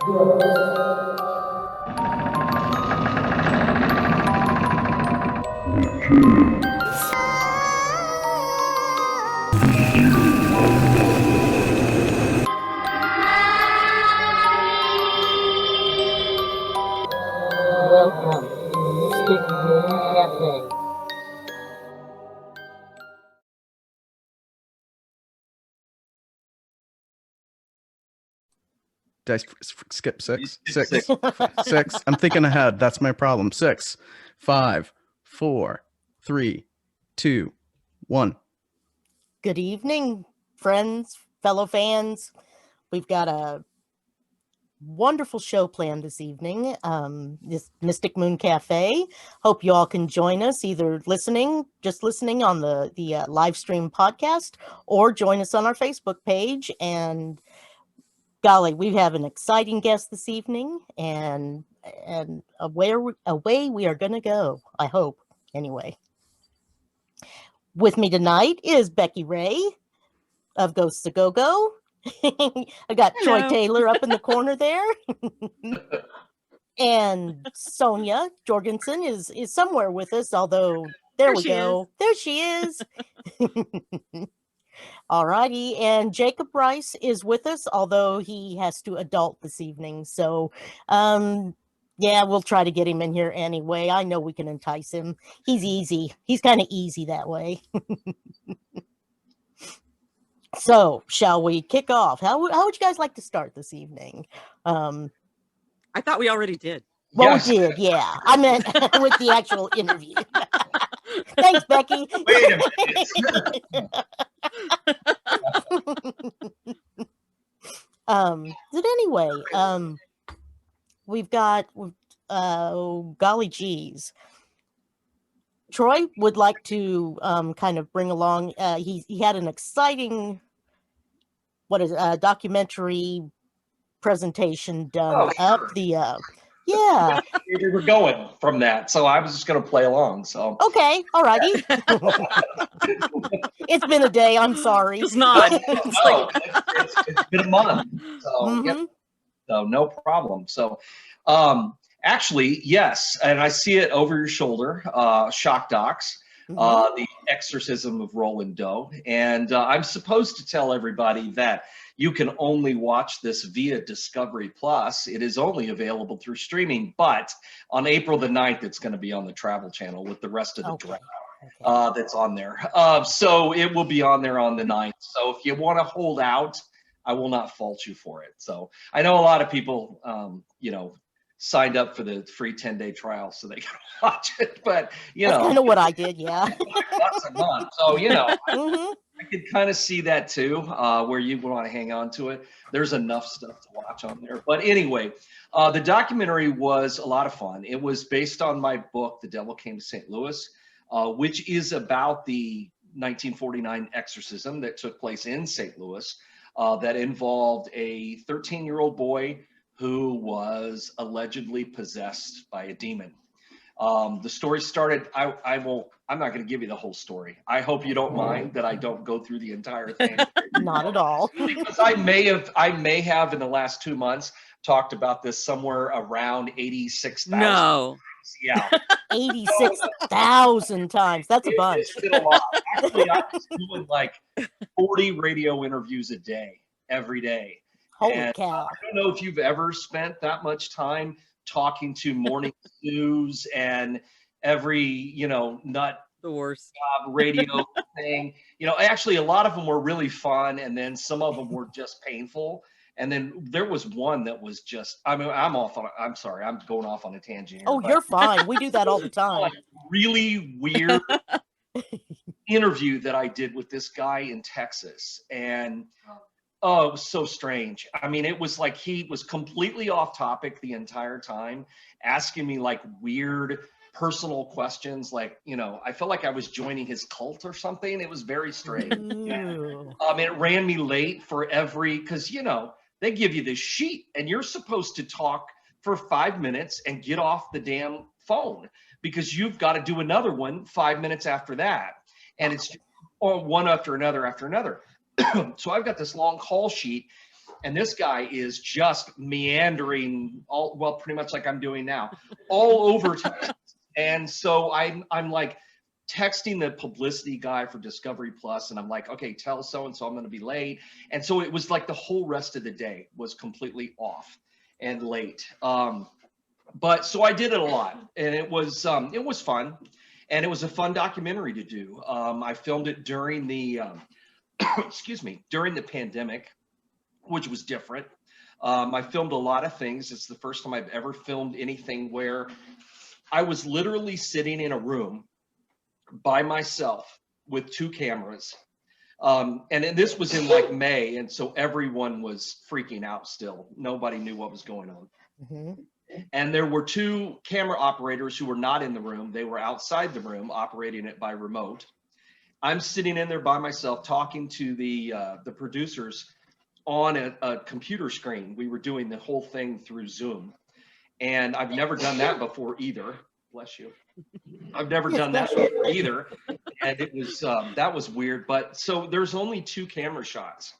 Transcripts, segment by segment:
Welcome to Mystic Moon Café. Did I skip six? Six. I'm thinking ahead. That's my problem. 6, 5, 4, 3, 2, 1. Good evening, friends, fellow fans. We've got a wonderful show planned this evening. This Mystic Moon Cafe. Hope you all can join us, either just listening on the live stream podcast, or join us on our Facebook page. And golly, we have an exciting guest this evening, and away we are going to go. I hope, anyway. With me tonight is Becky Ray of Ghosts a Go Go. I got Hello. Troy Taylor up in the corner there. And Sonia Jorgensen is somewhere with us, although there we go. There she is. All righty. And Jacob Rice is with us, although he has to adult this evening. So, yeah, we'll try to get him in here anyway. I know we can entice him. He's easy. He's kind of easy that way. So, shall we kick off? How would you guys like to start this evening? I thought we already did. Well, yes. We did, yeah. I meant with the actual interview. Thanks, Becky. Wait a minute. But anyway, we've got, golly geez. Troy would like to kind of bring along, he had an exciting, documentary presentation done up the, yeah. We were going from that, so I was just going to play along. So okay, all righty. It's been a day. I'm sorry. It's not. It's been a month, so yep. So no problem. So, actually, yes, and I see it over your shoulder. Shock Docs, the Exorcism of Roland Doe, and I'm supposed to tell everybody that you can only watch this via Discovery Plus. It is only available through streaming, but on April the 9th, it's going to be on the Travel Channel with the rest of the draft that's on there. So it will be on there on the 9th. So if you want to hold out, I will not fault you for it. So I know a lot of people, signed up for the free 10-day trial so they can watch it, but that's kind of what I did, yeah. That's a month. So, I could kind of see that too, where you want to hang on to it. There's enough stuff to watch on there. But anyway, the documentary was a lot of fun. It was based on my book, The Devil Came to St. Louis, which is about the 1949 exorcism that took place in St. Louis that involved a 13-year-old boy who was allegedly possessed by a demon. The story started, I'm not going to give you the whole story. I hope you don't mind that I don't go through the entire thing. Not at all. Because I may have in the last 2 months talked about this somewhere around 86,000. No. Yeah. 86,000 times. That's a bunch. It's been a lot. Actually, I was doing like 40 radio interviews a day, every day. Holy cow. I don't know if you've ever spent that much time talking to morning news and every, nut the worst radio thing. Actually, a lot of them were really fun, and then some of them were just painful. And then there was one that was just, I'm sorry, I'm going off on a tangent here. Oh, you're fine. We do that all the time. Like really weird interview that I did with this guy in Texas. And oh, it was so strange. I mean, it was like he was completely off topic the entire time, asking me like weird personal questions. Like, I felt like I was joining his cult or something. It was very strange. It ran me late for because, they give you this sheet and you're supposed to talk for 5 minutes and get off the damn phone because you've got to do another one 5 minutes after that. And it's one after another after another. So I've got this long call sheet And this guy is just meandering pretty much like I'm doing now, all over Texas. And so I'm like texting the publicity guy for Discovery Plus, and I'm like, okay, tell so-and-so I'm going to be late. And so it was like the whole rest of the day was completely off and late. But so I did it a lot, and it was fun, and it was a fun documentary to do. I filmed it during the excuse me, during the pandemic, which was different. I filmed a lot of things. It's the first time I've ever filmed anything where I was literally sitting in a room by myself with 2 cameras. And this was in like May, and so everyone was freaking out still. Nobody knew what was going on. Mm-hmm. And there were 2 camera operators who were not in the room. They were outside the room operating it by remote. I'm sitting in there by myself talking to the producers on a computer screen. We were doing the whole thing through Zoom. And I've never done that before either. Bless you. I've never done that before either. And it was, that was weird. But so there's only 2 camera shots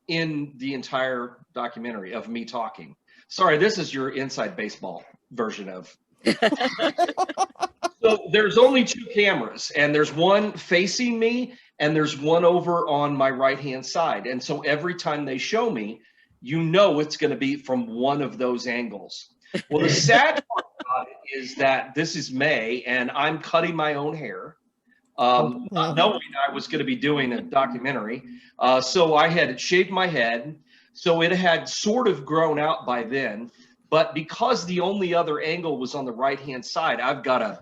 in the entire documentary of me talking. Sorry, this is your inside baseball version of. So there's only 2 cameras, and there's one facing me and there's one over on my right-hand side. And so every time they show me, you know it's going to be from one of those angles. Well, the sad part about it is that this is May and I'm cutting my own hair, not knowing I was going to be doing a documentary. So I had shaved my head. So it had sort of grown out by then. But because the only other angle was on the right-hand side, I've got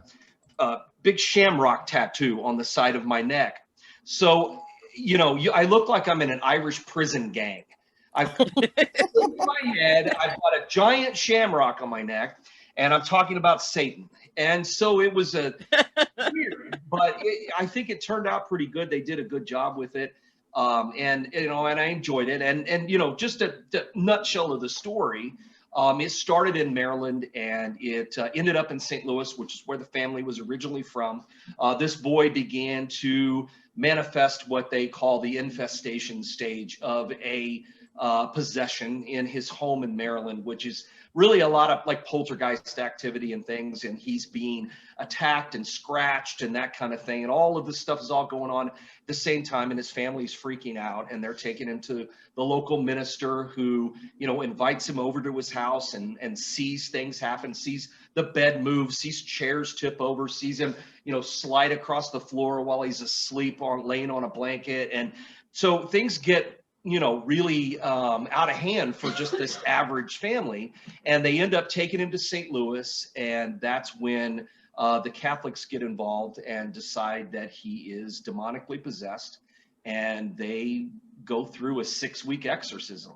a big shamrock tattoo on the side of my neck. So, you know, I look like I'm in an Irish prison gang. I've my head, I've got a giant shamrock on my neck, and I'm talking about Satan. And so it was a weird, but I think it turned out pretty good. They did a good job with it. And, you know, and I enjoyed it. And you know, just the nutshell of the story, it started in Maryland and it ended up in St. Louis, which is where the family was originally from. This boy began to manifest what they call the infestation stage of a possession in his home in Maryland, which is really a lot of like poltergeist activity and things. And he's being attacked and scratched and that kind of thing. And all of this stuff is all going on at the same time. And his family's freaking out, and they're taking him to the local minister who, you know, invites him over to his house and sees things happen, sees the bed move, sees chairs tip over, sees him, you know, slide across the floor while he's asleep laying on a blanket. And so things get, you know, really out of hand for just this average family. And they end up taking him to St. Louis. And that's when the Catholics get involved and decide that he is demonically possessed. And they go through a 6-week exorcism.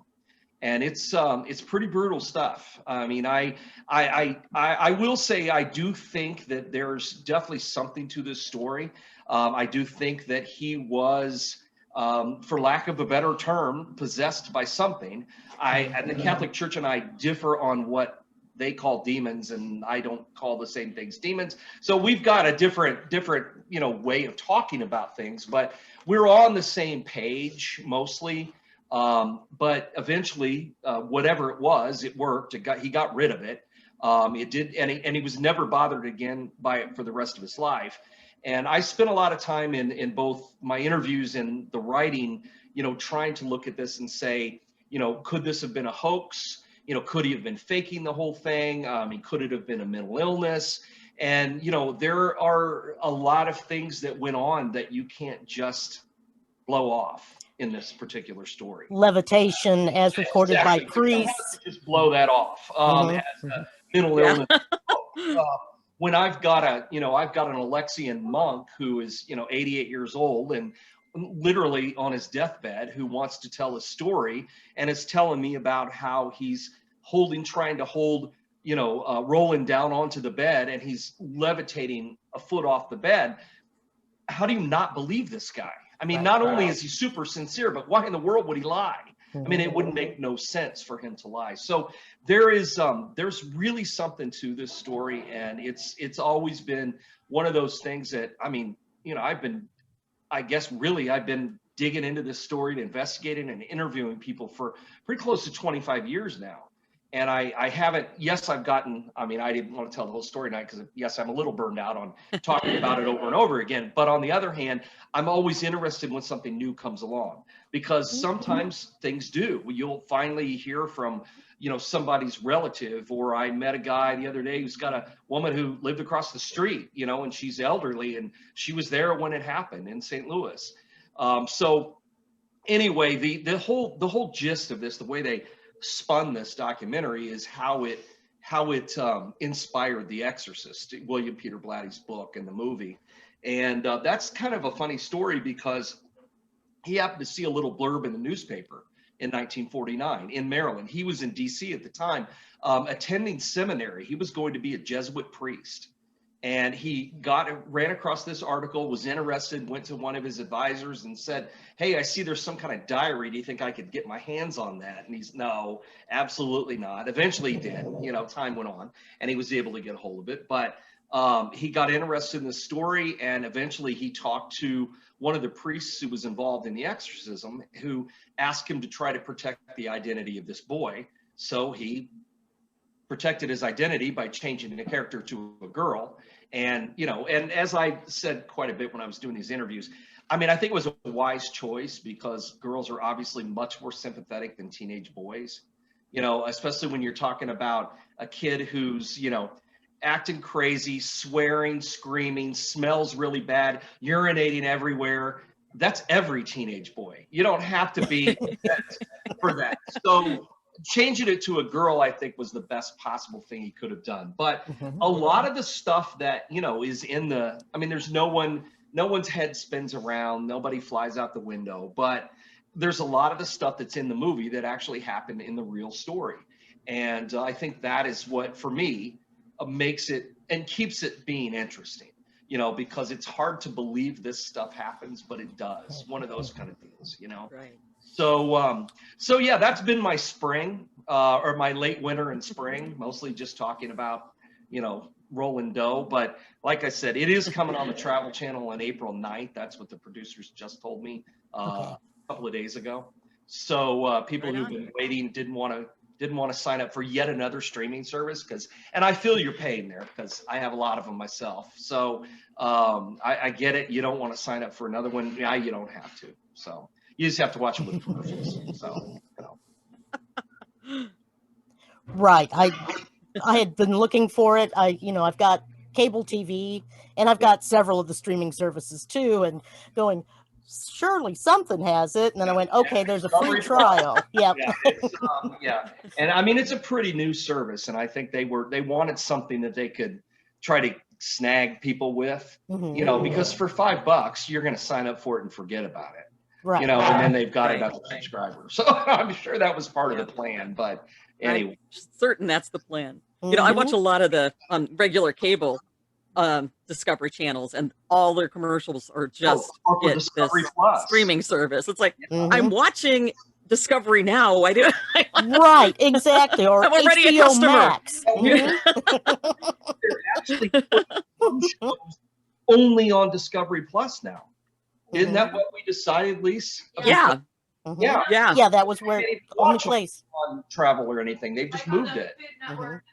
And it's pretty brutal stuff. I mean, I will say I do think that there's definitely something to this story. I do think that he was, for lack of a better term, possessed by something. And the Catholic Church and I differ on what they call demons, and I don't call the same things demons. So we've got a different, you know, way of talking about things, but we're on the same page mostly. But eventually, whatever it was, it worked. He got rid of it. It did, and he was never bothered again by it for the rest of his life. And I spent a lot of time in both my interviews and the writing, you know, trying to look at this and say, you know, could this have been a hoax? You know, could he have been faking the whole thing? Could it have been a mental illness? And, you know, there are a lot of things that went on that you can't just blow off in this particular story. Levitation as recorded by priests. Just blow that off as a mental illness. When I've got an Alexian monk who is, you know, 88 years old and literally on his deathbed, who wants to tell a story and is telling me about how he's trying to hold, you know, Roland down onto the bed, and he's levitating a foot off the bed. How do you not believe this guy? I mean, not only is he super sincere, but why in the world would he lie? I mean, it wouldn't make no sense for him to lie. So there's really something to this story, and it's always been one of those things that, I mean, you know, I've been digging into this story and investigating and interviewing people for pretty close to 25 years now. And I haven't, yes, I've gotten, I mean, I didn't want to tell the whole story tonight because, yes, I'm a little burned out on talking about it over and over again. But on the other hand, I'm always interested when something new comes along, because sometimes things do. You'll finally hear from, you know, somebody's relative, or I met a guy the other day who's got a woman who lived across the street, you know, and she's elderly, and she was there when it happened in St. Louis. So anyway, the whole gist of this, the way they spun this documentary, is how it inspired The Exorcist, William Peter Blatty's book and the movie. And that's kind of a funny story, because he happened to see a little blurb in the newspaper in 1949 in Maryland. He was in DC at the time, attending seminary. He was going to be a Jesuit priest. And he ran across this article, was interested, went to one of his advisors and said, hey, I see there's some kind of diary. Do you think I could get my hands on that? And he's, no, absolutely not. Eventually he did, you know, time went on and he was able to get a hold of it. But he got interested in the story, and eventually he talked to one of the priests who was involved in the exorcism, who asked him to try to protect the identity of this boy. So he protected his identity by changing the character to a girl. And, you know, and as I said quite a bit when I was doing these interviews, I mean, I think it was a wise choice, because girls are obviously much more sympathetic than teenage boys, you know, especially when you're talking about a kid who's, you know, acting crazy, swearing, screaming, smells really bad, urinating everywhere. That's every teenage boy. You don't have to be for that. So changing it to a girl, I think, was the best possible thing he could have done. But a lot of the stuff that, you know, is in the, I mean, there's no one's head spins around, nobody flies out the window, but there's a lot of the stuff that's in the movie that actually happened in the real story. And I think that is what, for me, makes it and keeps it being interesting, you know, because it's hard to believe this stuff happens, but it does. One of those kind of deals, you know. Right. So yeah, that's been my spring, or my late winter and spring, mostly just talking about, you know, Roland Doe. But like I said, it is coming on the Travel Channel on April 9th. That's what the producers just told me a couple of days ago. So people who've been waiting didn't want to sign up for yet another streaming service, and I feel your pain there, because I have a lot of them myself. So I get it. You don't want to sign up for another one. Yeah, you don't have to. So you just have to watch it with commercials. So, you know. Right. I had been looking for it. I've got cable TV, and I've got several of the streaming services too, and going, surely something has it. And then I went, okay, there's a free trial. Yep. Yeah. And I mean, it's a pretty new service, and I think they wanted something that they could try to snag people with, you know, because for $5, you're going to sign up for it and forget about it. Right. You know, and then they've got it as a subscriber. So I'm sure that was part of the plan. But anyway, I'm certain that's the plan. You know, I watch a lot of the regular cable Discovery channels, and all their commercials are just get this streaming service. It's like, I'm watching Discovery Now. Why do right, exactly. Or I'm already HBO a customer. Max. They're actually putting shows only on Discovery Plus now. Isn't that what we decided, Lise? Yeah. Yeah, that was where only place on travel or anything. They've just moved it. Network,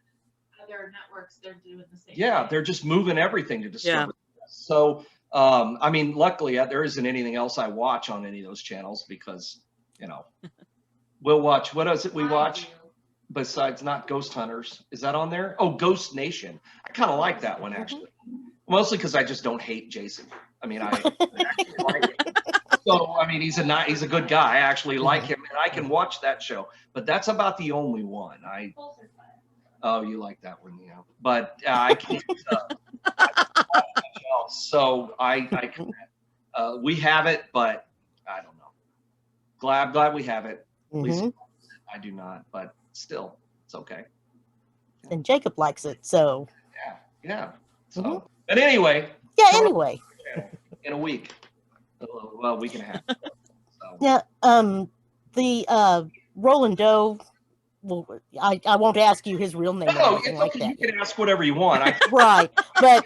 other networks, they're doing the same. Yeah, they're just moving everything to Discovery. So, I mean, luckily there isn't anything else I watch on any of those channels, because, you know, we'll watch. What is it we watch besides not Ghost Hunters? Is that on there? Oh, Ghost Nation. I kind of like that one, actually. Mostly because I just don't hate Jason. I mean, I actually like him. So, I mean, he's a good guy. I actually like him, and I can watch that show. But that's about the only one. Oh, you like that one, yeah. But I can't. So I we have it, but I don't know. Glad we have it. At least I do not, but still, it's okay. And Jacob likes it, so yeah. So, but anyway. Yeah. Anyway. In a week. Well, a week and a half. So. Yeah. The Roland Doe. Well, I won't ask you his real name or anything like that. You can ask whatever you want. Right, but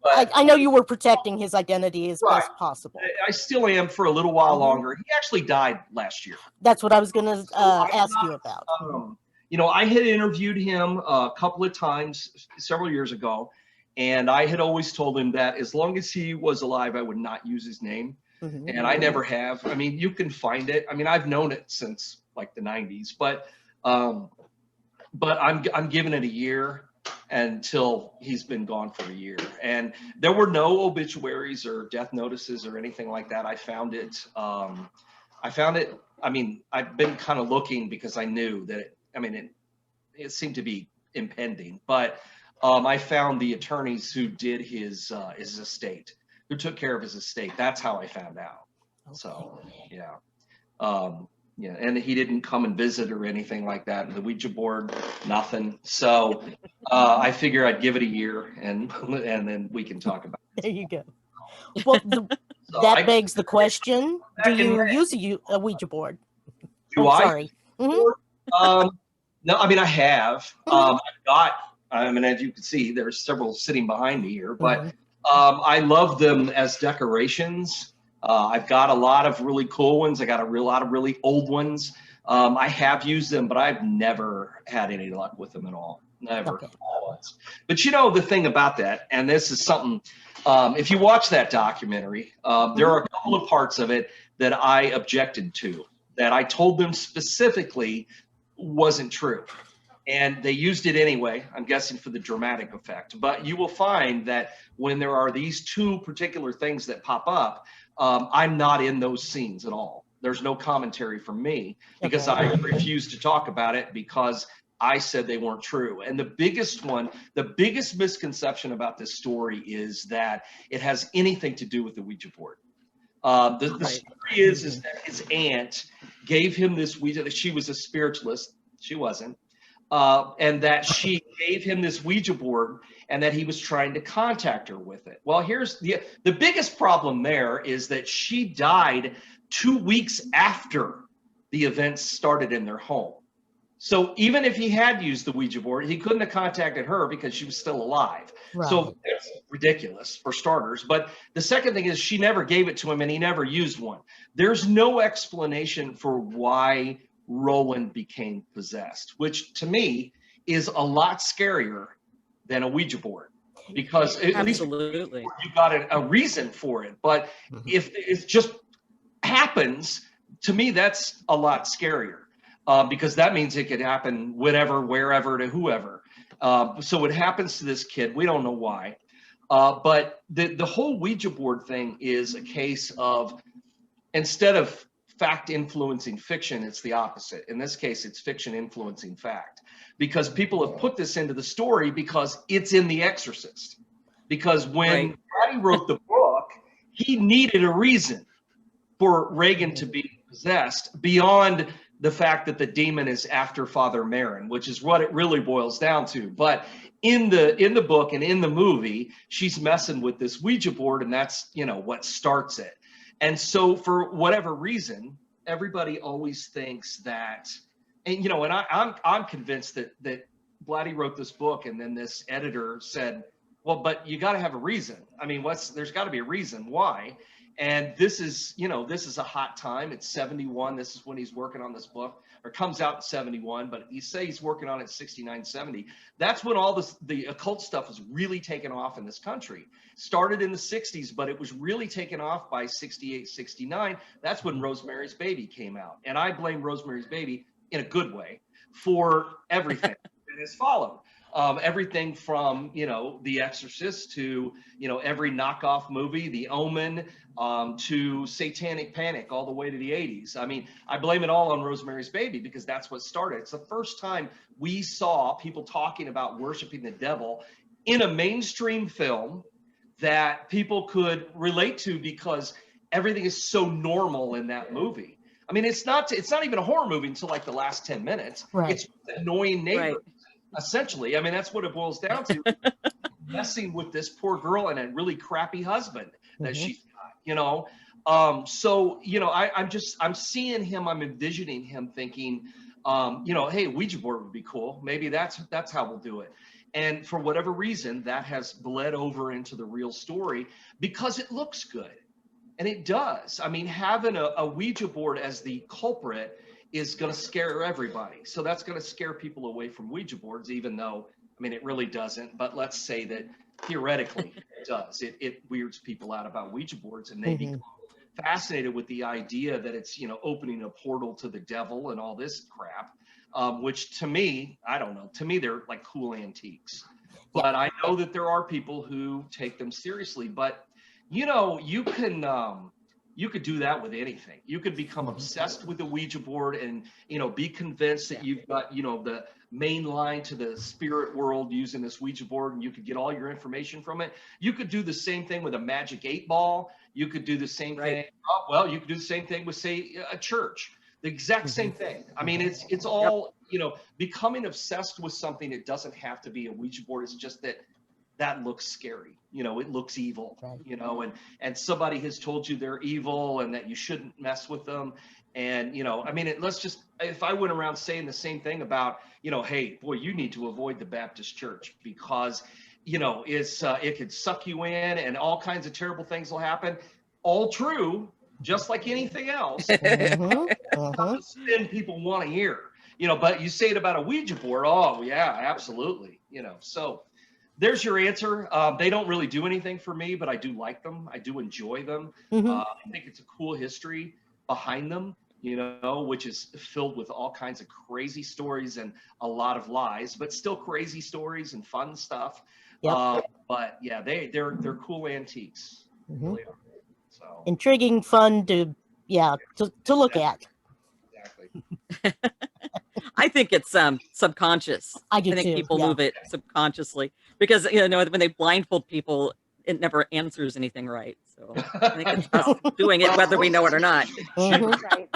I know you were protecting his identity as Right. best possible. I still am for a little while longer. He actually died last year. That's what I was going to ask you about. You know, I had interviewed him a couple of times several years ago, and I had always told him that as long as he was alive, I would not use his name. And I never have. I mean, you can find it. I mean, I've known it since like the 90s, but I'm giving it a year until he's been gone for a year. And there were no obituaries or death notices or anything like that. I found it. I mean, I've been kind of looking because I knew that it seemed to be impending, but I found the attorneys who did his estate, who took care of his estate. That's how I found out. Okay. So, yeah. Yeah, and he didn't come and visit or anything like that. The Ouija board, nothing. So I figure I'd give it a year, and then we can talk about it. There you go. Well, that begs the question: do you use a Ouija board? Sorry. No, I mean I have. I've got. I mean, as you can see, there's several sitting behind me here, but I love them as decorations. I've got a lot of really cool ones. I got a lot of really old ones. I have used them, but I've never had any luck with them at all. Never. Okay. But you know, the thing about that, and this is something, if you watch that documentary, there are a couple of parts of it that I objected to, that I told them specifically wasn't true. And they used it anyway, I'm guessing for the dramatic effect. But you will find that when there are these two particular things that pop up, I'm not in those scenes at all. There's no commentary from me because I refuse to talk about it because I said they weren't true. And the biggest misconception about this story is that it has anything to do with the Ouija board. The story is that his aunt gave him this Ouija, that she was a spiritualist. She wasn't. And that she gave him this Ouija board and that he was trying to contact her with it. Well, here's the biggest problem there is that she died 2 weeks after the events started in their home. So even if he had used the Ouija board, he couldn't have contacted her because she was still alive. Right. So it's ridiculous for starters. But the second thing is she never gave it to him and he never used one. There's no explanation for why Roland became possessed, which to me is a lot scarier than a Ouija board, because at least you got a reason for it. But if it just happens, to me, that's a lot scarier, because that means it could happen whenever, wherever, to whoever. So it happens to this kid. We don't know why. But the whole Ouija board thing is a case of, instead of fact influencing fiction, it's the opposite. In this case, it's fiction influencing fact, because people have put this into the story because it's in The Exorcist. Because when Patty wrote the book, he needed a reason for Regan to be possessed beyond the fact that the demon is after Father Marin, which is what it really boils down to. But in the book and in the movie, she's messing with this Ouija board, and that's, you know, what starts it. And so for whatever reason, everybody always thinks that, and you know, and I'm convinced that Blatty wrote this book and then this editor said, well, but you got to have a reason. I mean, there's got to be a reason why. And this is, you know, this is a hot time. It's 71. This is when he's working on this book, or comes out in 71, but you say he's working on it 69, 70. That's when all the occult stuff was really taken off in this country. Started in the 60s, but it was really taken off by 68, 69. That's when Rosemary's Baby came out. And I blame Rosemary's Baby in a good way for everything that has followed. Everything from, you know, The Exorcist to, you know, every knockoff movie, The Omen, to Satanic Panic, all the way to the 80s. I mean, I blame it all on Rosemary's Baby because that's what started. It's the first time we saw people talking about worshiping the devil in a mainstream film that people could relate to, because everything is so normal in that movie. I mean, it's not even a horror movie until like the last 10 minutes. Right. It's annoying neighbors. Right. Essentially, I mean, that's what it boils down to. Messing with this poor girl and a really crappy husband that she's got, you know. So, you know, I'm seeing him, I'm envisioning him thinking, hey, Ouija board would be cool. Maybe that's how we'll do it. And for whatever reason, that has bled over into the real story because it looks good. And it does. I mean, having a Ouija board as the culprit is going to scare everybody. So that's going to scare people away from Ouija boards, even though, I mean, it really doesn't. But let's say that theoretically it does. It weirds people out about Ouija boards, and they become fascinated with the idea that it's, opening a portal to the devil and all this crap. Which to me, I don't know, to me, they're like cool antiques. But I know that there are people who take them seriously. But, you could do that with anything. You could become obsessed with the Ouija board and, be convinced that you've got, the main line to the spirit world using this Ouija board, and you could get all your information from it. You could do the same thing with a magic 8-ball. You could do the same thing. Well, you could do the same thing with, say, a church. The exact same thing. I mean, it's all, becoming obsessed with something. It doesn't have to be a Ouija board. It's just that looks scary. It looks evil, and somebody has told you they're evil and that you shouldn't mess with them. And, I mean, if I went around saying the same thing about, hey, boy, you need to avoid the Baptist church because, it could suck you in and all kinds of terrible things will happen. All true. Just like anything else, the spin people want to hear, but you say it about a Ouija board. Oh yeah, absolutely. So there's your answer. They don't really do anything for me, but I do like them. I do enjoy them. I think it's a cool history behind them, which is filled with all kinds of crazy stories and a lot of lies, but still crazy stories and fun stuff. But yeah, they're cool antiques. They really are. So. Intriguing, fun to look at. Exactly. I think it's subconscious. I do think too, people move it subconsciously because when they blindfold people, it never answers anything right. So I think it's us doing it whether we know it or not. Right.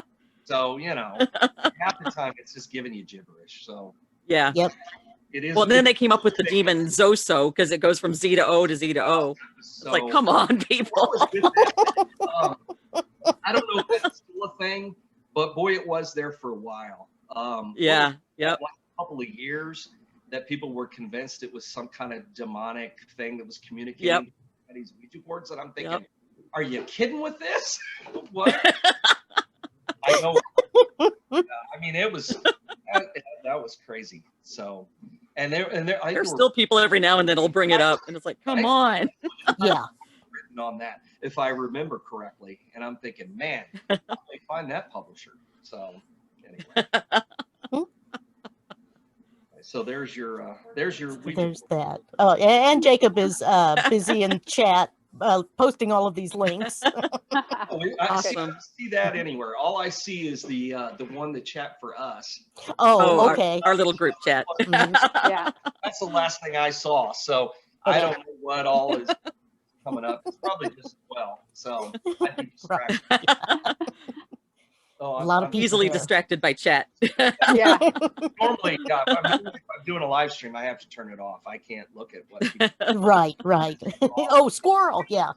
So half the time it's just giving you gibberish. So yeah. Yep. It is. Well, then they came up with the demon Zoso because it goes from Z to O to Z to O. It's like, come on, people. I don't know if that's still a thing, but boy, it was there for a while. Yeah. Like a couple of years that people were convinced it was some kind of demonic thing that was communicating at these Ouija boards, and I'm thinking, are you kidding with this? What? I know. I mean, it was that was crazy. So, and there's still people every now and then will bring it up, and it's like, come on. Yeah. Written on that, if I remember correctly, and I'm thinking, man, how do they find that publisher? So, anyway. So there's your There's that. Oh, and Jacob is busy in chat posting all of these links. Awesome. I see that anywhere. All I see is the one that chat for us. Oh, okay. Our little group chat. Yeah. That's the last thing I saw. So I don't know what all is coming up. It's probably just so I'd be distracted. A lot of people easily distracted by chat. Yeah. Normally, if I'm doing a live stream, I have to turn it off. I can't look at what people. Right. Oh, squirrel. Yeah.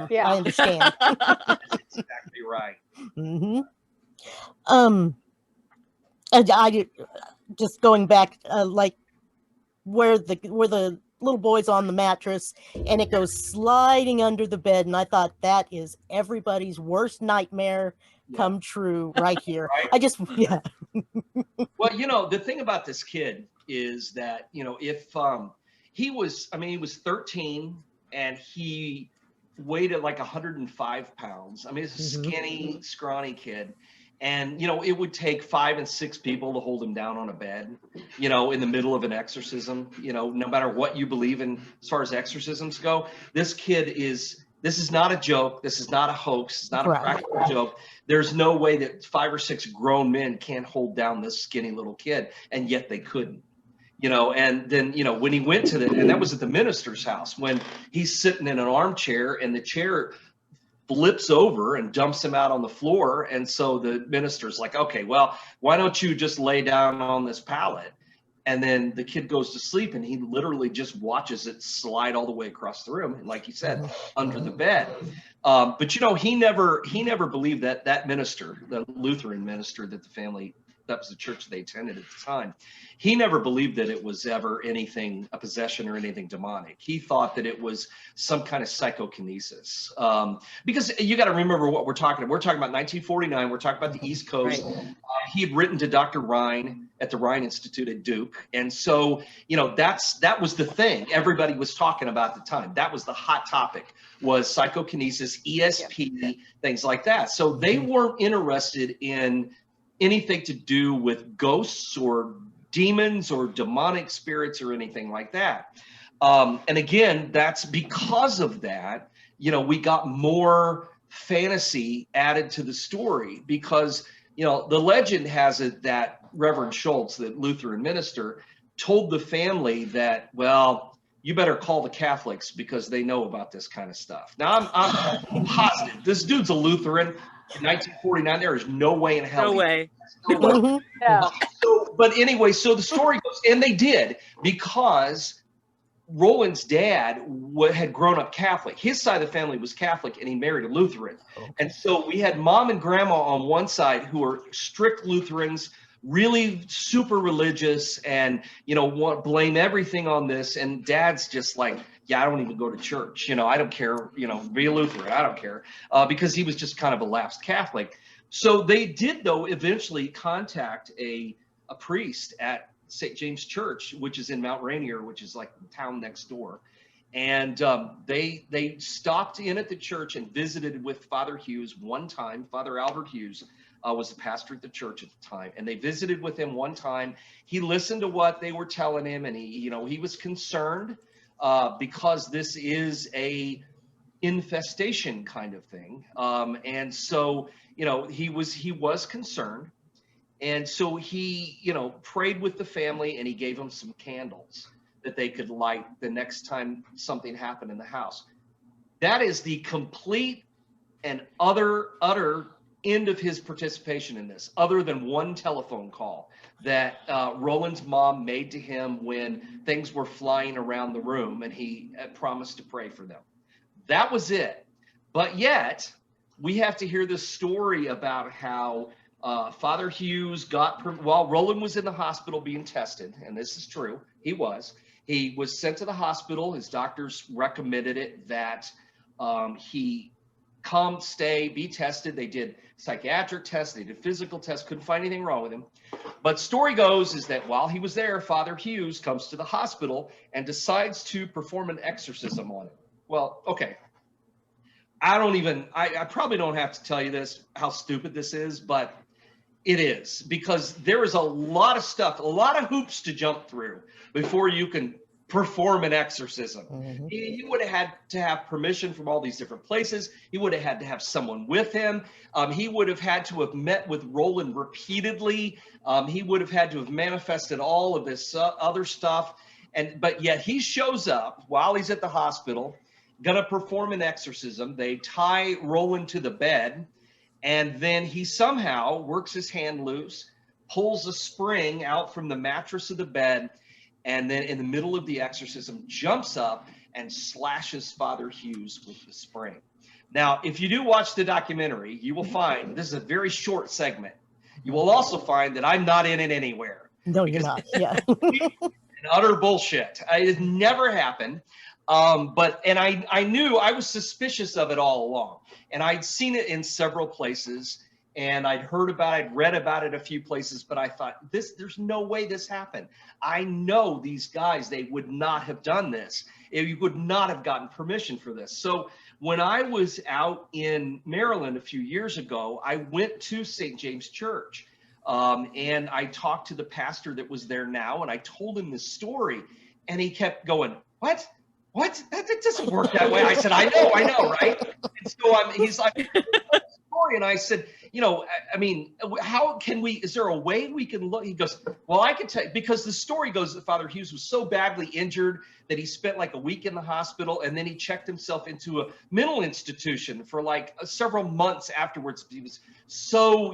Yeah. I understand. That's exactly right. I just going back, like where the little boy's on the mattress and it goes sliding under the bed, and I thought that is everybody's worst nightmare come true right here. Right? I just Well, the thing about this kid is that if he was 13 and he weighed at like 105 pounds. I mean, he's a skinny, scrawny kid. And, it would take 5 and 6 people to hold him down on a bed, in the middle of an exorcism, no matter what you believe in as far as exorcisms go. This is not a joke. This is not a hoax. It's not a practical joke. There's no way that 5 or 6 grown men can't hold down this skinny little kid. And yet they couldn't, and then, when he went to and that was at the minister's house, when he's sitting in an armchair and the chair flips over and dumps him out on the floor. And so the minister's like, okay, well, why don't you just lay down on this pallet? And then the kid goes to sleep and he literally just watches it slide all the way across the room. And like you said, under the bed. But he never believed that minister, the Lutheran minister that the family that was the church they attended at the time. He never believed that it was ever anything, a possession or anything demonic. He thought that it was some kind of psychokinesis. Because you got to remember what we're talking about. We're talking about 1949. We're talking about the East Coast. Right. He had written to Dr. Rhine at the Rhine Institute at Duke. And so, you know, that was the thing everybody was talking about at the time. That was the hot topic, was psychokinesis, ESP, things like that. So they weren't interested in anything to do with ghosts or demons or demonic spirits or anything like that. And again, that's because of that, you know, we got more fantasy added to the story because, you know, the legend has it that Reverend Schultz, the Lutheran minister, told the family that, well, you better call the Catholics because they know about this kind of stuff. Now, I'm positive. This dude's a Lutheran. In 1949, there is no way in hell. No way. Yeah. But anyway, so the story goes, and they did, because Roland's dad had grown up Catholic. His side of the family was Catholic, and he married a Lutheran. Okay. And so we had mom and grandma on one side who were strict Lutherans, really super religious, and, you know, blame everything on this. And dad's just like, yeah, I don't even go to church. You know, I don't care, you know, be a Lutheran. I don't care, because he was just kind of a lapsed Catholic. So they did, though, eventually contact a priest at St. James Church, which is in Mount Rainier, which is like the town next door. And they stopped in at the church and visited with Father Hughes one time. Father Albert Hughes was the pastor at the church at the time. And they visited with him one time. He listened to what they were telling him, and he was concerned because this is a infestation kind of thing. And so, you know, he was concerned. And so he, you know, prayed with the family, and he gave them some candles that they could light the next time something happened in the house. That is the complete and utter end of his participation in this, other than one telephone call that Roland's mom made to him when things were flying around the room, and he promised to pray for them. That was it. But yet, we have to hear this story about how Father Hughes while Roland was in the hospital being tested, and this is true, he was sent to the hospital. His doctors recommended it, that he come, stay, be tested. They did psychiatric tests, they did physical tests, couldn't find anything wrong with him. But story goes is that while he was there, Father Hughes comes to the hospital and decides to perform an exorcism on him. Well, okay. I probably don't have to tell you this, how stupid this is, but it is, because there is a lot of stuff, a lot of hoops to jump through before you can perform an exorcism. Mm-hmm. He would have had to have permission from all these different places. He would have had to have someone with him. He would have had to have met with Roland repeatedly. He would have had to have manifested all of this other stuff. But yet he shows up while he's at the hospital, gonna perform an exorcism. They tie Roland to the bed, and then he somehow works his hand loose, pulls a spring out from the mattress of the bed, and then in the middle of the exorcism jumps up and slashes Father Hughes with the spring. Now, if you do watch the documentary, you will find, this is a very short segment, you will also find that I'm not in it anywhere. No, you're not. Yeah. Utter bullshit. It never happened. And I knew, I was suspicious of it all along. And I'd seen it in several places, and I'd heard about it, I'd read about it a few places, but I thought, there's no way this happened. I know these guys, they would not have done this. You would not have gotten permission for this. So when I was out in Maryland a few years ago, I went to St. James Church, and I talked to the pastor that was there now, and I told him this story, and he kept going, what? That doesn't work that way. I said, I know, right? And so he's like, story. And I said, I mean, how can we, is there a way we can look? He goes, well, I can tell you, because the story goes that Father Hughes was so badly injured that he spent like a week in the hospital, and then he checked himself into a mental institution for like several months afterwards. He was so,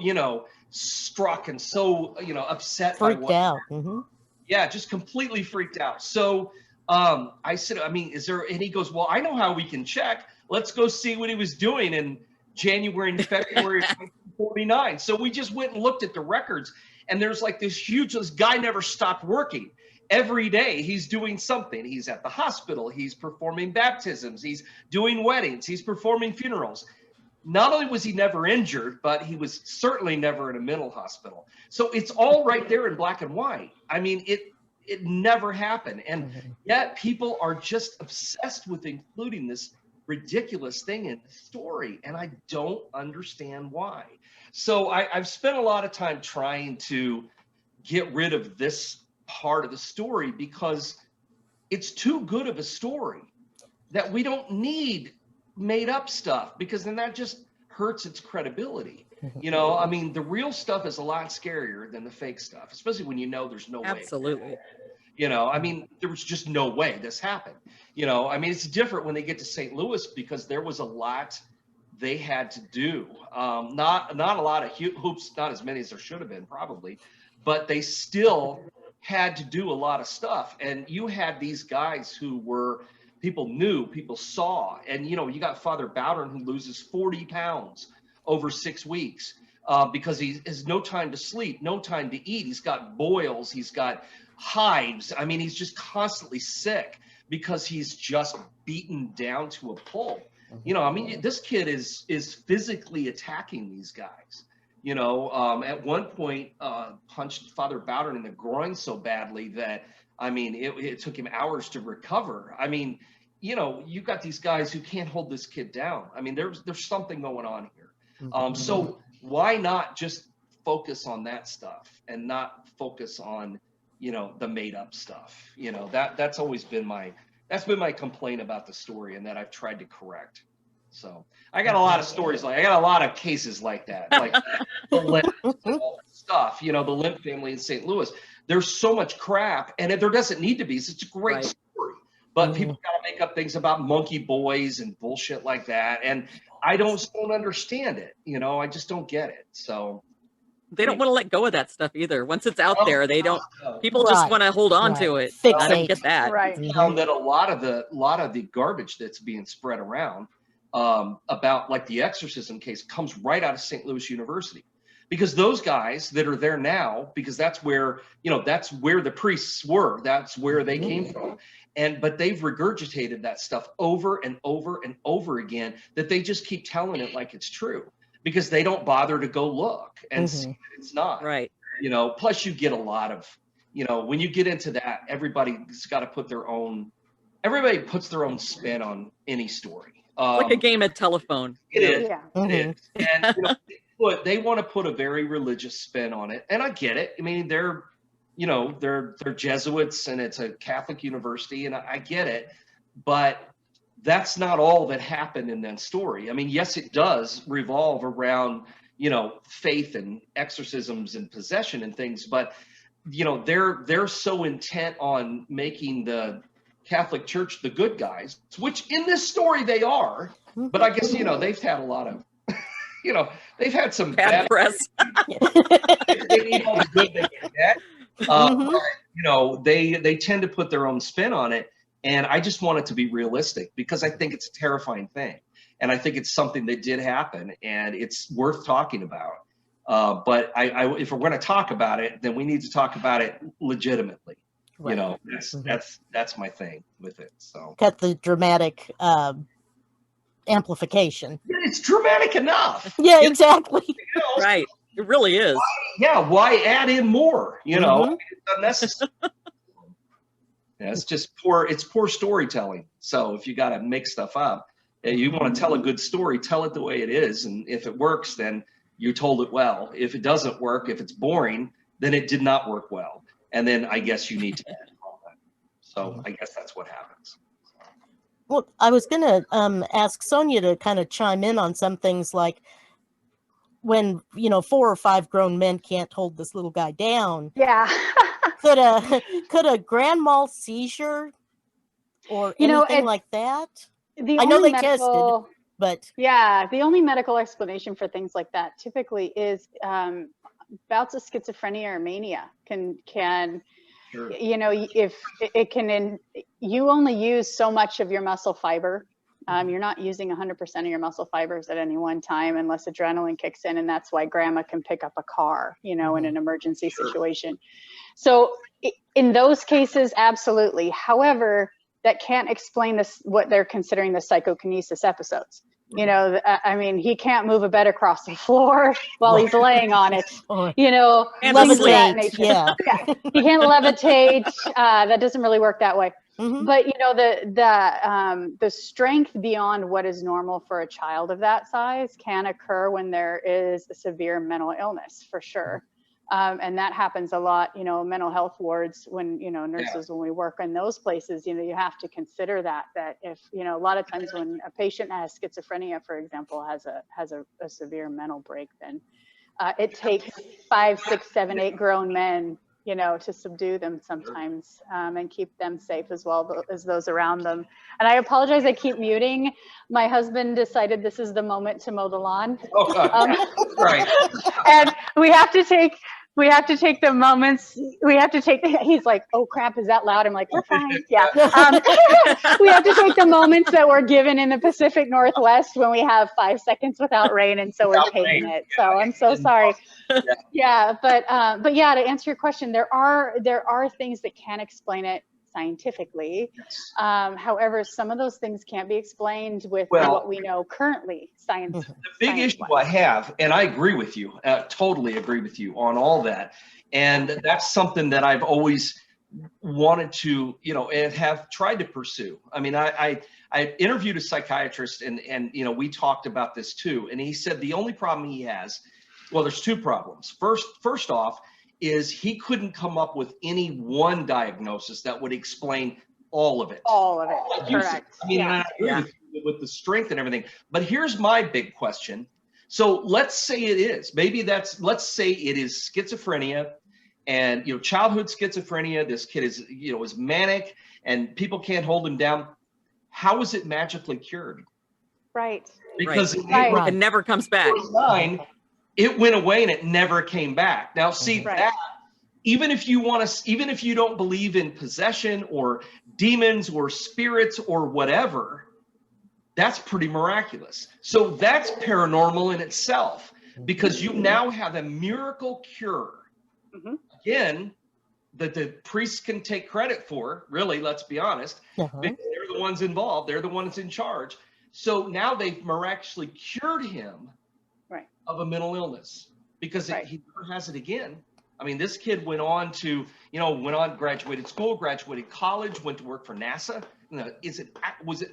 struck and so, upset. Freaked out. Mm-hmm. Yeah, just completely freaked out. So I said, I mean, is there, and he goes, well, I know how we can check. Let's go see what he was doing in January and February of 1949. So we just went and looked at the records, And there's like this guy never stopped working. Every day he's doing something. He's at the hospital. He's performing baptisms. He's doing weddings. He's performing funerals. Not only was he never injured, but he was certainly never in a mental hospital. So it's all right there in black and white. I mean, it never happened. And yet people are just obsessed with including this ridiculous thing in the story. And I don't understand why. So I've spent a lot of time trying to get rid of this part of the story because it's too good of a story that we don't need made up stuff, because then that just hurts its credibility. You know, I mean, the real stuff is a lot scarier than the fake stuff, especially when you know there's no way. Absolutely. You know, I mean, there was just no way this happened. You know, I mean, it's different when they get to St. Louis because there was a lot they had to do. Not a lot of hoops, not as many as there should have been probably, but they still had to do a lot of stuff. And you had these guys who were, people knew, people saw, and you know, you got Father Bowdern who loses 40 pounds over 6 weeks because he has no time to sleep, no time to eat. He's got boils, he's got hives. I mean, he's just constantly sick because he's just beaten down to a pulp. You know, I mean, this kid is physically attacking these guys. You know, at one point, punched Father Bowdern in the groin so badly that, I mean, it took him hours to recover. I mean, you know, you've got these guys who can't hold this kid down. I mean, there's something going on here. So why not just focus on that stuff and not focus on, you know, the made up stuff? You know, that's always been my complaint about the story, and that I've tried to correct. So I got a lot of stories I got a lot of cases like that, like the Limp stuff, you know, the Limp family in St. Louis. There's so much crap, and there doesn't need to be. It's such a great story, but people got to make up things about monkey boys and bullshit like that, and I don't understand it. You know, I just don't get it. So they don't want to let go of that stuff either. Once it's out there, they don't. People just want to hold on to it. I don't get that. Right. I found that a lot of the garbage that's being spread around about like the Exorcism case comes right out of St. Louis University, because those guys that are there now, because that's where, you know, that's where the priests were, that's where they came from. But they've regurgitated that stuff over and over and over again, that they just keep telling it like it's true, because they don't bother to go look and see that it's not. Right. You know, plus you get a lot of, you know, when you get into that, everybody's got to put everybody puts their own spin on any story. Like a game of telephone. It is. Yeah. It is. And you know, they want to put a very religious spin on it, and I get it. I mean, they're Jesuits, and it's a Catholic university, and I get it. But that's not all that happened in that story. I mean, yes, it does revolve around, you know, faith and exorcisms and possession and things, but you know, they're so intent on making the Catholic Church the good guys, which in this story they are, but I guess, you know, they've had a lot of, you know, they've had some bad press. They need all the good they can get. But, you know, they tend to put their own spin on it, and I just want it to be realistic, because I think it's a terrifying thing, and I think it's something that did happen, and it's worth talking about. But if we're going to talk about it, then we need to talk about it legitimately. Right. You know, that's my thing with it. So cut the dramatic amplification. It's dramatic enough. Yeah, exactly. You know, right. It really is. Why add in more? You know, it's unnecessary. It's just poor. It's poor storytelling. So if you got to make stuff up, you want to tell a good story, tell it the way it is, and if it works, then you told it well. If it doesn't work, if it's boring, then it did not work well. And then I guess you need to add all that. So I guess that's what happens. Well, I was going to ask Sonia to kind of chime in on some things, like when, you know, 4 or 5 grown men can't hold this little guy down. Yeah. could a grand mal seizure or anything like that? I know they tested, but yeah, the only medical explanation for things like that typically is bouts of schizophrenia or mania can sure. You know, if it can, you only use so much of your muscle fiber You're not using 100% of your muscle fibers at any one time unless adrenaline kicks in, and that's why grandma can pick up a car, you know, in an emergency situation. So in those cases, absolutely. However, that can't explain this, what they're considering the psychokinesis episodes. You know, I mean, he can't move a bed across the floor while he's laying on it, you know, And things of that levitate, nature. yeah. He can't levitate. That doesn't really work that way. But you know, the strength beyond what is normal for a child of that size can occur when there is a severe mental illness, for sure. And that happens a lot, you know, mental health wards, when, you know, nurses, when we work in those places, you know, you have to consider that if, you know, a lot of times when a patient has schizophrenia, for example, has a severe mental break, then it takes 5, 6, 7, 8 grown men, you know, to subdue them sometimes, and keep them safe as well as those around them. And I apologize, I keep muting. My husband decided this is the moment to mow the lawn. Right. And we have to take the moments, he's like, oh crap, is that loud? I'm like, we're fine. Yeah. We have to take the moments that we're given in the Pacific Northwest when we have 5 seconds without rain, and so we're taking it. So I'm so sorry. Yeah, but yeah, to answer your question, there are things that can explain it scientifically. However, some of those things can't be explained with what we know currently, science. The big issue I have, and I agree with you, totally agree with you on all that, and that's something that I've always wanted to, you know, and have tried to pursue. I mean, I interviewed a psychiatrist, and you know, we talked about this too, and he said the only problem he has, well, there's 2 problems. First off, is he couldn't come up with any one diagnosis that would explain all of it. All of it, correct. I mean, I agree with the strength and everything. But here's my big question. So let's say it is. Let's say it is schizophrenia, and, you know, childhood schizophrenia. This kid is, you know, is manic, and people can't hold him down. How is it magically cured? Right. Because it never comes back. It went away and it never came back. Now, see that, even if you don't believe in possession or demons or spirits or whatever, that's pretty miraculous. So that's paranormal in itself, because you now have a miracle cure. Again, that the priests can take credit for, really, let's be honest, because they're the ones involved. They're the ones in charge. So now they've miraculously cured him of a mental illness, because he never has it again. I mean, this kid went on to, you know, graduated school, graduated college, went to work for NASA. You know,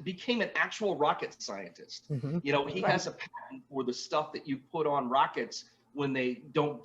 became an actual rocket scientist. You know, he has a patent for the stuff that you put on rockets when they don't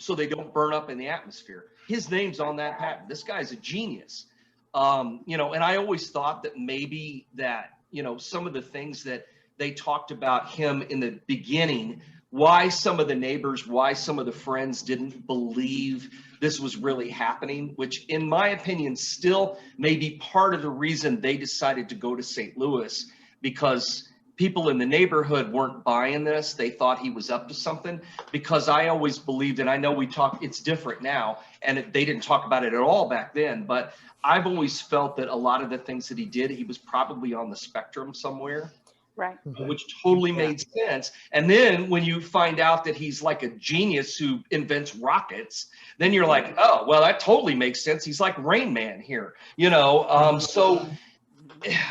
burn up in the atmosphere. His name's on that patent. This guy's a genius. You know, and I always thought that maybe that, you know, some of the things that they talked about him in the beginning, why some of the neighbors, why some of the friends didn't believe this was really happening, which in my opinion still may be part of the reason they decided to go to St. Louis, because people in the neighborhood weren't buying this. They thought he was up to something, because I always believed, and I know it's different now, and they didn't talk about it at all back then, but I've always felt that a lot of the things that he did, he was probably on the spectrum somewhere. Right. Which totally made sense. And then when you find out that he's like a genius who invents rockets, then you're like, oh, well, that totally makes sense. He's like Rain Man here, you know. So,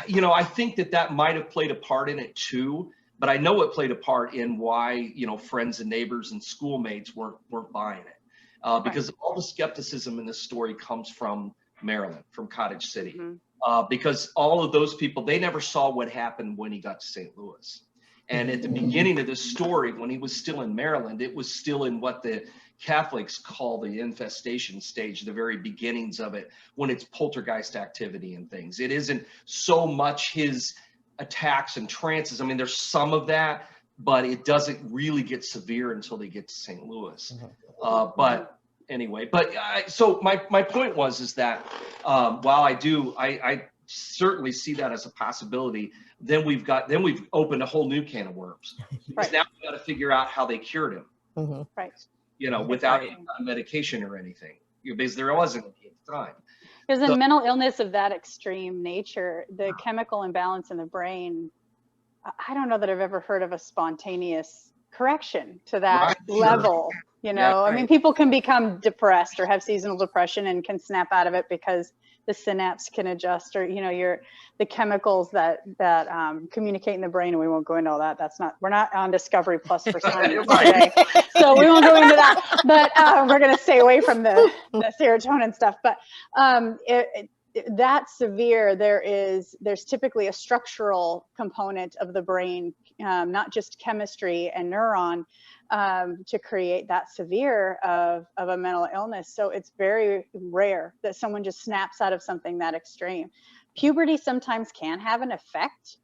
you know, I think that might have played a part in it too. But I know it played a part in why, you know, friends and neighbors and schoolmates weren't buying it, because all the skepticism in this story comes from Maryland, from Cottage City. Because all of those people, they never saw what happened when he got to St. Louis. And at the beginning of this story, when he was still in Maryland, it was still in what the Catholics call the infestation stage, the very beginnings of it, when it's poltergeist activity and things. It isn't so much his attacks and trances. I mean, there's some of that, but it doesn't really get severe until they get to St. Louis. But anyway, so my point is that while I certainly see that as a possibility, then we've opened a whole new can of worms. Because now we've got to figure out how they cured him. You know, without medication or anything, because there wasn't any at the time. Because in mental illness of that extreme nature, the chemical imbalance in the brain I don't know that I've ever heard of a spontaneous correction to that Right, sure. level. You know, Yeah, I mean, people can become depressed or have seasonal depression and can snap out of it because the synapse can adjust, or, you know, the chemicals that communicate in the brain. And we won't go into all that. We're not on Discovery Plus for science today, so we won't go into that. But we're going to stay away from the serotonin stuff. But that severe, there's typically a structural component of the brain, not just chemistry and neuron, to create that severe of a mental illness. So it's very rare that someone just snaps out of something that extreme. Puberty sometimes can have an effect,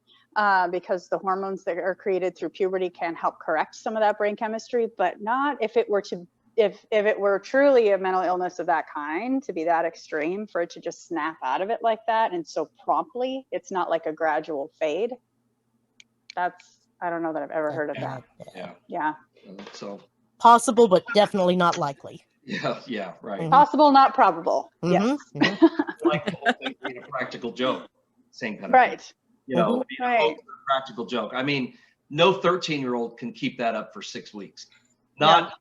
because the hormones that are created through puberty can help correct some of that brain chemistry, but not if it were truly a mental illness of that kind, to be that extreme, for it to just snap out of it like that and so promptly. It's not like a gradual fade. I don't know that I've ever heard of that. Yeah. So possible, but definitely not likely. Yeah, right. Possible, not probable. Yes. Like the whole thing being a practical joke, same kind of right. thing. You know, right. A practical joke. I mean, no 13-year-old can keep that up for 6 weeks. Not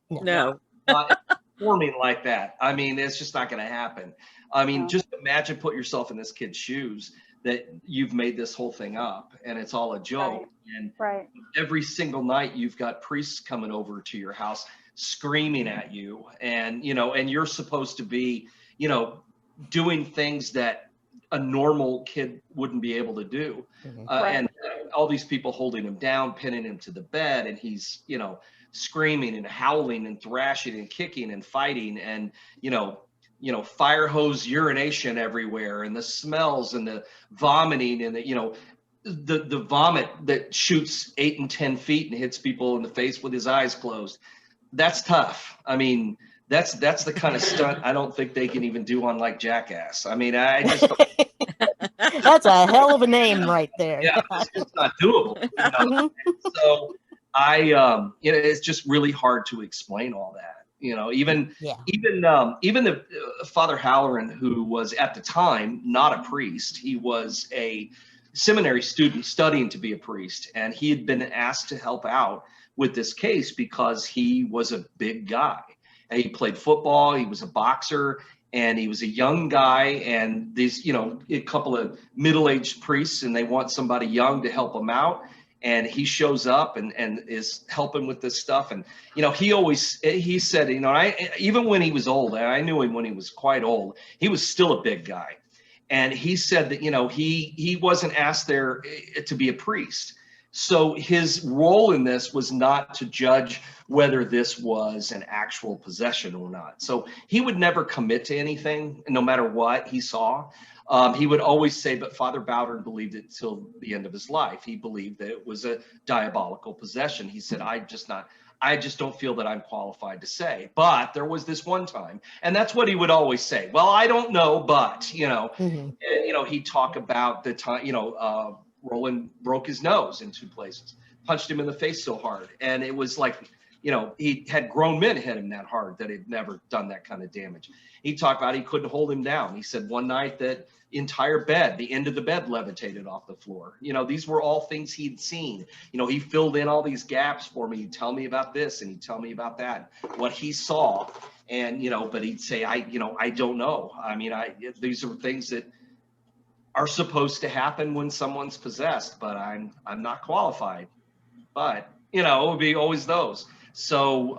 performing like that. I mean, it's just not going to happen. I mean, just imagine, put yourself in this kid's shoes, that you've made this whole thing up and it's all a joke. And every single night you've got priests coming over to your house screaming at you, and, you know, and you're supposed to be, you know, doing things that a normal kid wouldn't be able to do. And all these people holding him down, pinning him to the bed, and he's, you know, screaming and howling and thrashing and kicking and fighting, and, you know, fire hose urination everywhere, and the smells and the vomiting, and the, you know, the vomit that shoots 8 and 10 feet and hits people in the face with his eyes closed. That's tough. I mean, that's the kind of stunt I don't think they can even do on like Jackass. I mean, I just don't. That's a hell of a name right there. Yeah, it's not doable. You know? So you know, it's just really hard to explain all that. You know, even the Father Halloran, who was at the time not a priest, he was a seminary student studying to be a priest, and he had been asked to help out with this case because he was a big guy. And he played football, he was a boxer, and he was a young guy, and these, you know, a couple of middle-aged priests, and they want somebody young to help them out. And he shows up and is helping with this stuff. And, you know, he said, you know, even when he was old, and I knew him when he was quite old, he was still a big guy. And he said that, you know, he wasn't asked there to be a priest. So his role in this was not to judge whether this was an actual possession or not. So he would never commit to anything, no matter what he saw. He would always say, but Father Bowdern believed it till the end of his life. He believed that it was a diabolical possession. He said, I just don't feel that I'm qualified to say. But there was this one time, and that's what he would always say. Well, I don't know, but, you know, you know, he'd talk about the time, you know, Roland broke his nose in 2 places, punched him in the face so hard. And it was like, you know, he had grown men hit him that hard that had never done that kind of damage. He talked about he couldn't hold him down. He said one night that entire bed, the end of the bed levitated off the floor. You know, these were all things he'd seen. You know, he filled in all these gaps for me. He'd tell me about this and he'd tell me about that, what he saw. And, you know, but he'd say, I don't know. I mean, these are things that are supposed to happen when someone's possessed, but I'm not qualified. But, you know, it would be always those. So,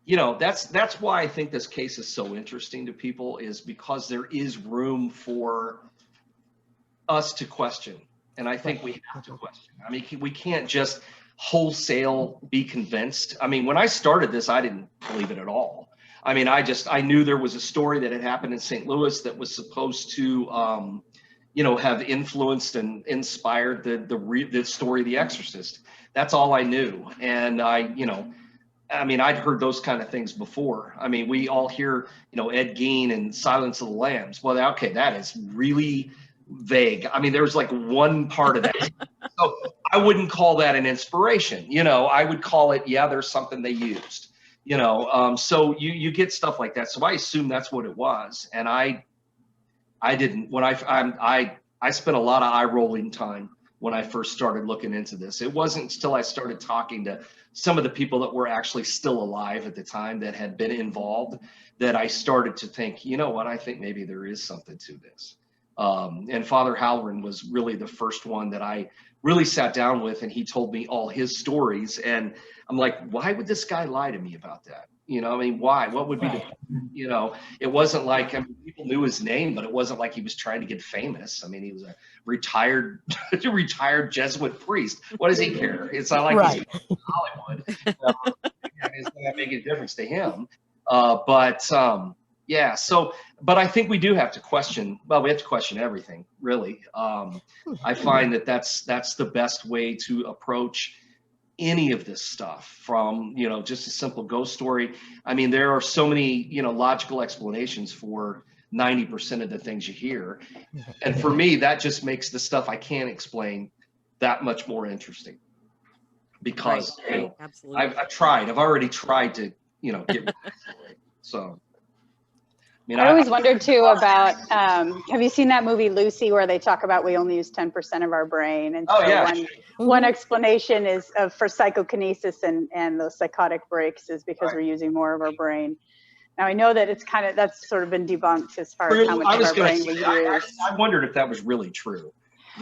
you know, that's why I think this case is so interesting to people, is because there is room for us to question. And I think we have to question. I mean, we can't just wholesale be convinced. I mean, when I started this, I didn't believe it at all. I mean, I knew there was a story that had happened in St. Louis that was supposed to, you know, have influenced and inspired the story of The Exorcist. That's all I knew. And you know, I mean, I'd heard those kind of things before. I mean, we all hear, you know, Ed Gein and Silence of the Lambs. Well, okay, that is really vague. I mean, there's like one part of that. So I wouldn't call that an inspiration. You know, I would call it, yeah, there's something they used. You know, so you get stuff like that. So I assume that's what it was, and I didn't. When I spent a lot of eye rolling time when I first started looking into this. It wasn't until I started talking to some of the people that were actually still alive at the time that had been involved that I started to think, you know what, I think maybe there is something to this. And Father Halloran was really the first one that I really sat down with, and he told me all his stories. And I'm like, why would this guy lie to me about that? You know, I mean, why? What would be the, you know, it wasn't like, I mean, people knew his name, but it wasn't like he was trying to get famous. I mean, he was a retired Jesuit priest. What does he care? It's not like he's in Hollywood. It's not going to make a difference to him. Yeah, so, but I think we do have to question, well, we have to question everything, really. I find that that's the best way to approach any of this stuff, from, you know, just a simple ghost story. I mean, there are so many, you know, logical explanations for 90% of the things you hear. And for me, that just makes the stuff I can't explain that much more interesting. Because you know, I've already tried to, you know, get rid of it. So. I always wondered too about, have you seen that movie Lucy, where they talk about we only use 10% of our brain? And so one explanation is for psychokinesis and those psychotic breaks is because we're using more of our brain. Now I know that it's kind of, that's sort of been debunked as far as how much of our brain we use. I wondered if that was really true.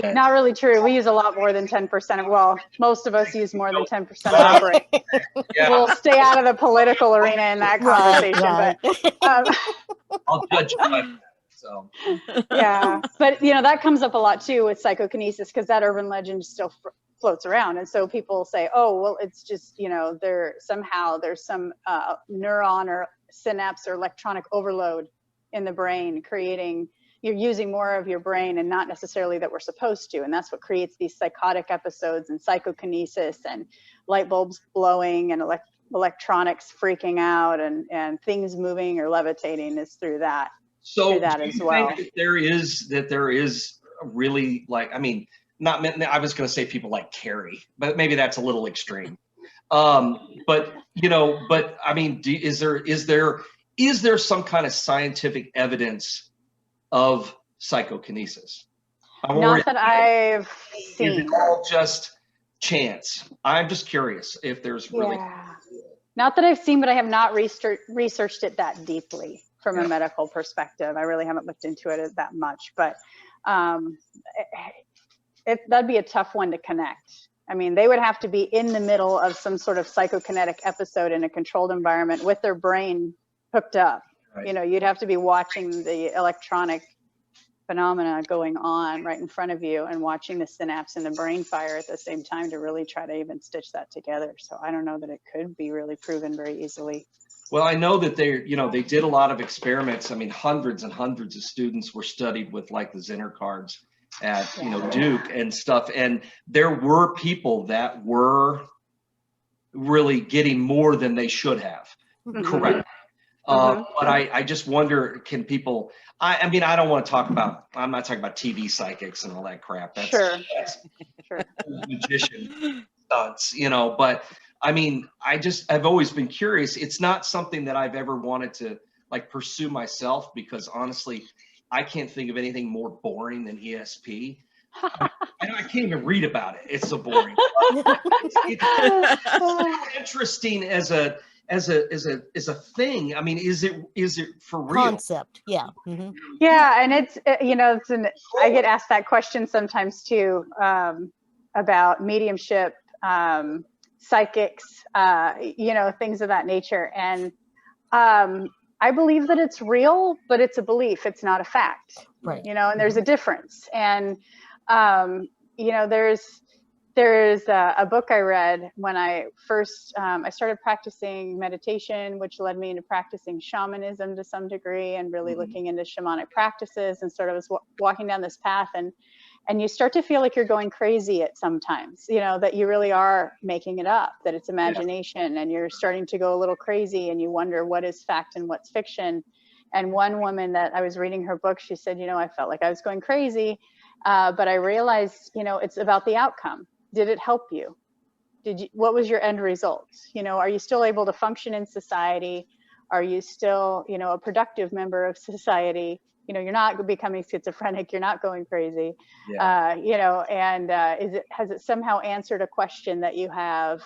Not really true. We use a lot more than 10% of, well, most of us use more than 10% of our brain. We'll stay out of the political arena in that conversation, but I'll judge you like that. So yeah, but you know, that comes up a lot too with psychokinesis, because that urban legend still floats around. And so people say, oh, well, it's just, you know, there's some neuron or synapse or electronic overload in the brain creating, you're using more of your brain and not necessarily that we're supposed to. And that's what creates these psychotic episodes and psychokinesis and light bulbs blowing and electronics freaking out and things moving or levitating is through that. So through that do as you well. think that there is really, like, I mean, not, I was going to say people like Carrie, but maybe that's a little extreme. But you know, but I mean, is there some kind of scientific evidence of psychokinesis? Not that I've seen. Is it all just chance? I'm just curious if there's really. Yeah. Not that I've seen, but I have not researched it that deeply from a medical perspective. I really haven't looked into it that much, but that'd be a tough one to connect. I mean, they would have to be in the middle of some sort of psychokinetic episode in a controlled environment with their brain hooked up. Right. You know, you'd have to be watching the electronic phenomena going on right in front of you and watching the synapse in the brain fire at the same time to really try to even stitch that together. So I don't know that it could be really proven very easily. Well, I know that they did a lot of experiments. I mean, hundreds and hundreds of students were studied with like the Zinner cards at, you know, Duke and stuff. And there were people that were really getting more than they should have. Mm-hmm. Correct. But I just wonder, can people, I mean, I don't want to talk about, I'm not talking about TV psychics and all that crap. That's, that's magician stunts, you know, but I mean, I've always been curious. It's not something that I've ever wanted to like pursue myself, because honestly, I can't think of anything more boring than ESP. I can't even read about it. It's so boring. It's so interesting as a thing. I mean, is it for real? Concept, yeah. Mm-hmm. Yeah, and it's, you know, I get asked that question sometimes too, about mediumship, psychics, you know, things of that nature. And I believe that it's real, but it's a belief. It's not a fact, right? You know, and there's a difference. And you know, there's a book I read when I first, I started practicing meditation, which led me into practicing shamanism to some degree and really looking into shamanic practices, and sort of was walking down this path, and you start to feel like you're going crazy at sometimes, you know, that you really are making it up, that it's imagination, and you're starting to go a little crazy and you wonder what is fact and what's fiction. And one woman that I was reading her book, she said, you know, I felt like I was going crazy, but I realized, you know, it's about the outcome. Did it help you? What was your end result? You know, are you still able to function in society? Are you still, you know, a productive member of society? you know, you're not becoming schizophrenic, you're not going crazy, Yeah. you know, and has it somehow answered a question that you have,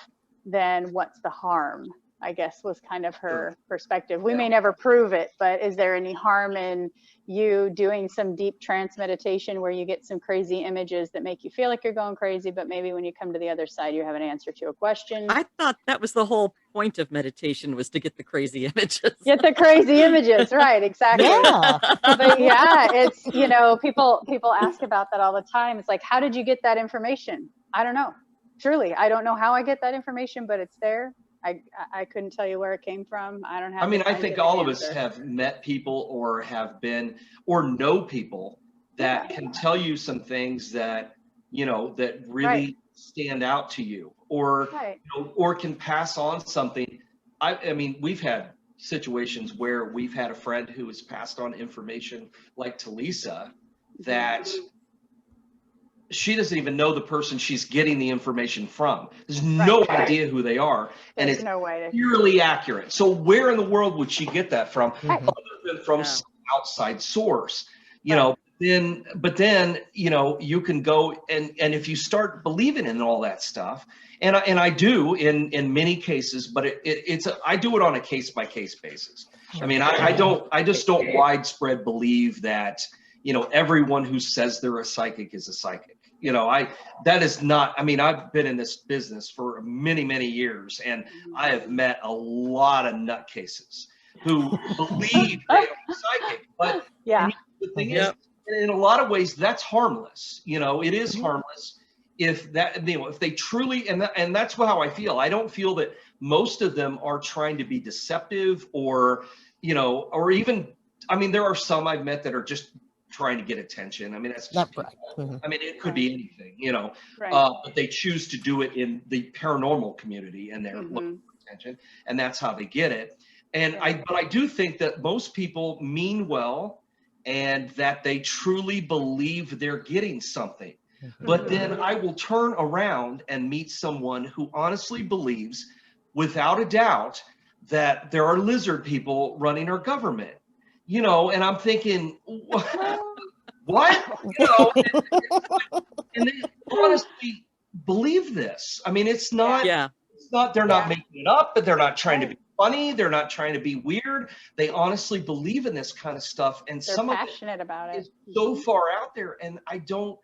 then what's the harm, I guess, was kind of her perspective. We may never prove it, but is there any harm in you doing some deep trance meditation where you get some crazy images that make you feel like you're going crazy, but maybe when you come to the other side, you have an answer to a question? I thought that was the whole point of meditation, was to get the crazy images. Get the crazy images, right? Exactly. Yeah. But yeah, it's, you know, people ask about that all the time. It's like, how did you get that information? I don't know. Truly, I don't know how I get that information, but it's there. I couldn't tell you where it came from. I don't have. I mean, I think all of us answer. have met people or have been or know people that can tell you some things that, you know, that really stand out to you, or you know, or can pass on something. I mean, we've had situations where we've had a friend who has passed on information like to Lisa that she doesn't even know the person she's getting the information from. There's no idea who they are. And it's no way purely accurate. So where in the world would she get that from? Other than from some outside source, you know, but then, you know, you can go and if you start believing in all that stuff, and I do in many cases, but I do it on a case by case basis. I mean, I just don't widespread believe that, you know, everyone who says they're a psychic is a psychic. You know, that is not, I mean, I've been in this business for many, many years, and I have met a lot of nutcases who believe they are psychic. But the thing is, in a lot of ways, that's harmless. You know, it is harmless if that, you know, if they truly, and that's how I feel. I don't feel that most of them are trying to be deceptive or, you know, or even, I mean, there are some I've met that are just trying to get attention. I mean, that's just right. I mean, it could be anything, you know, but they choose to do it in the paranormal community, and they're looking for attention, and that's how they get it. And but I do think that most people mean well, and that they truly believe they're getting something. But then I will turn around and meet someone who honestly believes, without a doubt, that there are lizard people running our government. You know, and I'm thinking, what? You know, and they honestly believe this. I mean, it's not, they're not making it up, but they're not trying to be funny. They're not trying to be weird. They honestly believe in this kind of stuff. And they're some passionate of it about it is so far out there. And I don't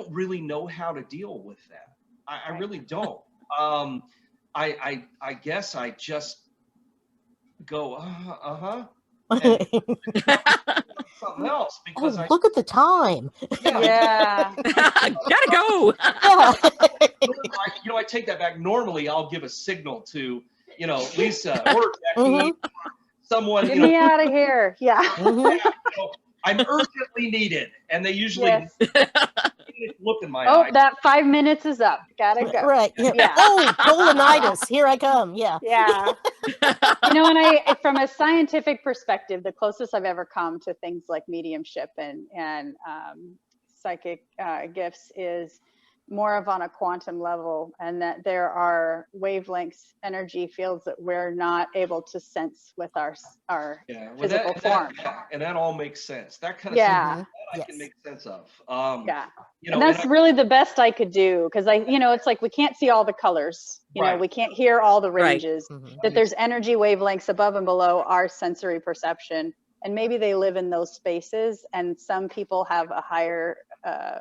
really know how to deal with that. I really don't. I guess I just go, something else, because look at the time. Gotta go. You know, I take that back. Normally I'll give a signal to, you know, Lisa or Becky, someone, get me out of here. You know, I'm urgently needed, and they usually look in my eyes. That 5 minutes is up, gotta go. Right. Oh, colonitis, here I come. You know, and from a scientific perspective, the closest I've ever come to things like mediumship and psychic gifts is more of on a quantum level, and that there are wavelengths, energy fields that we're not able to sense with our physical form. And that all makes sense. That kind of stuff I can make sense of. You know, and that's really the best I could do, because you know, it's like we can't see all the colors. You know, we can't hear all the ranges. That there's energy wavelengths above and below our sensory perception, and maybe they live in those spaces. And some people have a higher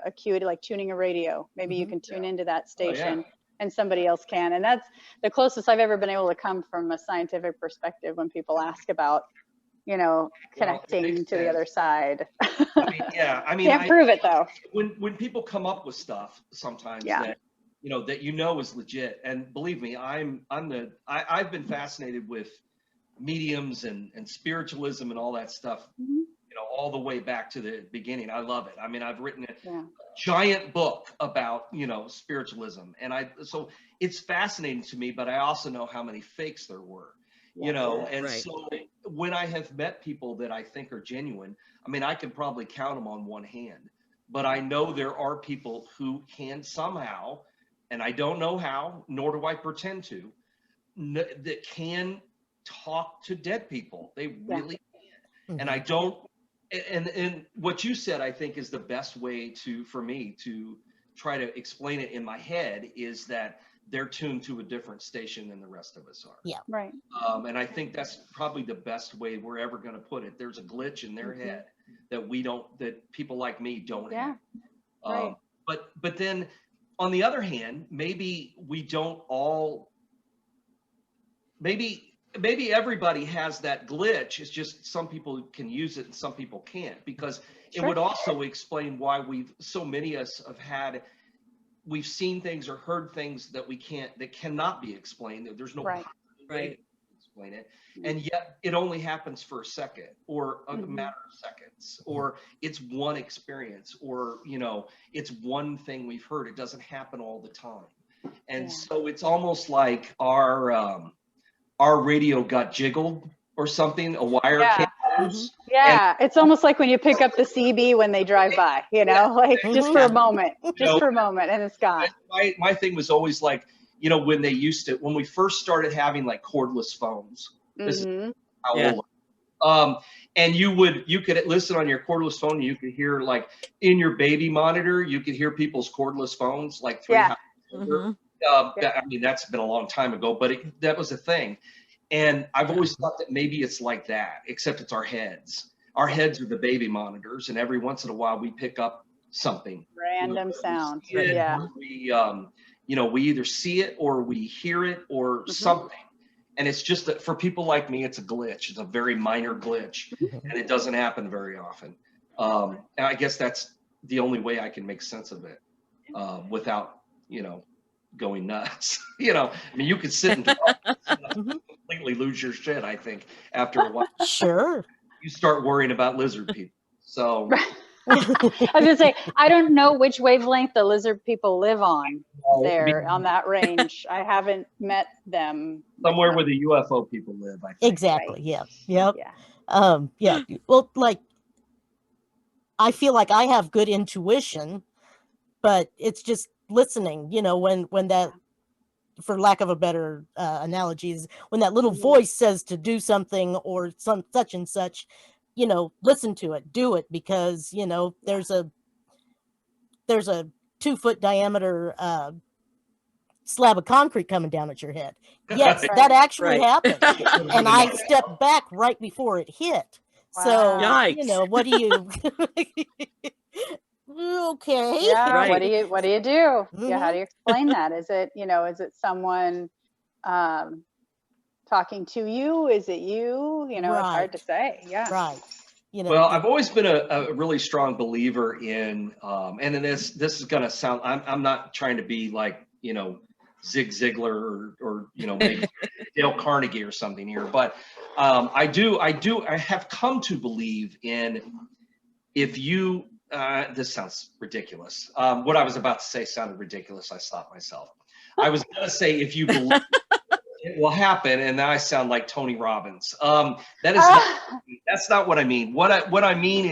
acuity, like tuning a radio. Maybe you can tune into that station, and somebody else can. And that's the closest I've ever been able to come from a scientific perspective when people ask about, you know, connecting to the other side. I mean, can't prove it though. When people come up with stuff sometimes that, you know, that is legit, and believe me, I've been fascinated with mediums and spiritualism and all that stuff. You know, all the way back to the beginning. I love it. I mean, I've written a giant book about, you know, spiritualism, and so it's fascinating to me, but I also know how many fakes there were, you know, and so when I have met people that I think are genuine, I mean, I can probably count them on one hand, but I know there are people who can somehow, and I don't know how, nor do I pretend to, that can talk to dead people. They really can. And I don't, And what you said, I think, is the best way for me to try to explain it in my head, is that they're tuned to a different station than the rest of us are. Yeah. Right. And I think that's probably the best way we're ever going to put it. There's a glitch in their head that that people like me don't have. Right. But then on the other hand, maybe we don't all, maybe everybody has that glitch. It's just some people can use it and some people can't, because it would also explain why so many of us we've seen things or heard things that cannot be explained. There's no way to explain it. And yet it only happens for a second, or a matter of seconds, or it's one experience, or, it's one thing we've heard. It doesn't happen all the time. And so it's almost like our radio got jiggled or something, a wire came loose. Yeah, it's almost like when you pick up the CB when they drive by, like just for a moment, and it's gone. My thing was always like, when we first started having like cordless phones, this is how old, and you could listen on your cordless phone, and you could hear, like, in your baby monitor, you could hear people's cordless phones, like 3 houses over. I mean, that's been a long time ago, but that was a thing. And I've always thought that maybe it's like that, except it's our heads. Our heads are the baby monitors, and every once in a while we pick up something. Random sound. We either see it or we hear it or something. And it's just that for people like me, it's a glitch. It's a very minor glitch, and it doesn't happen very often. And I guess that's the only way I can make sense of it, without, going nuts. I mean, you could sit and completely lose your shit, I think, after a while. Sure. You start worrying about lizard people. So I was gonna say, I don't know which wavelength the lizard people live on there on that range. I haven't met them. Somewhere where the UFO people live, I think. Exactly. Yeah. Yep. Yeah. Well, like, I feel like I have good intuition, but it's just listening, when that, for lack of a better analogy, is when that little voice says to do something or such and such, listen to it, do it, because, there's a 2-foot diameter slab of concrete coming down at your head. Yes, that actually happened. And I stepped back right before it hit. Wow. So, Yikes. What do you... Okay. Yeah. What do you do? Yeah. How do you explain that? Is it someone talking to you? Is it you? It's hard to say. Yeah. Right. Well, I've always been a really strong believer in, and in this is going to sound, I'm not trying to be like, Zig Ziglar or maybe Dale Carnegie or something here, but I have come to believe in, if you, this sounds ridiculous. What I was about to say sounded ridiculous. I stopped myself. I was going to say, if you believe it will happen, and then I sound like Tony Robbins. That's not what I mean. What I mean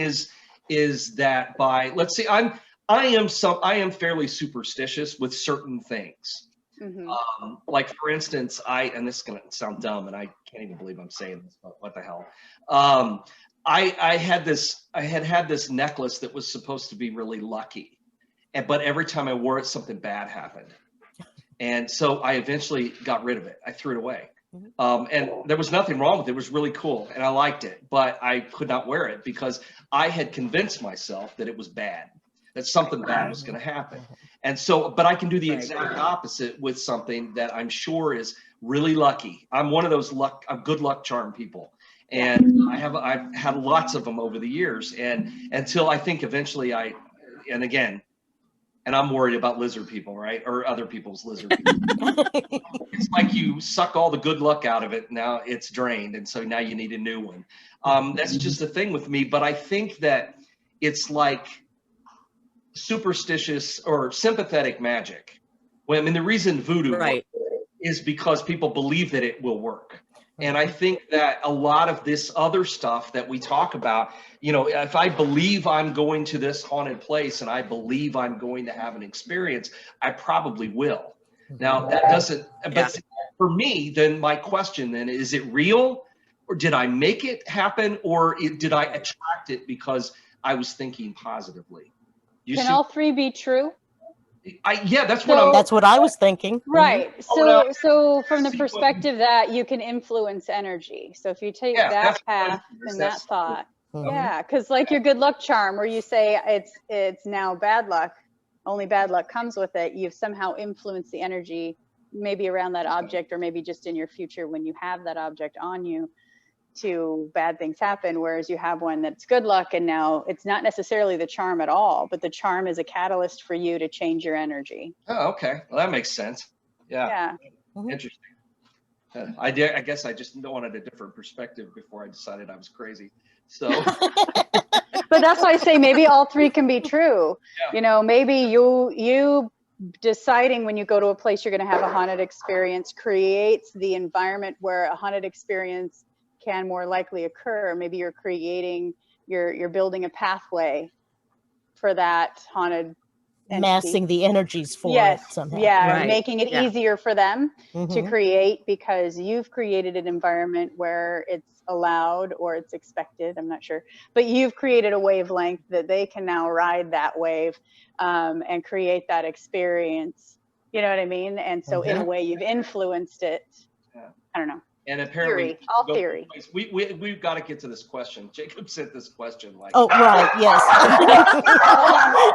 is that let's say I am fairly superstitious with certain things. Like, for instance, and this is going to sound dumb, and I can't even believe I'm saying this, but what the hell? I had this necklace that was supposed to be really lucky, but every time I wore it, something bad happened. And so I eventually got rid of it. I threw it away. And there was nothing wrong with it. It was really cool, and I liked it, but I could not wear it because I had convinced myself that it was bad, that something bad was going to happen. And so, but I can do the exact opposite with something that I'm sure is really lucky. I'm one of those good luck charm people. And I've had lots of them over the years, and until I think eventually and I'm worried about lizard people, right? Or other people's lizard people. It's like you suck all the good luck out of it. Now it's drained. And so now you need a new one. That's just the thing with me. But I think that it's like superstitious or sympathetic magic. Well, I mean, the reason voodoo works is because people believe that it will work. And I think that a lot of this other stuff that we talk about, if I believe I'm going to this haunted place and I believe I'm going to have an experience, I probably will. Now, that doesn't, but for me, then my question then, is it real? or did I make it happen, or did I attract it because I was thinking positively? Can all three be true? Yeah, that's what I was thinking. Right. So from the perspective that you can influence energy. So if you take that path and that thought, because like your good luck charm, where you say it's now bad luck, only bad luck comes with it. You've somehow influenced the energy, maybe around that object, or maybe just in your future when you have that object on you, to bad things happen. Whereas you have one that's good luck, and now it's not necessarily the charm at all, but the charm is a catalyst for you to change your energy. Oh, okay. Well, that makes sense. Yeah. Interesting. I guess I just wanted a different perspective before I decided I was crazy. So. But that's why I say maybe all three can be true. Yeah. You know, maybe you deciding when you go to a place you're going to have a haunted experience creates the environment where a haunted experience can more likely occur. Maybe you're creating, you're building a pathway for that haunted entity. Massing the energies for it somehow. Yeah, right. Making it easier for them to create, because you've created an environment where it's allowed or it's expected, I'm not sure, but you've created a wavelength that they can now ride that wave and create that experience. You know what I mean? And so in a way you've influenced it. I don't know. And apparently, theory. We've got to get to this question. Jacob sent this question. Like, right, yes.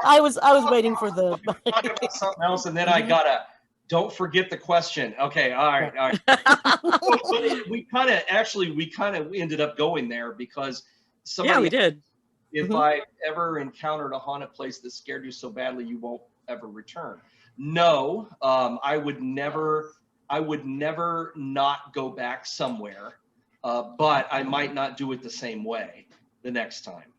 I was waiting for the talking about something else, and then I gotta. Don't forget the question. Okay, all right. So, we kind of ended up going there because somebody. Yeah, we did. If I ever encountered a haunted place that scared you so badly you won't ever return. No, I would never not go back somewhere, but I might not do it the same way the next time.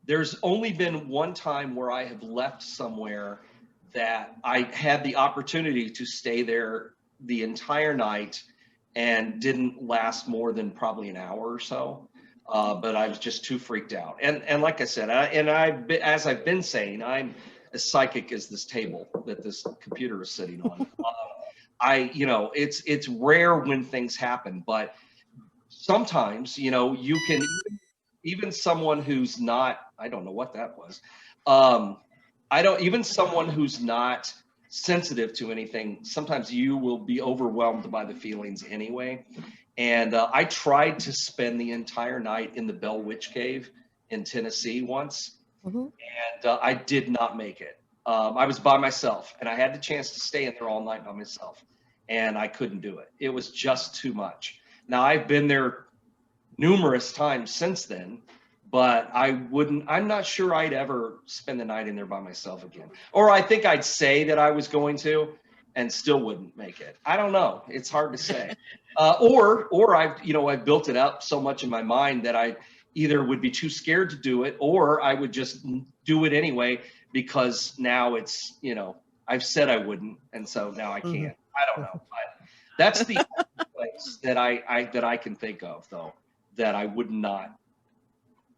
There's only been one time where I have left somewhere that I had the opportunity to stay there the entire night and didn't last more than probably an hour or so. But I was just too freaked out. And like I said, as I've been saying, I'm as psychic as this table that this computer is sitting on. It's rare when things happen, but sometimes, you can, even someone who's not, I don't know what that was. Even someone who's not sensitive to anything, sometimes you will be overwhelmed by the feelings anyway. And I tried to spend the entire night in the Bell Witch Cave in Tennessee once, and I did not make it. I was by myself, and I had the chance to stay in there all night by myself, and I couldn't do it. It was just too much. Now, I've been there numerous times since then, but I'm not sure I'd ever spend the night in there by myself again. Or I think I'd say that I was going to and still wouldn't make it. I don't know. It's hard to say. Or I've built it up so much in my mind that I either would be too scared to do it, or I would just do it anyway because now it's, I've said I wouldn't, and so now I can't. I don't know. But that's the place that I can think of, though, that I would not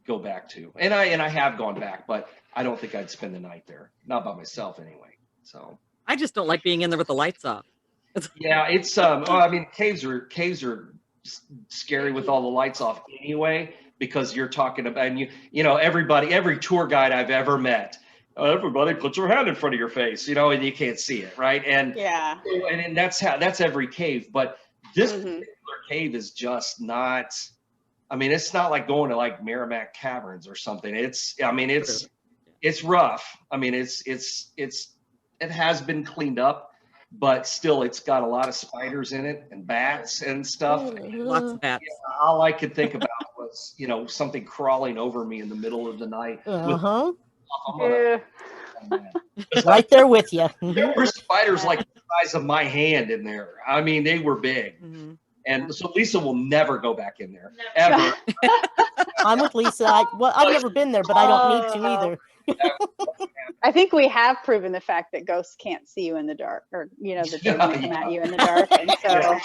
go back to. And I have gone back, but I don't think I'd spend the night there. Not by myself anyway. So I just don't like being in there with the lights off. Yeah, it's caves are scary with all the lights off anyway, because you're talking about, and every tour guide I've ever met, everybody put your hand in front of your face, and you can't see it, right? And and that's every cave, but this particular cave is just not. I mean, it's not like going to like Merrimack Caverns or something. It's rough. I mean, it has been cleaned up, but still, it's got a lot of spiders in it and bats and stuff. Lots of bats. Yeah, all I could think about was, something crawling over me in the middle of the night. Right there with you. There were spiders like the size of my hand in there. I mean, they were big. And so Lisa will never go back in there, ever. I'm with Lisa. I've never been there, but I don't need to either. I think we have proven the fact that ghosts can't see you in the dark, or that they don't come at you in the dark, and so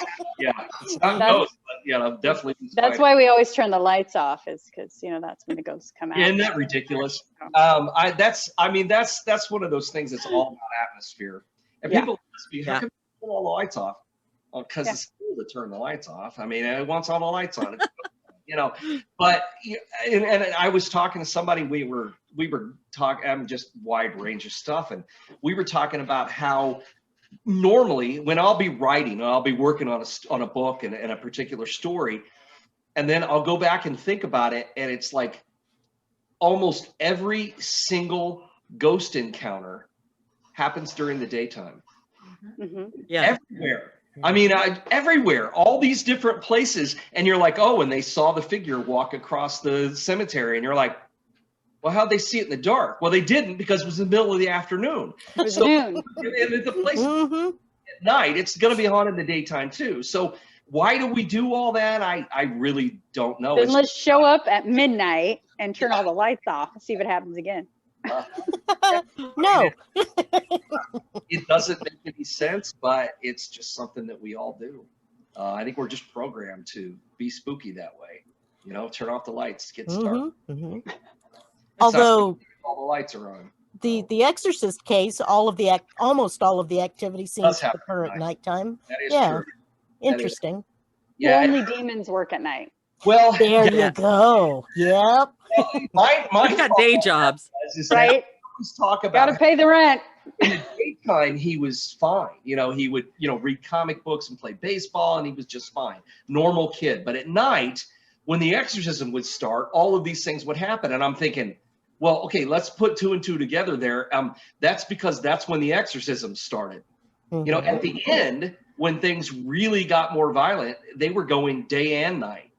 it's not ghosts, but definitely. That's why we always turn the lights off, is because that's when the ghosts come out. Isn't that ridiculous? That's one of those things that's all about atmosphere. And people ask me, how come you turn all the lights off? Because it's cool to turn the lights off. I mean, it wants all the lights on. You know, but and I was talking to somebody. We were talking just wide range of stuff, and we were talking about how normally when I'll be writing, I'll be working on a book and a particular story, and then I'll go back and think about it, and it's like almost every single ghost encounter happens during the daytime. Yeah, everywhere. I mean, everywhere, all these different places, and you're like, oh, and they saw the figure walk across the cemetery, and you're like, well, how'd they see it in the dark? Well, they didn't, because it was the middle of the afternoon. It was noon. And the place at night, it's going to be haunted in the daytime too. So why do we do all that? I really don't know. Then let's show up at midnight and turn all the lights off and see if it happens again. No. It doesn't make any sense, but it's just something that we all do. I think we're just programmed to be spooky that way. You know, turn off the lights, get started. Although all the lights are on. The Exorcist case, almost all of the activity seems to occur at nighttime. That is Yeah, true. interesting. Yeah. Only demons work at night. Well, There you go. Yep. my we got day jobs. Right? Talk about Got to pay the rent. in the daytime he was fine. You know, he would, read comic books and play baseball, and he was just fine. Normal kid. But at night, when the exorcism would start, all of these things would happen. And I'm thinking, well, okay, let's put 2 and 2 together there. That's because that's when the exorcism started. You know, at the end, when things really got more violent, they were going day and night.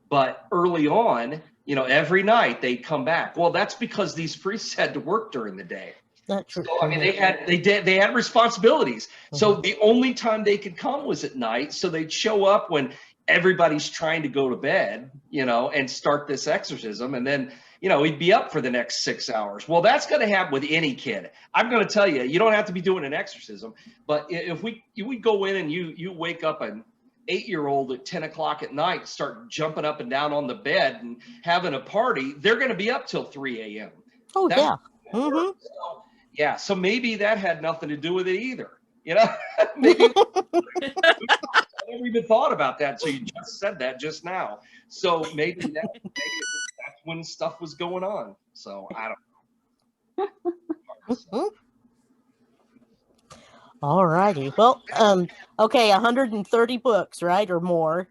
But early on, every night they'd come back. Well, that's because these priests had to work during the day. Not true. So, I mean, they had responsibilities. So the only time they could come was at night. So they'd show up when everybody's trying to go to bed, and start this exorcism. And then, he'd be up for the next 6 hours. Well, that's going to happen with any kid. I'm going to tell you, you don't have to be doing an exorcism. But if we go in and you wake up an 8-year-old at 10 o'clock at night, start jumping up and down on the bed and having a party, they're going to be up till 3 a.m. Oh, That's yeah. So maybe that had nothing to do with it either. Maybe I never even thought about that. So you just said that just now. So maybe that's when stuff was going on. So I don't know. All righty. Well, okay, 130 books, right, or more?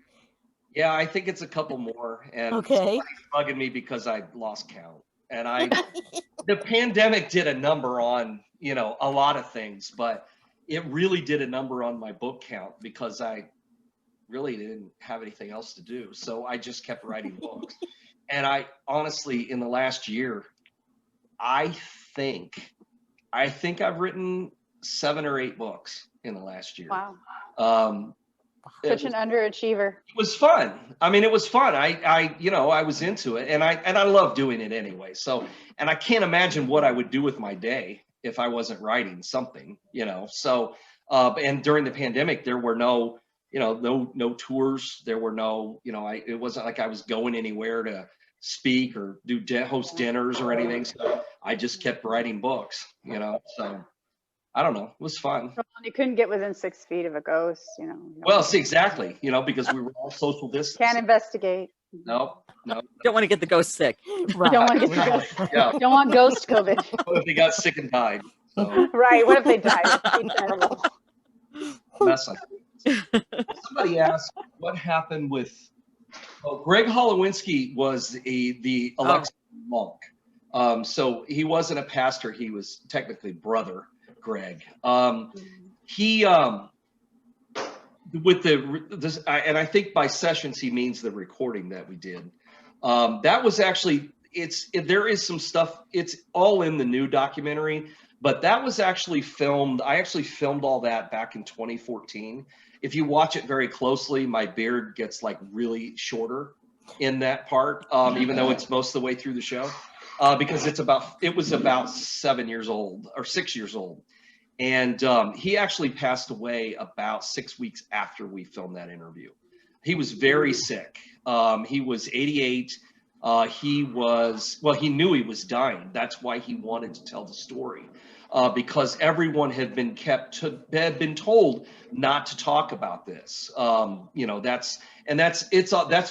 Yeah, I think it's a couple more. And okay, bugging me because I lost count. And the pandemic did a number on, a lot of things, but it really did a number on my book count because I really didn't have anything else to do. So I just kept writing books. And I honestly, in the last year, I think I've written 7 or 8 books in the last year. Wow. Such an underachiever. It was fun. I mean, it was fun. I was into it, and I love doing it anyway. So, and I can't imagine what I would do with my day if I wasn't writing something, So, and during the pandemic, there were no tours. There were no, it wasn't like I was going anywhere to speak or host dinners or anything. So I just kept writing books, So I don't know. It was fun. You couldn't get within 6 feet of a ghost, Well, see, exactly, because we were all social distance. Can't investigate. No. Don't want to get the ghost sick. right. Don't want to get the ghost. Yeah. Don't want ghost COVID. What if they got sick and died? So, Right. What if they died? That'd be terrible. mess up. Somebody asked what happened with Greg Holowinski was the Alexa monk. So he wasn't a pastor. He was technically brother Greg. He with and I think by sessions he means the recording that we did. That was actually there is some stuff. It's all in the new documentary, but that was actually filmed. I actually filmed all that back in 2014. If you watch it very closely, my beard gets like really shorter in that part, even though it's most of the way through the show, because it was about 7 years old or 6 years old. And he actually passed away about 6 weeks after we filmed that interview. He was very sick. He was 88. he knew he was dying. That's why he wanted to tell the story, because everyone had been told not to talk about this. That's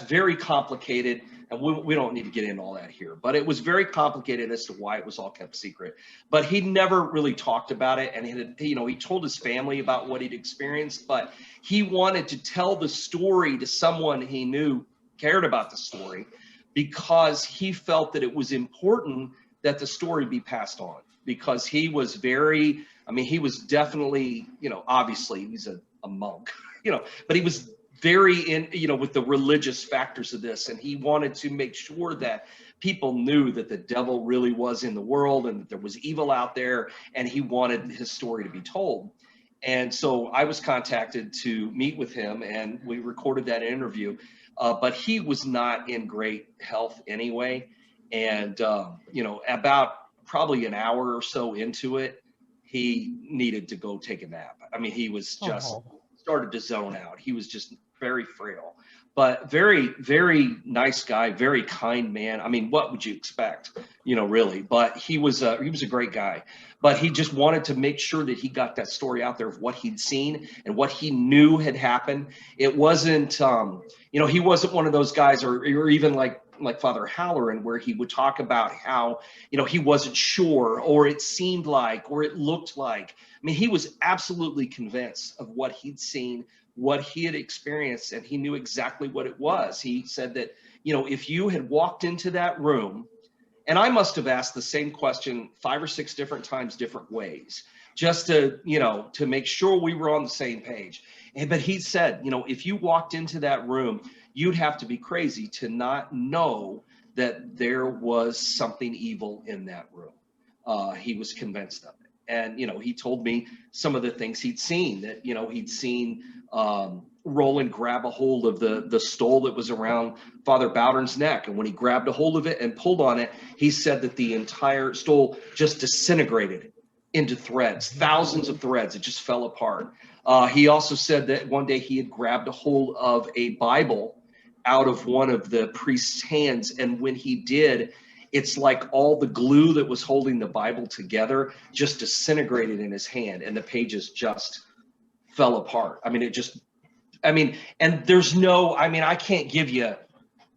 very complicated, and we don't need to get into all that here. But it was very complicated as to why it was all kept secret. But he never really talked about it, and he told his family about what he'd experienced, but he wanted to tell the story to someone he knew cared about the story, because he felt that it was important that the story be passed on, because he was he was definitely, obviously he's a monk, but he was very in, with the religious factors of this. And he wanted to make sure that people knew that the devil really was in the world and that there was evil out there. And he wanted his story to be told. And so I was contacted to meet with him, and we recorded that interview. But he was not in great health anyway. And, about probably an hour or so into it, he needed to go take a nap. He was just started to zone out. He was just very frail, but very, very nice guy, very kind man. What would you expect, really? But he was a great guy. But he just wanted to make sure that he got that story out there of what he'd seen and what he knew had happened. It wasn't, he wasn't one of those guys, or even like Father Halloran, where he would talk about how, he wasn't sure, or it seemed like, or it looked like. He was absolutely convinced of what he'd seen, what he had experienced, and he knew exactly what it was. He said that, if you had walked into that room, and I must have asked the same question 5 or 6 different times, different ways, just to, to make sure we were on the same page. But he said, if you walked into that room, you'd have to be crazy to not know that there was something evil in that room. He was convinced of it. And, he told me some of the things he'd seen, that, he'd seen Roland grab a hold of the stole that was around Father Bowden's neck. And when he grabbed a hold of it and pulled on it, he said that the entire stole just disintegrated into threads, thousands of threads. It just fell apart. He also said that one day he had grabbed a hold of a Bible out of one of the priest's hands. And when he did, it's like all the glue that was holding the Bible together just disintegrated in his hand, and the pages just fell apart. And there's no, I can't give you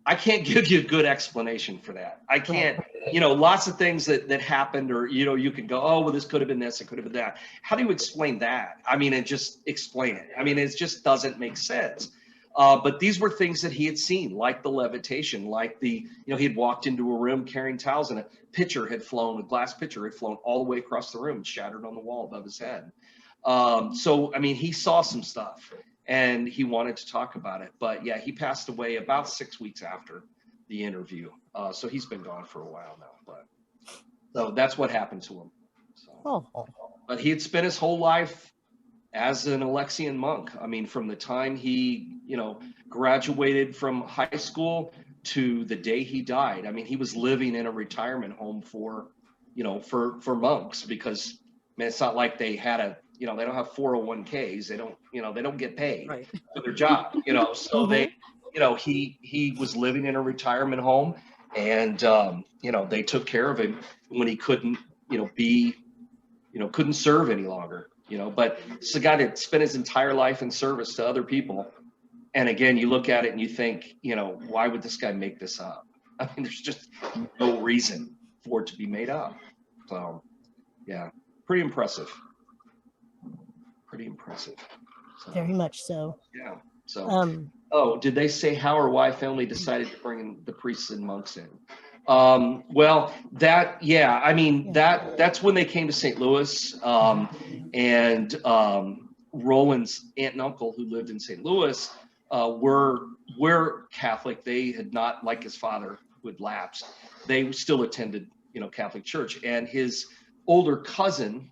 a good explanation for that. I can't, lots of things that happened, or, you can go, oh, well, this could have been this, it could have been that. How do you explain that? And just explain it. it just doesn't make sense. But these were things that he had seen, like the levitation, like he had walked into a room carrying towels, and a glass pitcher had flown all the way across the room and shattered on the wall above his head. He saw some stuff, and he wanted to talk about it. But yeah, he passed away about 6 weeks after the interview. So he's been gone for a while now, but so that's what happened to him. So, but he had spent his whole life as an Alexian monk. From the time he, graduated from high school to the day he died. He was living in a retirement home for monks, because it's not like they had they don't have 401ks. They don't get paid for their job, so they, he was living in a retirement home, and, they took care of him when he couldn't, couldn't serve any longer. But it's a guy that spent his entire life in service to other people. And again, you look at it and you think, why would this guy make this up? There's just no reason for it to be made up. So, yeah, pretty impressive. So, very much so. Yeah. So, did they say how or why family decided to bring the priests and monks in? Well, that's when they came to St. Louis, and Roland's aunt and uncle, who lived in St. Louis, were Catholic. They had not, like his father, who had lapsed, they still attended, Catholic church. And his older cousin,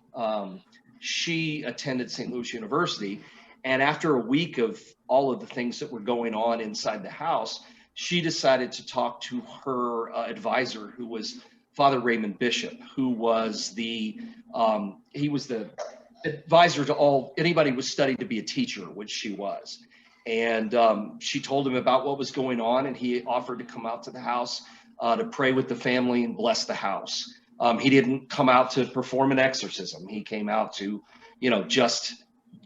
she attended St. Louis University. And after a week of all of the things that were going on inside the house, she decided to talk to her advisor, who was Father Raymond Bishop, who was he was the advisor to anybody who was studying to be a teacher, which she was. And she told him about what was going on, and he offered to come out to the house to pray with the family and bless the house. He didn't come out to perform an exorcism. He came out to, just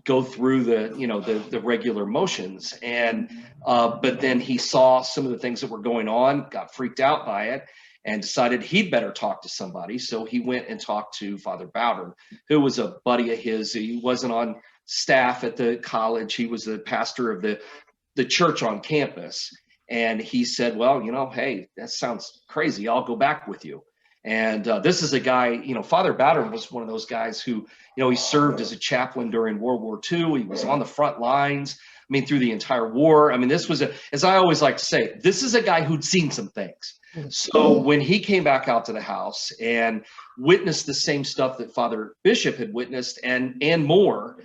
go through the regular motions. And but then he saw some of the things that were going on, got freaked out by it, and decided he'd better talk to somebody. So he went and talked to Father Bowdern, who was a buddy of his. He wasn't on staff at the college. He was the pastor of the church on campus. And he said, well, hey, that sounds crazy. I'll go back with you. And this is a guy, Father Bowdern was one of those guys who, he served as a chaplain during World War II. He was on the front lines, through the entire war. This was as I always like to say, this is a guy who'd seen some things. So when he came back out to the house and witnessed the same stuff that Father Bishop had witnessed and more,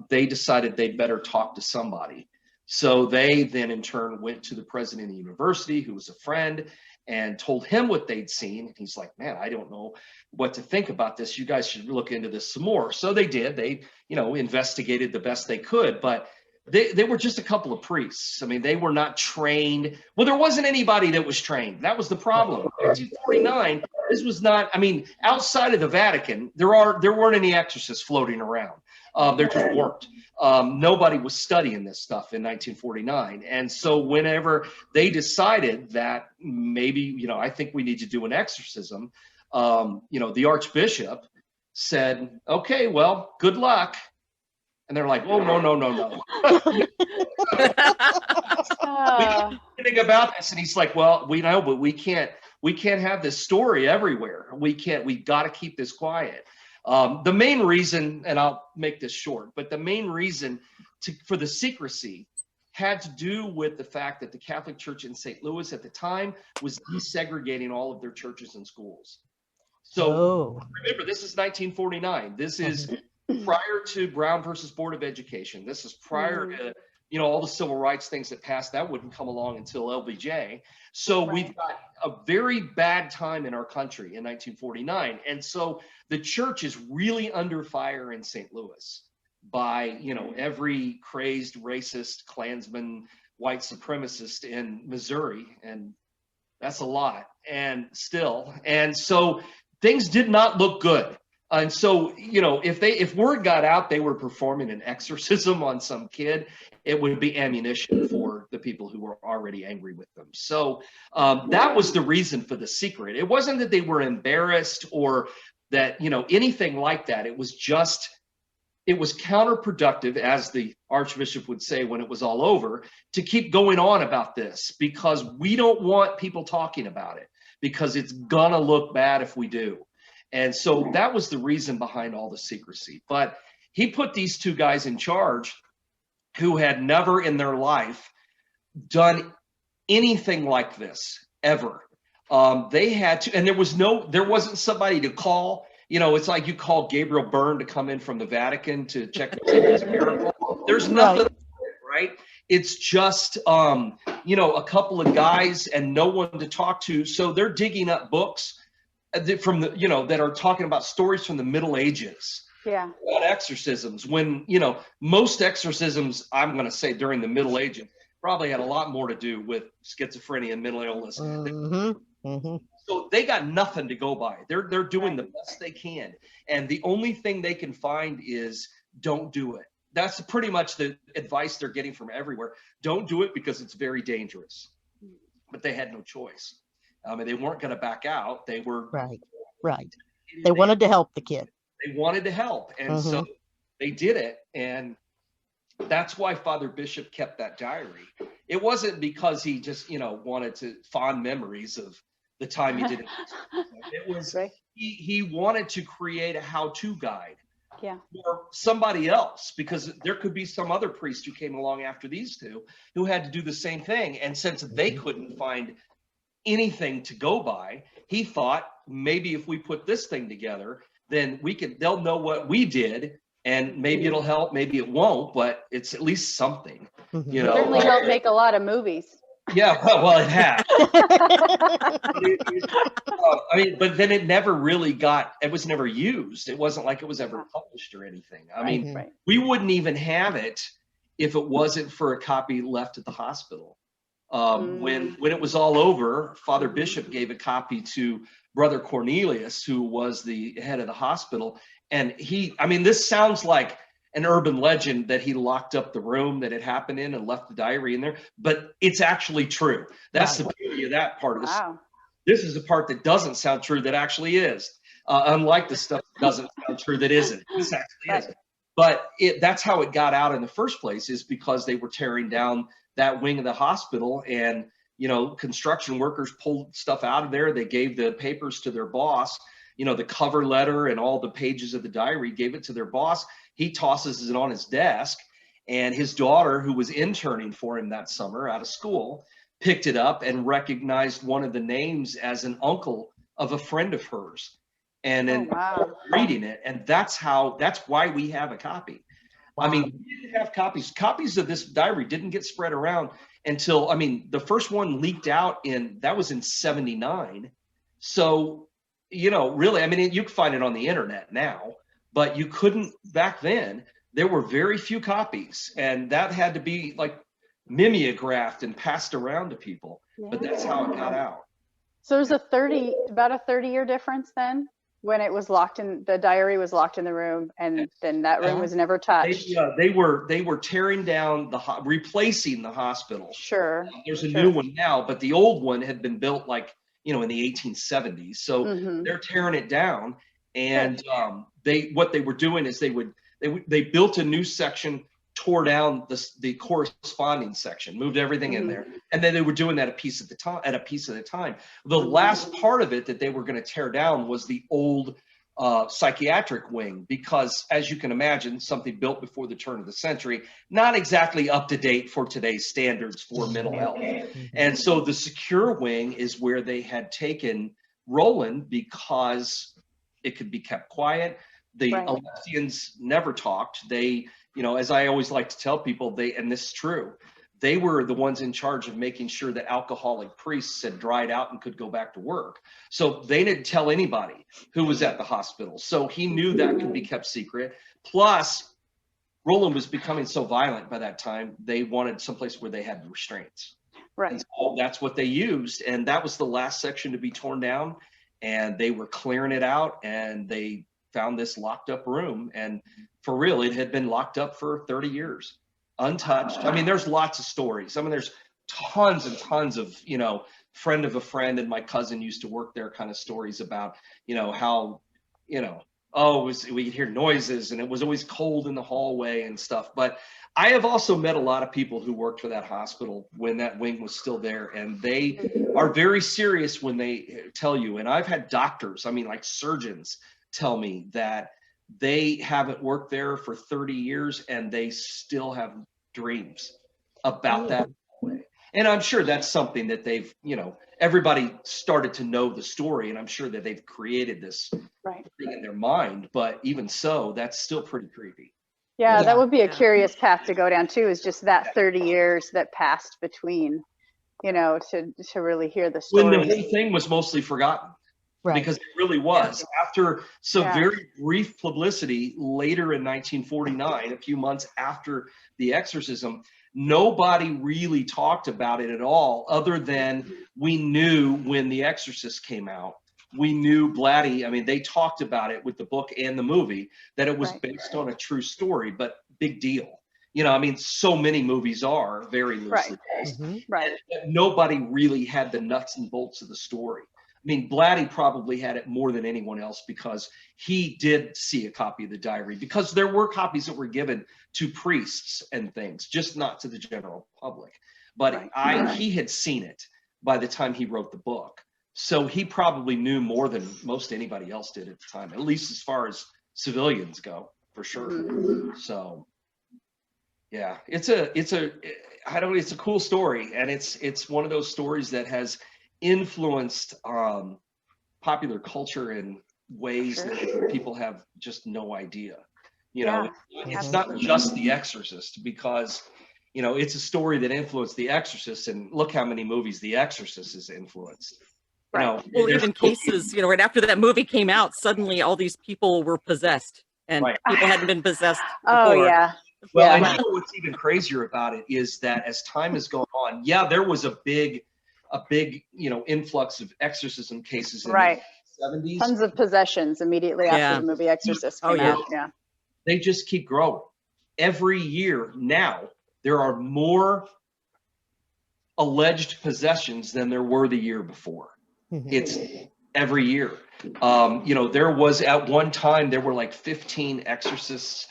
they decided they'd better talk to somebody. So they then in turn went to the president of the university, who was a friend, and told him what they'd seen. And he's like, man, I don't know what to think about this. You guys should look into this some more. So they did. They, investigated the best they could, but they were just a couple of priests. They were not trained. Well, there wasn't anybody that was trained. That was the problem. In 1949, this was not, outside of the Vatican, there weren't any exorcists floating around. There just weren't. Nobody was studying this stuff in 1949. And so whenever they decided that maybe, I think we need to do an exorcism, the Archbishop said, okay, well, good luck. And they're like, oh, no. We don't know anything about this. And he's like, well, we know, but we can't have this story everywhere. We've got to keep this quiet. The main reason, and I'll make this short, but the main reason for the secrecy had to do with the fact that the Catholic Church in St. Louis at the time was desegregating all of their churches and schools. So remember, this is 1949. This is prior to Brown versus Board of Education. This is prior to, all the civil rights things that passed. That wouldn't come along until LBJ. So we've got a very bad time in our country in 1949. And so the church is really under fire in St. Louis by, every crazed racist Klansman, white supremacist in Missouri. And that's a lot. And so things did not look good. And so, if word got out they were performing an exorcism on some kid, it would be ammunition for the people who were already angry with them. So that was the reason for the secret. It wasn't that they were embarrassed or that, anything like that. It was counterproductive, as the Archbishop would say when it was all over, to keep going on about this, because we don't want people talking about it, because it's gonna look bad if we do. And so that was the reason behind all the secrecy. But he put these two guys in charge who had never in their life done anything like this ever. They had to, and there wasn't somebody to call. It's like you call Gabriel Byrne to come in from the Vatican to check if it's a miracle. There's nothing, right? It's just, a couple of guys and no one to talk to. So they're digging up books from that are talking about stories from the Middle Ages, about exorcisms, when most exorcisms, I'm going to say, during the Middle Ages probably had a lot more to do with schizophrenia and mental illness. So they got nothing to go by. They're doing the best they can, and the only thing they can find is don't do it. That's pretty much the advice they're getting from everywhere. Don't do it because it's very dangerous. But they had no choice. They weren't going to back out. They were right. They wanted to help the kid. They wanted to help, and so they did it. And that's why Father Bishop kept that diary. It wasn't because he just, wanted to fond memories of the time he did it. It was he wanted to create a how-to guide for somebody else, because there could be some other priest who came along after these two who had to do the same thing. And since they couldn't find anything to go by, he thought maybe if we put this thing together, then they'll know what we did, and maybe it'll help, maybe it won't, but it's at least something. Certainly helped make a lot of movies. Yeah, well, it has. But then it never really it was never used. It wasn't like it was ever published or anything. We wouldn't even have it if it wasn't for a copy left at the hospital. When it was all over, Father Bishop gave a copy to Brother Cornelius, who was the head of the hospital. And this sounds like an urban legend that he locked up the room that it happened in and left the diary in there, but it's actually true. That's the beauty of that part of this. Wow. This is the part that doesn't sound true that actually is, unlike the stuff that doesn't sound true that isn't. This actually is. But that's how it got out in the first place, is because they were tearing down that wing of the hospital, and construction workers pulled stuff out of there. They gave the papers to their boss, the cover letter and all the pages of the diary, gave it to their boss. He tosses it on his desk, and his daughter, who was interning for him that summer out of school, picked it up and recognized one of the names as an uncle of a friend of hers. And then reading it, and that's why we have a copy. Wow. We didn't have copies. Copies of this diary didn't get spread around until, the first one leaked out that was in 79. So, really, you can find it on the internet now, but you couldn't back then. There were very few copies, and that had to be like mimeographed and passed around to people. Yeah. But that's how it got out. So there's about a 30-year difference then, when it was locked in, the diary was locked in the room, and then that room was never touched. They were tearing down replacing the hospital. Sure. There's a new one now, but the old one had been built in the 1870s. So they're tearing it down, and what they were doing is they built a new section, tore down the corresponding section, moved everything in there, and then they were doing that a piece at a time. The last part of it that they were going to tear down was the old psychiatric wing, because, as you can imagine, something built before the turn of the century, not exactly up to date for today's standards for mental health. And so the secure wing is where they had taken Roland, because it could be kept quiet. The Alexians never talked. They, as I always like to tell people, and this is true, they were the ones in charge of making sure that alcoholic priests had dried out and could go back to work. So they didn't tell anybody who was at the hospital. So he knew that could be kept secret. Plus, Roland was becoming so violent by that time, they wanted someplace where they had restraints. Right. And so that's what they used. And that was the last section to be torn down. And they were clearing it out, and they found this locked up room. And for real, it had been locked up for 30 years, untouched. There's lots of stories. there's tons and tons of, friend of a friend and my cousin used to work there kind of stories about, how, we'd hear noises and it was always cold in the hallway and stuff. But I have also met a lot of people who worked for that hospital when that wing was still there, and they are very serious when they tell you. And I've had doctors, like surgeons, tell me that they haven't worked there for 30 years and they still have dreams about that way. And I'm sure that's something that they've, everybody started to know the story, and I'm sure that they've created this thing in their mind. But even so, that's still pretty creepy. Yeah, that would be a curious path to go down too, is just that 30 years that passed between, to really hear the story. When the whole thing was mostly forgotten. Right. Because it really was. After some very brief publicity later in 1949, a few months after the exorcism, nobody really talked about it at all, other than we knew when The Exorcist came out. We knew Blatty, they talked about it with the book and the movie, that it was based on a true story, but big deal. So many movies are very loosely based. Right. And nobody really had the nuts and bolts of the story. Blatty probably had it more than anyone else, because he did see a copy of the diary, because there were copies that were given to priests and things, just not to the general public. But he had seen it by the time he wrote the book. So he probably knew more than most anybody else did at the time, at least as far as civilians go, for sure. So yeah, it's a cool story. And it's one of those stories that has influenced popular culture in ways that people have just no idea. It's not just The Exorcist, because it's a story that influenced The Exorcist, and look how many movies The Exorcist has influenced. Well, even cases, right after that movie came out, suddenly all these people were possessed, and people hadn't been possessed before. Oh yeah. Well, Yeah. and you know what's even crazier about it is that as time has gone on, yeah, there was a big, influx of exorcism cases in Right. the 70s. Tons of possessions immediately after the movie Exorcist came out. Yeah. They just keep growing. Every year now, there are more alleged possessions than there were the year before. It's every year. There was at one time, there were like 15 exorcists,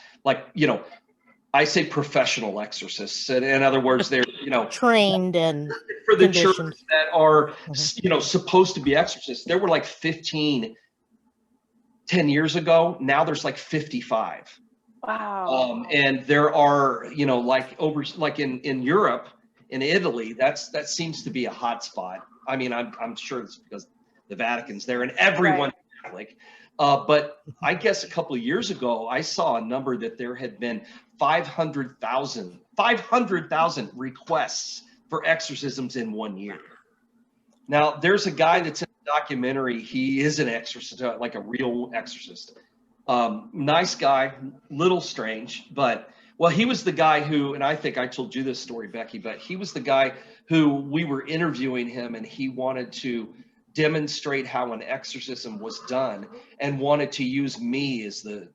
I say professional exorcists. In other words, they're, trained and for the conditioned. church that are, supposed to be exorcists. There were like 15 10 years ago. Now there's like 55. Wow. And there are, in Europe, in Italy, that seems to be a hot spot. I mean, I'm sure it's because the Vatican's there and everyone's Catholic. But I guess a couple of years ago, I saw a number that there had been 500,000 requests for exorcisms in 1 year. Now, there's a guy that's in the documentary. He is an exorcist, like a real exorcist. Nice guy, little strange, but he was the guy who, and I think I told you this story, Becky, but he was the guy who we were interviewing him, and he wanted to demonstrate how an exorcism was done and wanted to use me as the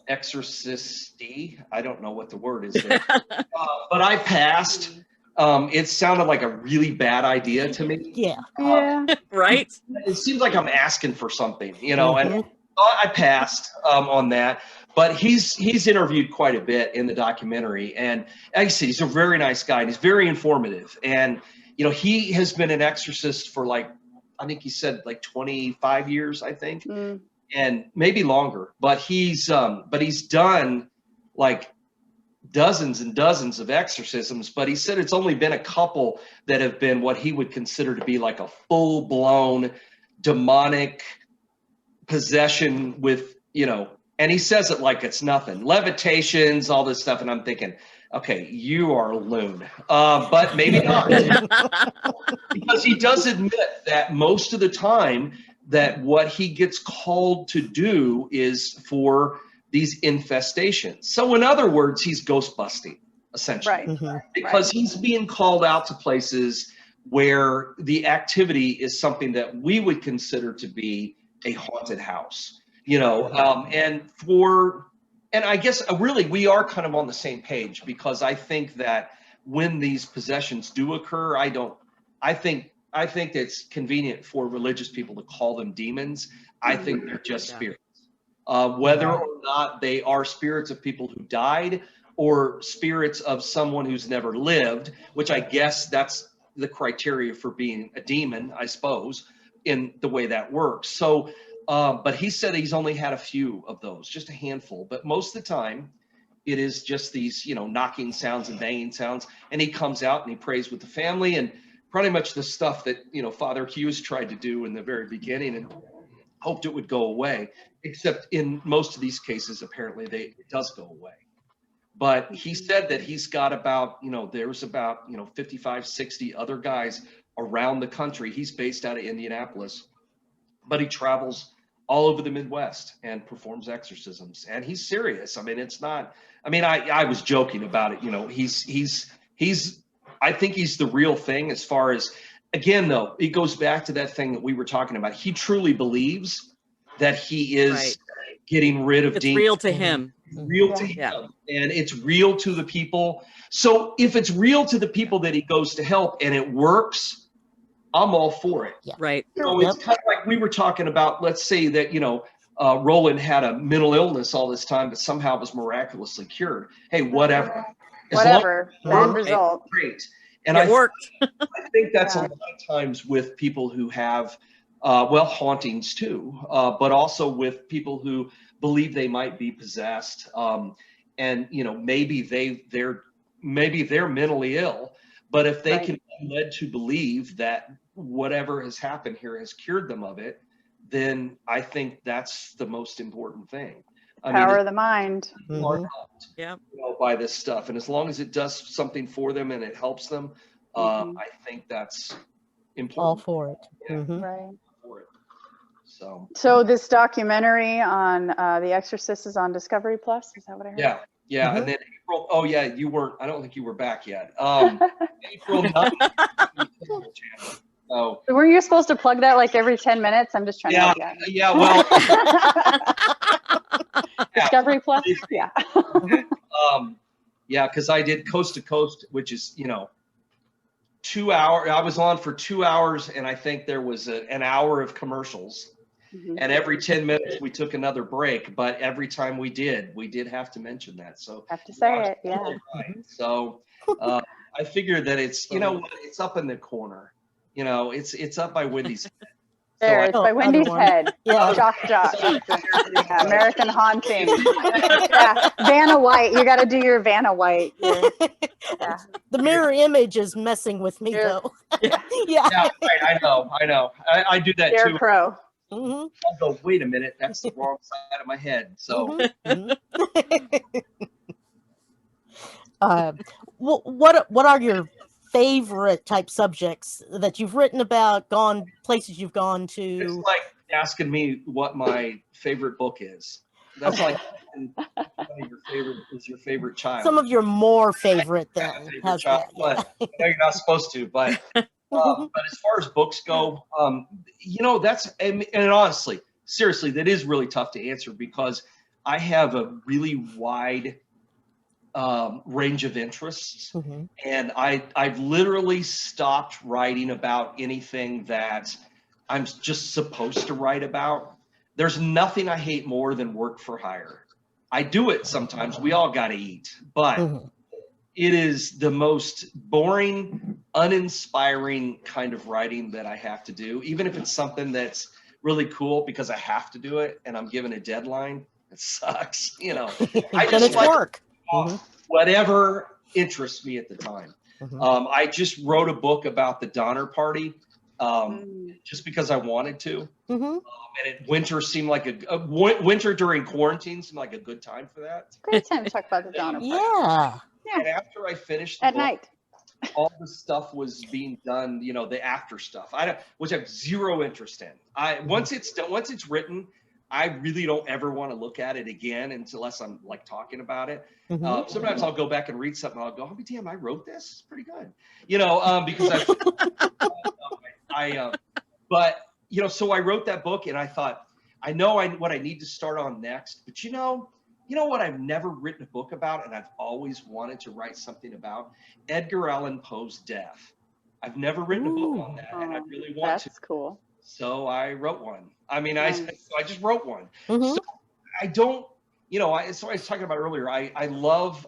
exorcistee. I don't know what the word is there. But I passed. It sounded like a really bad idea to me. Yeah. Right. It seems like I'm asking for something, and I passed on that. But he's interviewed quite a bit in the documentary, and like I said, he's a very nice guy, and he's very informative. And he has been an exorcist for I think he said 25 years, I think, and maybe longer. But he's done like dozens and dozens of exorcisms. But he said it's only been a couple that have been what he would consider to be like a full-blown demonic possession with, and he says it like it's nothing, levitations, all this stuff. And I'm thinking, okay, you are a loon, but maybe not. Because he does admit that most of the time that what he gets called to do is for these infestations. So in other words, he's ghost busting, essentially, because he's being called out to places where the activity is something that we would consider to be a haunted house. And I guess really we are kind of on the same page, because I think that when these possessions do occur, I think it's convenient for religious people to call them demons. I think they're just spirits. Whether or not they are spirits of people who died or spirits of someone who's never lived, which I guess that's the criteria for being a demon, I suppose, in the way that works. So but he said he's only had a few of those, just a handful. But most of the time, it is just these, knocking sounds and banging sounds. And he comes out and he prays with the family, and pretty much the stuff that, Father Hughes tried to do in the very beginning and hoped it would go away. Except in most of these cases, apparently it does go away. But he said that he's got about, there's about, 55, 60 other guys around the country. He's based out of Indianapolis, but he travels all over the Midwest and performs exorcisms. And he's serious. I mean, it's not, I was joking about it. I think he's the real thing as far as, again, though, it goes back to that thing that we were talking about. He truly believes that he is getting rid of demons. It's real to him. Real to him. And it's real to the people. So if it's real to the people that he goes to help and it works, I'm all for it. Yeah. Right. So it's kind of like we were talking about, let's say that, Roland had a mental illness all this time, but somehow was miraculously cured. Hey, whatever. End result. Great. And it worked. I think that's a lot of times with people who have, hauntings too, but also with people who believe they might be possessed. And, maybe they're mentally ill, but if they can be led to believe that whatever has happened here has cured them of it, then I think that's the most important thing. Power of the mind. By this stuff, and as long as it does something for them and it helps them, I think that's important. All for it. Right. For it. So this documentary on The Exorcist is on Discovery Plus. Is that what I heard? Yeah. Yeah, and then April. Oh yeah, you weren't. I don't think you were back yet. April 9th. So Weren't you supposed to plug that like every 10 minutes? I'm just trying to help you out. Yeah, well, Discovery Plus. Yeah. Yeah, because I did Coast to Coast, which is 2 hours. I was on for 2 hours, and I think there was an hour of commercials. And every 10 minutes we took another break, but every time we did have to mention that. So have to say it, yeah. Right. So I figured that it's it's up in the corner. It's up by Wendy's head. There, it's by Wendy's head. Yeah. Jock. Yeah, American Hauntings. Yeah. Vanna White. You got to do your Vanna White. Yeah. The mirror image is messing with me, though. Yeah. Right, I know. I do that too. Scarecrow. I'll go, wait a minute, that's the wrong side of my head. So what are your favorite type subjects that you've written about, places you've gone to? It's like asking me what my favorite book is. That's like your favorite child. Some of your more favorite then. Favorite child, but I know you're not supposed to, but as far as books go, that's, and honestly, seriously, that is really tough to answer because I have a really wide range of interests, and I've literally stopped writing about anything that I'm just supposed to write about. There's nothing I hate more than work for hire. I do it sometimes. We all got to eat, but it is the most boring, uninspiring kind of writing that I have to do, even if it's something that's really cool because I have to do it and I'm given a deadline. It sucks, I just like work. Whatever interests me at the time. I just wrote a book about the Donner Party just because I wanted to. And winter seemed like winter during quarantine seemed like a good time for that. It's a great time to talk about the Donner Party. Yeah. And after I finished the at book, night, all the stuff was being done, the after stuff. Which I have zero interest in. Once it's done, once it's written, I really don't ever want to look at it again unless I'm like talking about it. Sometimes I'll go back and read something. I'll go, oh damn, I wrote this. It's pretty good, because so I wrote that book and I thought, I know what I need to start on next, but you know what I've never written a book about and I've always wanted to write something about? Edgar Allan Poe's death. I've never written a book on that and I really want to. That's cool. So I wrote one. I mean, I just wrote one. So I don't, so I was talking about earlier, I love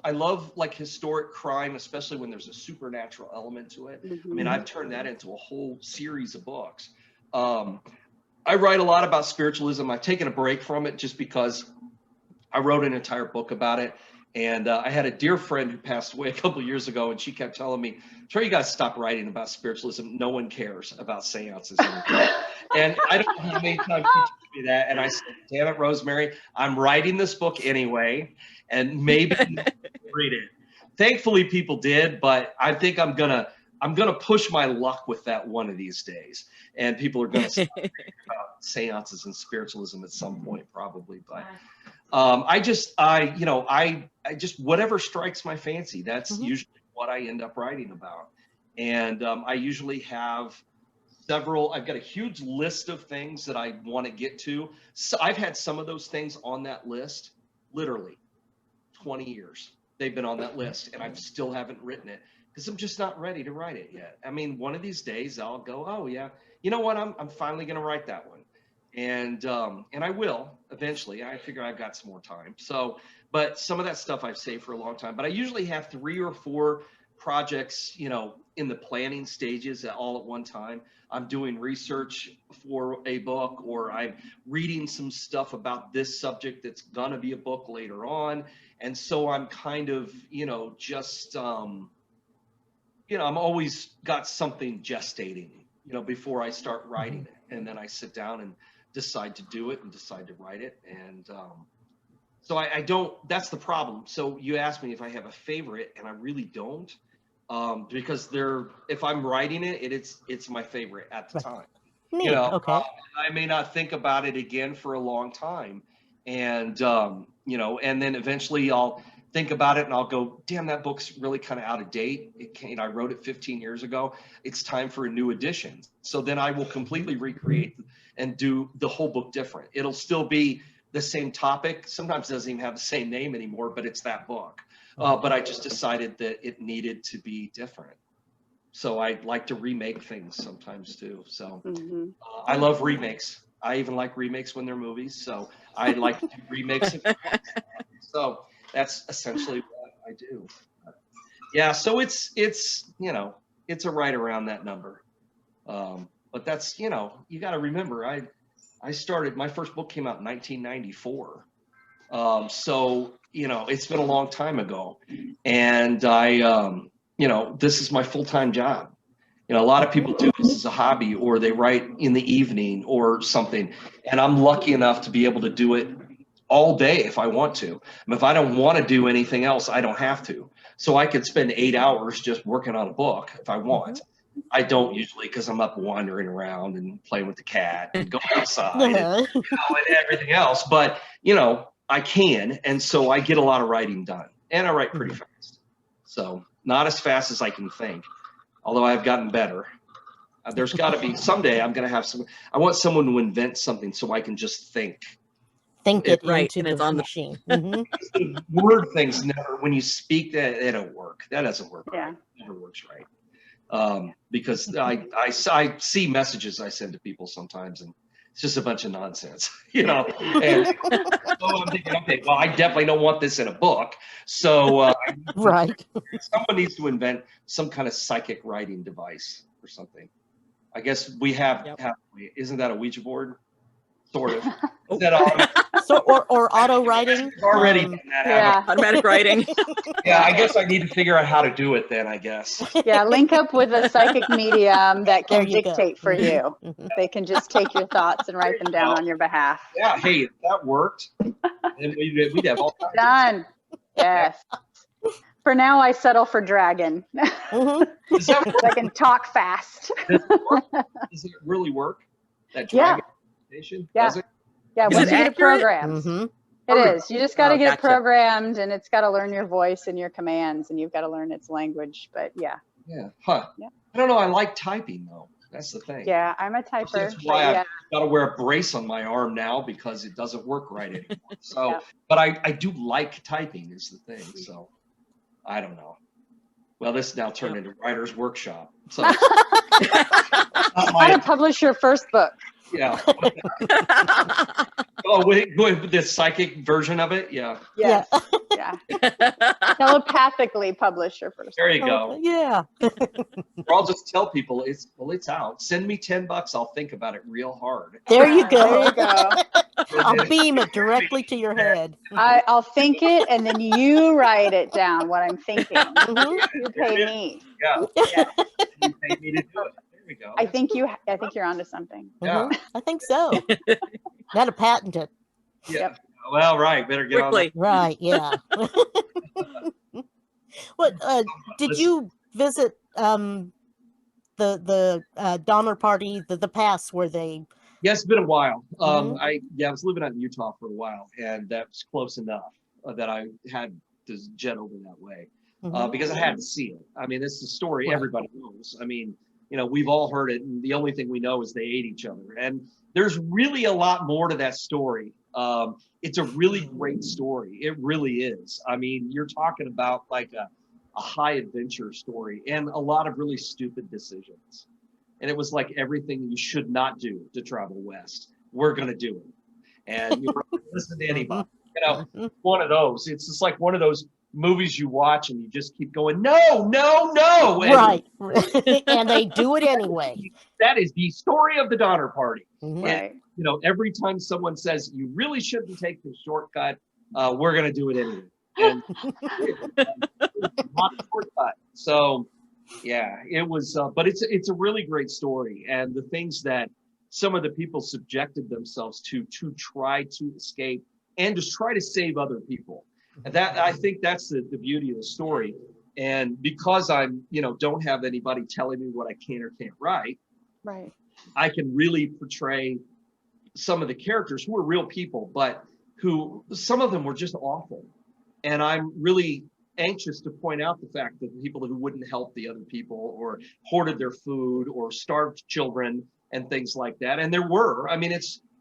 like historic crime, especially when there's a supernatural element to it. I mean, I've turned that into a whole series of books. I write a lot about spiritualism. I've taken a break from it just because I wrote an entire book about it. And I had a dear friend who passed away a couple of years ago, and she kept telling me, Trey, you got to stop writing about spiritualism. No one cares about seances anymore. And I don't know how many times she told me that. And I said, damn it, Rosemary, I'm writing this book anyway, and maybe read it. Thankfully, people did, but I think I'm gonna push my luck with that one of these days. And people are gonna start thinking about seances and spiritualism at some point, probably. But I just whatever strikes my fancy, that's usually what I end up writing about. And I usually have I've got a huge list of things that I want to get to. So I've had some of those things on that list, literally 20 years. They've been on that list and I still haven't written it because I'm just not ready to write it yet. I mean, one of these days I'll go, oh yeah, you know what? I'm finally going to write that one. And I will eventually. I figure I've got some more time. So, but some of that stuff I've saved for a long time. But I usually have 3 or 4 projects, in the planning stages all at one time. I'm doing research for a book, or I'm reading some stuff about this subject that's gonna be a book later on. And so I'm kind of, just, I'm always got something gestating, before I start writing it. And then I sit down and decide to do it and decide to write it. And so I don't, that's the problem. So you asked me if I have a favorite, and I really don't, because if I'm writing it, it's my favorite at the time. Neat. Okay. I may not think about it again for a long time. And, and then eventually I'll think about it and I'll go, damn, that book's really kind of out of date. I wrote it 15 years ago. It's time for a new edition. So then I will completely recreate and do the whole book different. It'll still be the same topic. Sometimes it doesn't even have the same name anymore, but it's that book. But I just decided that it needed to be different. So I like to remake things sometimes too. So I love remakes. I even like remakes when they're movies. So I like to do remakes. So that's essentially what I do. Yeah, so it's you know, it's a right around that number. But that's, you know, you got to remember, I started, my first book came out in 1994. So, you know, it's been a long time ago. And you know, this is my full-time job. You know, a lot of people do this as a hobby, or they write in the evening or something. And I'm lucky enough to be able to do it all day if I want to. If I don't want to do anything else, I don't have to. So I could spend 8 hours just working on a book if I want. I don't usually, because I'm up wandering around and playing with the cat and going outside and, you know, and everything else. But, you know, I can. And so I get a lot of writing done, and I write pretty fast. So not as fast as I can think, although I've gotten better. There's got to be someday I'm going to have some. I want someone to invent something so I can just think it right, into and the it's on the machine. Word things never. When you speak, that it don't work. That doesn't work. Yeah. Right. It never works right. Because I see messages I send to people sometimes, and it's just a bunch of nonsense, you know. And so I'm thinking, okay, well, I definitely don't want this in a book. So Right. someone needs to invent some kind of psychic writing device or something. I guess we have. Isn't that a Ouija board? Sort of. Is that So or auto writing? already done that, Yeah. automatic writing. Yeah, I guess I need to figure out how to do it then, I guess. Yeah, link up with a psychic medium that There can you go. dictate for you. They can just take your thoughts and write them down on your behalf. Yeah, hey, if that worked, then we'd have all kinds of Done. Yes. For now, I settle for dragon. Does that work? I can talk fast. Does it really work? That Yeah. dragon meditation? Yeah. Does it? Yeah, Is once it you get it accurate? programmed. It is. You just got to Oh, get it gotcha. programmed, and it's got to learn your voice and your commands, and you've got to learn its language. But yeah. Yeah. Huh. Yeah. I don't know. I like typing though. That's the thing. Yeah, I'm a typer. That's But why yeah. I've got to wear a brace on my arm now, because it doesn't work right anymore. So, Yeah. but I do like typing is the thing. So I don't know. Well, this now turned into writer's workshop. So How to publish your first book. yeah. Oh, with this psychic version of it. Yeah. Yes. Yeah. Telepathically publish your first There you Oh, go. yeah. Or I'll just tell people it's out. Send me $10. I'll think about it real hard. There you go. There you go. I'll beam it directly to your head. I'll think it, and then you write it down what I'm thinking. Mhm. You pay me. Yeah. Yeah. You pay me to do it. There we go. I think you're onto something. Yeah. I think so. Got to patent it. Yeah. Yep. Well, right. Better get on that. Quickly. Right, yeah. What did you visit the Donner Party, the past where they Yeah, it's been a while. Mhm. I was living out in Utah for a while, and that was close enough that I had to jet over that way because I had to see it. I mean, it's the story Right. everybody knows. I mean, you know, we've all heard it, and the only thing we know is they ate each other. And there's really a lot more to that story. It's a really great story. It really is. I mean, you're talking about like a high adventure story and a lot of really stupid decisions. And it was like everything you should not do to travel west. We're going to do it. And you don't listen to anybody. You know, one of those. It's just like one of those movies you watch and you just keep going, no, no, no. And right. And they do it anyway. that is the story of the Donner Party. Mhm. Right. You know, every time someone says you really shouldn't take the shortcut, we're going to do it anyway. And not a shortcut. So, yeah, it was. But it's a really great story, and the things that some of the people subjected themselves to try to escape and just try to save other people. And that, I think that's the beauty of the story. And because I'm, you know, don't have anybody telling me what I can or can't write, Right. I can really portray some of the characters who were real people, but who some of them were just awful. And I'm really anxious to point out the fact that the people who wouldn't help the other people or hoarded their food or starved children and things like that. And there were, I mean,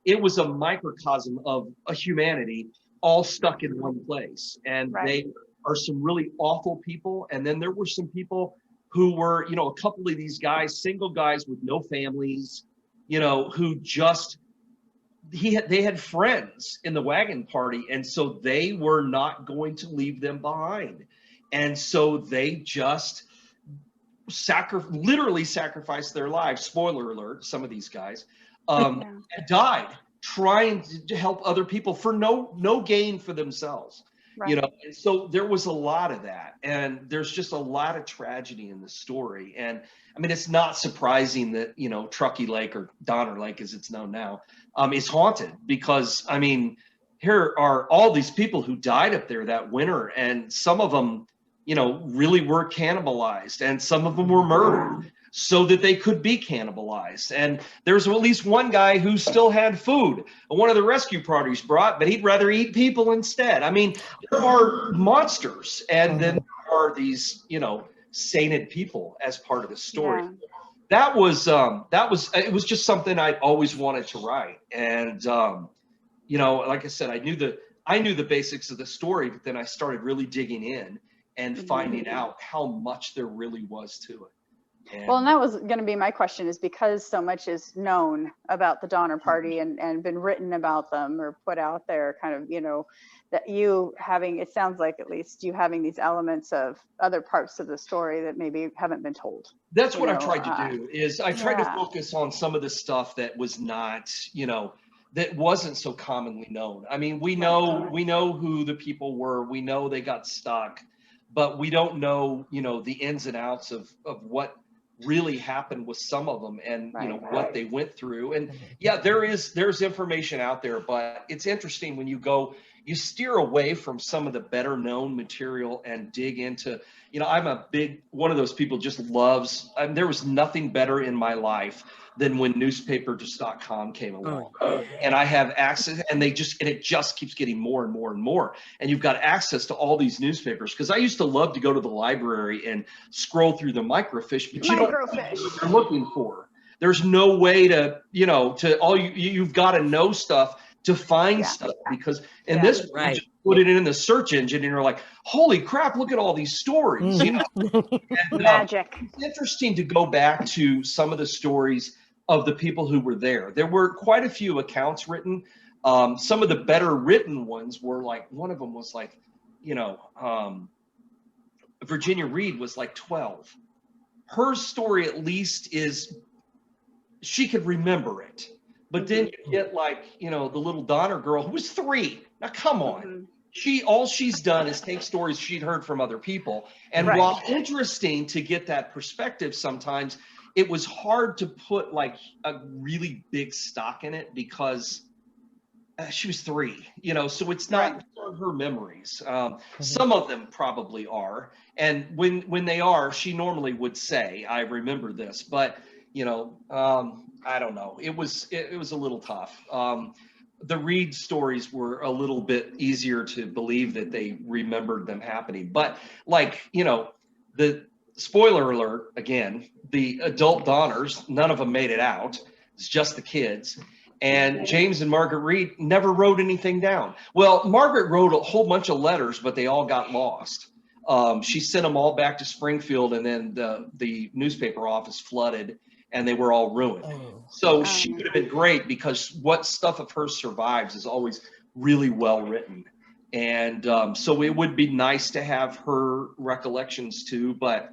it was a microcosm of a humanity all stuck in one place. And they are some really awful people. And then there were some people who were, you know, a couple of these guys, single guys with no families, you know, who just, they had friends in the wagon party, and so they were not going to leave them behind. And so they just literally sacrificed their lives. Spoiler alert, some of these guys died trying to help other people for no gain for themselves. You know, and so there was a lot of that, and there's just a lot of tragedy in the story. And I mean, it's not surprising that, you know, Truckee Lake, or Donner Lake as it's known now, is haunted, because I mean, here are all these people who died up there that winter, and some of them, you know, really were cannibalized, and some of them were murdered so that they could be cannibalized. And there's at least one guy who still had food, one of the rescue parties brought, but he'd rather eat people instead. I mean, there are monsters, and then there are these, you know, sainted people as part of the story. That was it was just something I'd always wanted to write. And you know, like I said, I knew the basics of the story, but then I started really digging in and finding out how much there really was to it. And that was going to be my question, is because so much is known about the Donner Party and been written about them or put out there, kind of, you know, that you having, it sounds like at least you having these elements of other parts of the story that maybe haven't been told. That's what I've tried to do, is I tried to focus on some of the stuff that was not, you know, that wasn't so commonly known. I mean, we know who the people were, we know they got stuck, but we don't know, you know, the ins and outs of what really happened with some of them, and you know what they went through. And yeah, there's information out there, but it's interesting when you steer away from some of the better known material and dig into, you know, I'm a big one of those people, just loves, there was nothing better in my life than when newspapers.com came along. And I have access, and it just keeps getting more and more and more. And you've got access to all these newspapers, because I used to love to go to the library and scroll through the microfiche, but you don't know what you're looking for. There's no way to, you know, you've got to know stuff to find stuff, because in this you just put it in the search engine and you're like, holy crap, look at all these stories. You know? And, magic. It's interesting to go back to some of the stories of the people who were there. There were quite a few accounts written. Some of the better written ones were like, one of them was like, you know, Virginia Reed was like 12. Her story at least is, she could remember it. But then you get like, you know, the little Donner girl who was 3. Now, come on. All she's done is take stories she'd heard from other people. And while interesting to get that perspective sometimes, it was hard to put like a really big stock in it, because she was 3, you know, so it's not her memories. Some of them probably are. And when they are, she normally would say, I remember this. But, you know, I don't know. It was a little tough. The Reed stories were a little bit easier to believe that they remembered them happening. But like, you know, the spoiler alert, again, the adult Donners, none of them made it out. It's just the kids. And James and Margaret Reed never wrote anything down. Well, Margaret wrote a whole bunch of letters, but they all got lost. She sent them all back to Springfield, and then the newspaper office flooded, and they were all ruined. So she would have been great, because what stuff of hers survives is always really well written. And so it would be nice to have her recollections too. But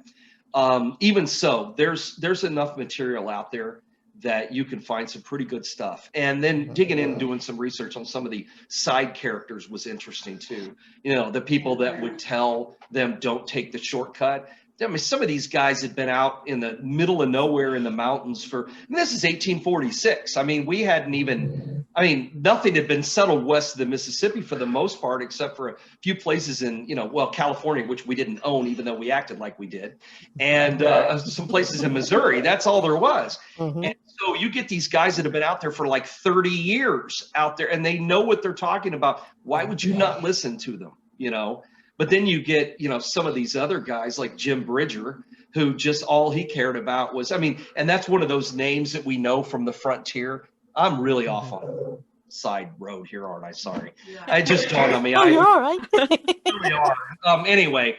even so, there's enough material out there that you can find some pretty good stuff. And then digging in and doing some research on some of the side characters was interesting too. You know, the people that would tell them, don't take the shortcut. I mean, some of these guys had been out in the middle of nowhere in the mountains this is 1846. I mean, nothing had been settled west of the Mississippi for the most part, except for a few places in, you know, well, California, which we didn't own, even though we acted like we did. And some places in Missouri, that's all there was. And so you get these guys that have been out there for like 30 years out there, and they know what they're talking about. Why would you not listen to them? You know? But then you get, some of these other guys like Jim Bridger, who just all he cared about was, and that's one of those names that we know from the frontier. I'm really off on a side road here, aren't I? Sorry. Yeah. I just dawned on me. Oh, you're all right. Really are. Anyway,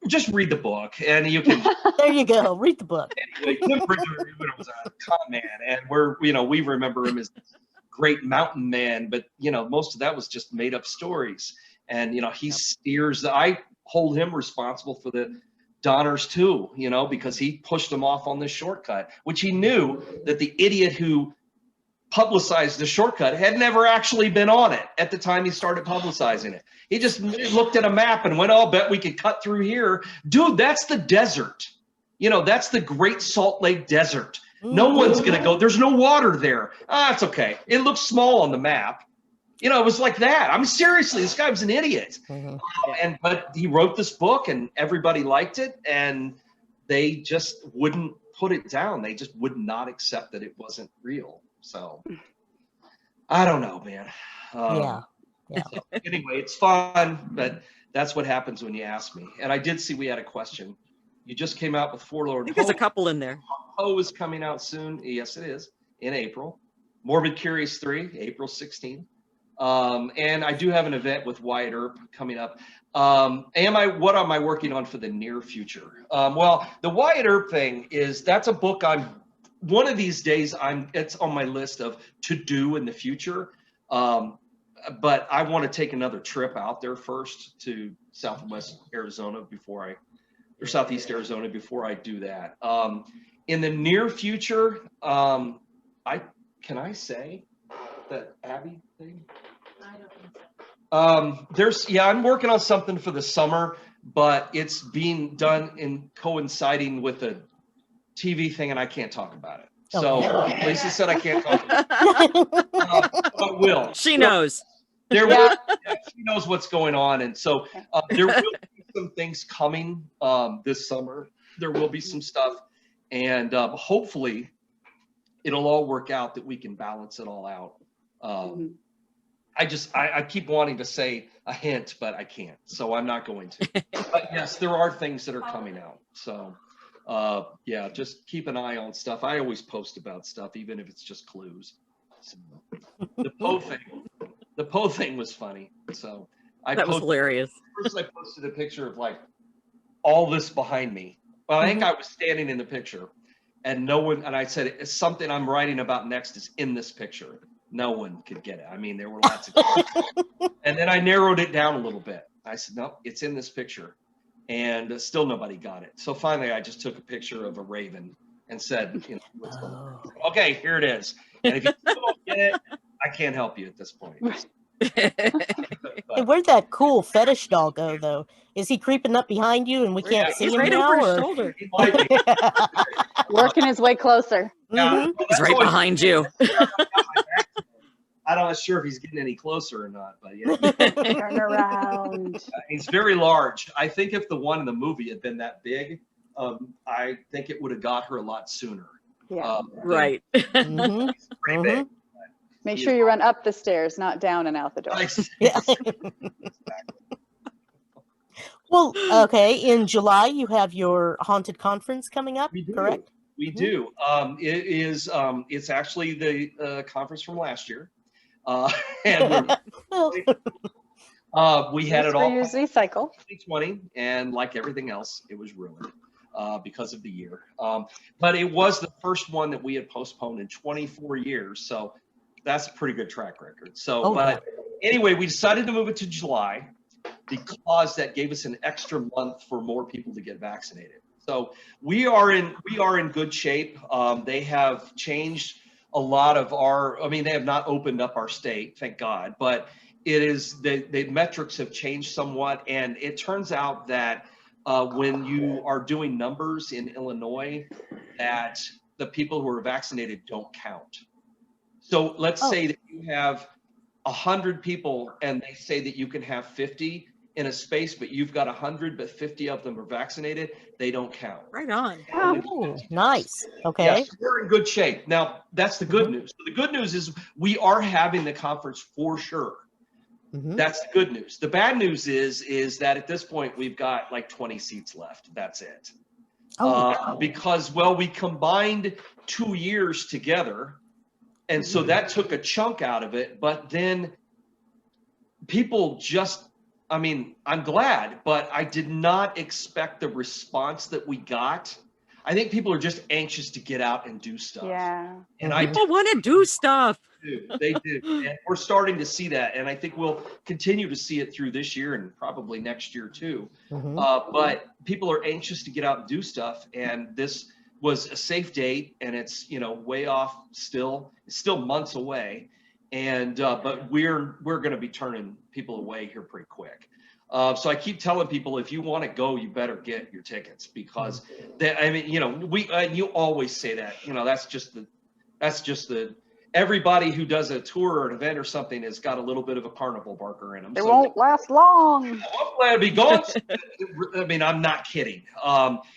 just read the book and you can. There you go. Read the book. Anyway, Jim Bridger was a con man, and we remember him as great mountain man, but most of that was just made up stories. And he steers. I hold him responsible for the Donners too, because he pushed them off on this shortcut, which he knew that the idiot who publicized the shortcut had never actually been on it at the time he started publicizing it. He just looked at a map and went, "Oh, bet we could cut through here." Dude, that's the desert. That's the Great Salt Lake Desert. No one's going to go. There's no water there. It's okay. It looks small on the map. It was like that. Seriously, this guy was an idiot. But he wrote this book and everybody liked it, and they just wouldn't put it down. They just would not accept that it wasn't real. So I don't know, man. Yeah. So anyway, it's fun, but that's what happens when you ask me. And I did see we had a question. You just came out with Forlorn Hope. There's a couple in there. Poe is coming out soon. Yes, it is, in April. Morbid Curious 3, April 16th. And I do have an event with Wyatt Earp coming up. What am I working on for the near future? Well, the Wyatt Earp thing that's a book one of these days it's on my list of to do in the future. But I want to take another trip out there first to Southeast Arizona before I do that. In the near future, can I say that Abby thing? I don't think so. I'm working on something for the summer, but it's being done in coinciding with a TV thing, and I can't talk about it. So Lisa said I can't talk about it. But will. She knows. She knows what's going on, and so there will be some things coming this summer. There will be some stuff, and hopefully it'll all work out that we can balance it all out. I keep wanting to say a hint, but I can't, so I'm not going to. But yes, there are things that are coming out. So just keep an eye on stuff. I always post about stuff, even if it's just clues. So, the Poe thing was funny. So that was hilarious. First, I posted a picture of like all this behind me. Well, I think I was standing in the picture, and and I said, it's something I'm writing about next is in this picture. No one could get it. There were lots of and then I narrowed it down a little bit. I said, no, it's in this picture. And still nobody got it. So finally, I just took a picture of a raven and said, what's going on? Okay, here it is. And if you still don't get it, I can't help you at this point. Hey, where'd that cool fetish doll go, though? Is he creeping up behind you and we can't see him right now? Over his shoulder. Working his way closer. He's right behind you. I'm not sure if he's getting any closer or not, but yeah. Turn around. He's very large. I think if the one in the movie had been that big, I think it would have got her a lot sooner. Yeah. Right. Pretty big. Make sure you run up the stairs, not down and out the door. Yeah. Well, okay. In July, you have your haunted conference coming up, correct? We do. It's actually the conference from last year. And we had it all usually cycle 2020, and like everything else, it was ruined because of the year. But it was the first one that we had postponed in 24 years, so that's a pretty good track record. So, anyway, we decided to move it to July because that gave us an extra month for more people to get vaccinated. So we are in good shape. They have changed a lot of they have not opened up our state, thank God, but it is the metrics have changed somewhat. And it turns out that when you are doing numbers in Illinois, that the people who are vaccinated don't count. So let's say that you have 100 people and they say that you can have 50 in a space, but you've got 100, but 50 of them are vaccinated, they don't count. Right on. Oh, nice. Okay. Yes, we're in good shape. Now, that's the good news. So the good news is we are having the conference for sure. That's the good news. The bad news is that at this point we've got like 20 seats left. That's it. Because, well, we combined 2 years together, and so that took a chunk out of it. But then people just, I mean, I'm glad, but I did not expect the response that we got. I think people are just anxious to get out and do stuff. Yeah. And people want to do stuff. They do. And we're starting to see that. And I think we'll continue to see it through this year and probably next year too. But people are anxious to get out and do stuff. And this was a safe date, and it's, you know, way off still. It's still months away. And but we're going to be turning people away here pretty quick. So I keep telling people, if you want to go, you better get your tickets, because I mean, you know, you always say that, you know, that's just the everybody who does a tour or an event or something has got a little bit of a carnival barker in them. They won't last long. Won't let it be gone. I mean, I'm not kidding.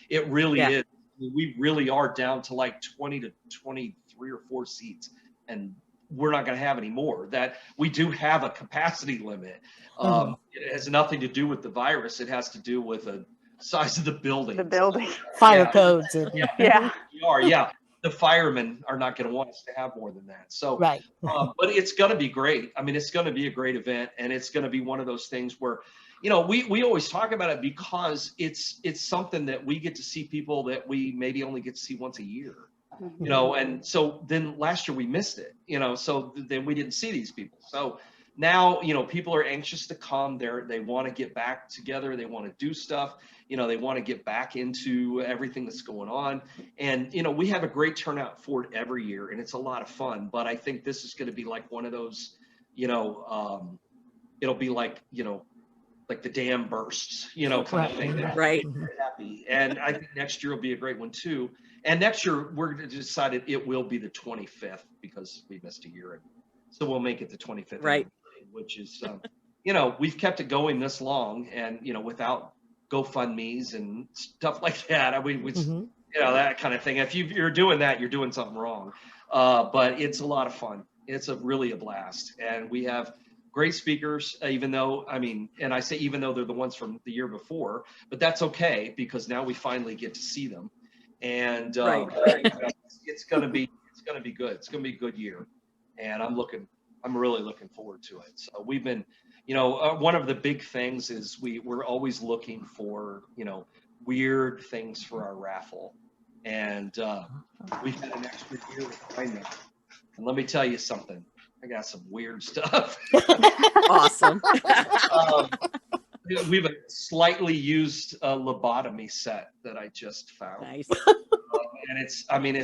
It really is. We really are down to like 20 to 23 or 4 seats, and we're not going to have any more. That we do have a capacity limit. It has nothing to do with the virus. It has to do with the size of the building. Fire codes. The firemen are not going to want us to have more than that. So, but it's going to be great. I mean, it's going to be a great event, and it's going to be one of those things where, you know, we always talk about it because it's something that we get to see people that we maybe only get to see once a year. You know, and so then last year we missed it, you know, so then we didn't see these people. So now, you know, people are anxious to come there. They want to get back together. They want to do stuff. You know, they want to get back into everything that's going on. And, you know, we have a great turnout for it every year, and it's a lot of fun. But I think this is going to be like one of those, you know, it'll be like, you know, like the dam bursts, you know, kind of thing. Right. Happy. And I think next year will be a great one too. And next year we're decided it will be the 25th because we missed a year. And so we'll make it the 25th. Right. Which is, you know, we've kept it going this long, and, you know, without GoFundMe's and stuff like that. I mean, you know, that kind of thing. If you're doing that, you're doing something wrong. But it's a lot of fun. It's really a blast. And we have great speakers, even though, I mean, and I say even though they're the ones from the year before, but that's okay because now we finally get to see them. And it's gonna be good. It's gonna be a good year, and I'm really looking forward to it. So we've been, you know, one of the big things is we're always looking for, you know, weird things for our raffle, and we've had an extra year to find them. And let me tell you something, I got some weird stuff. Awesome. We have a slightly used lobotomy set that I just found. Nice. And it's, I mean,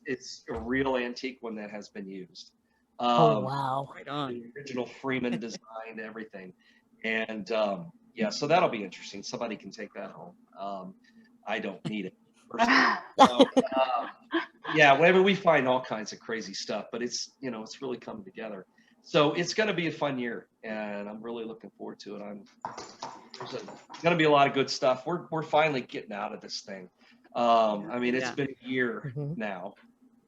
it's a real antique one that has been used. Oh, wow. Right on. The original Freeman design, everything. And yeah, so that'll be interesting. Somebody can take that home. I don't need it. So, yeah, whenever we find all kinds of crazy stuff, but it's, you know, it's really coming together. So it's going to be a fun year, and I'm really looking forward to it. There's going to be a lot of good stuff. We're finally getting out of this thing. I mean, it's been a year now,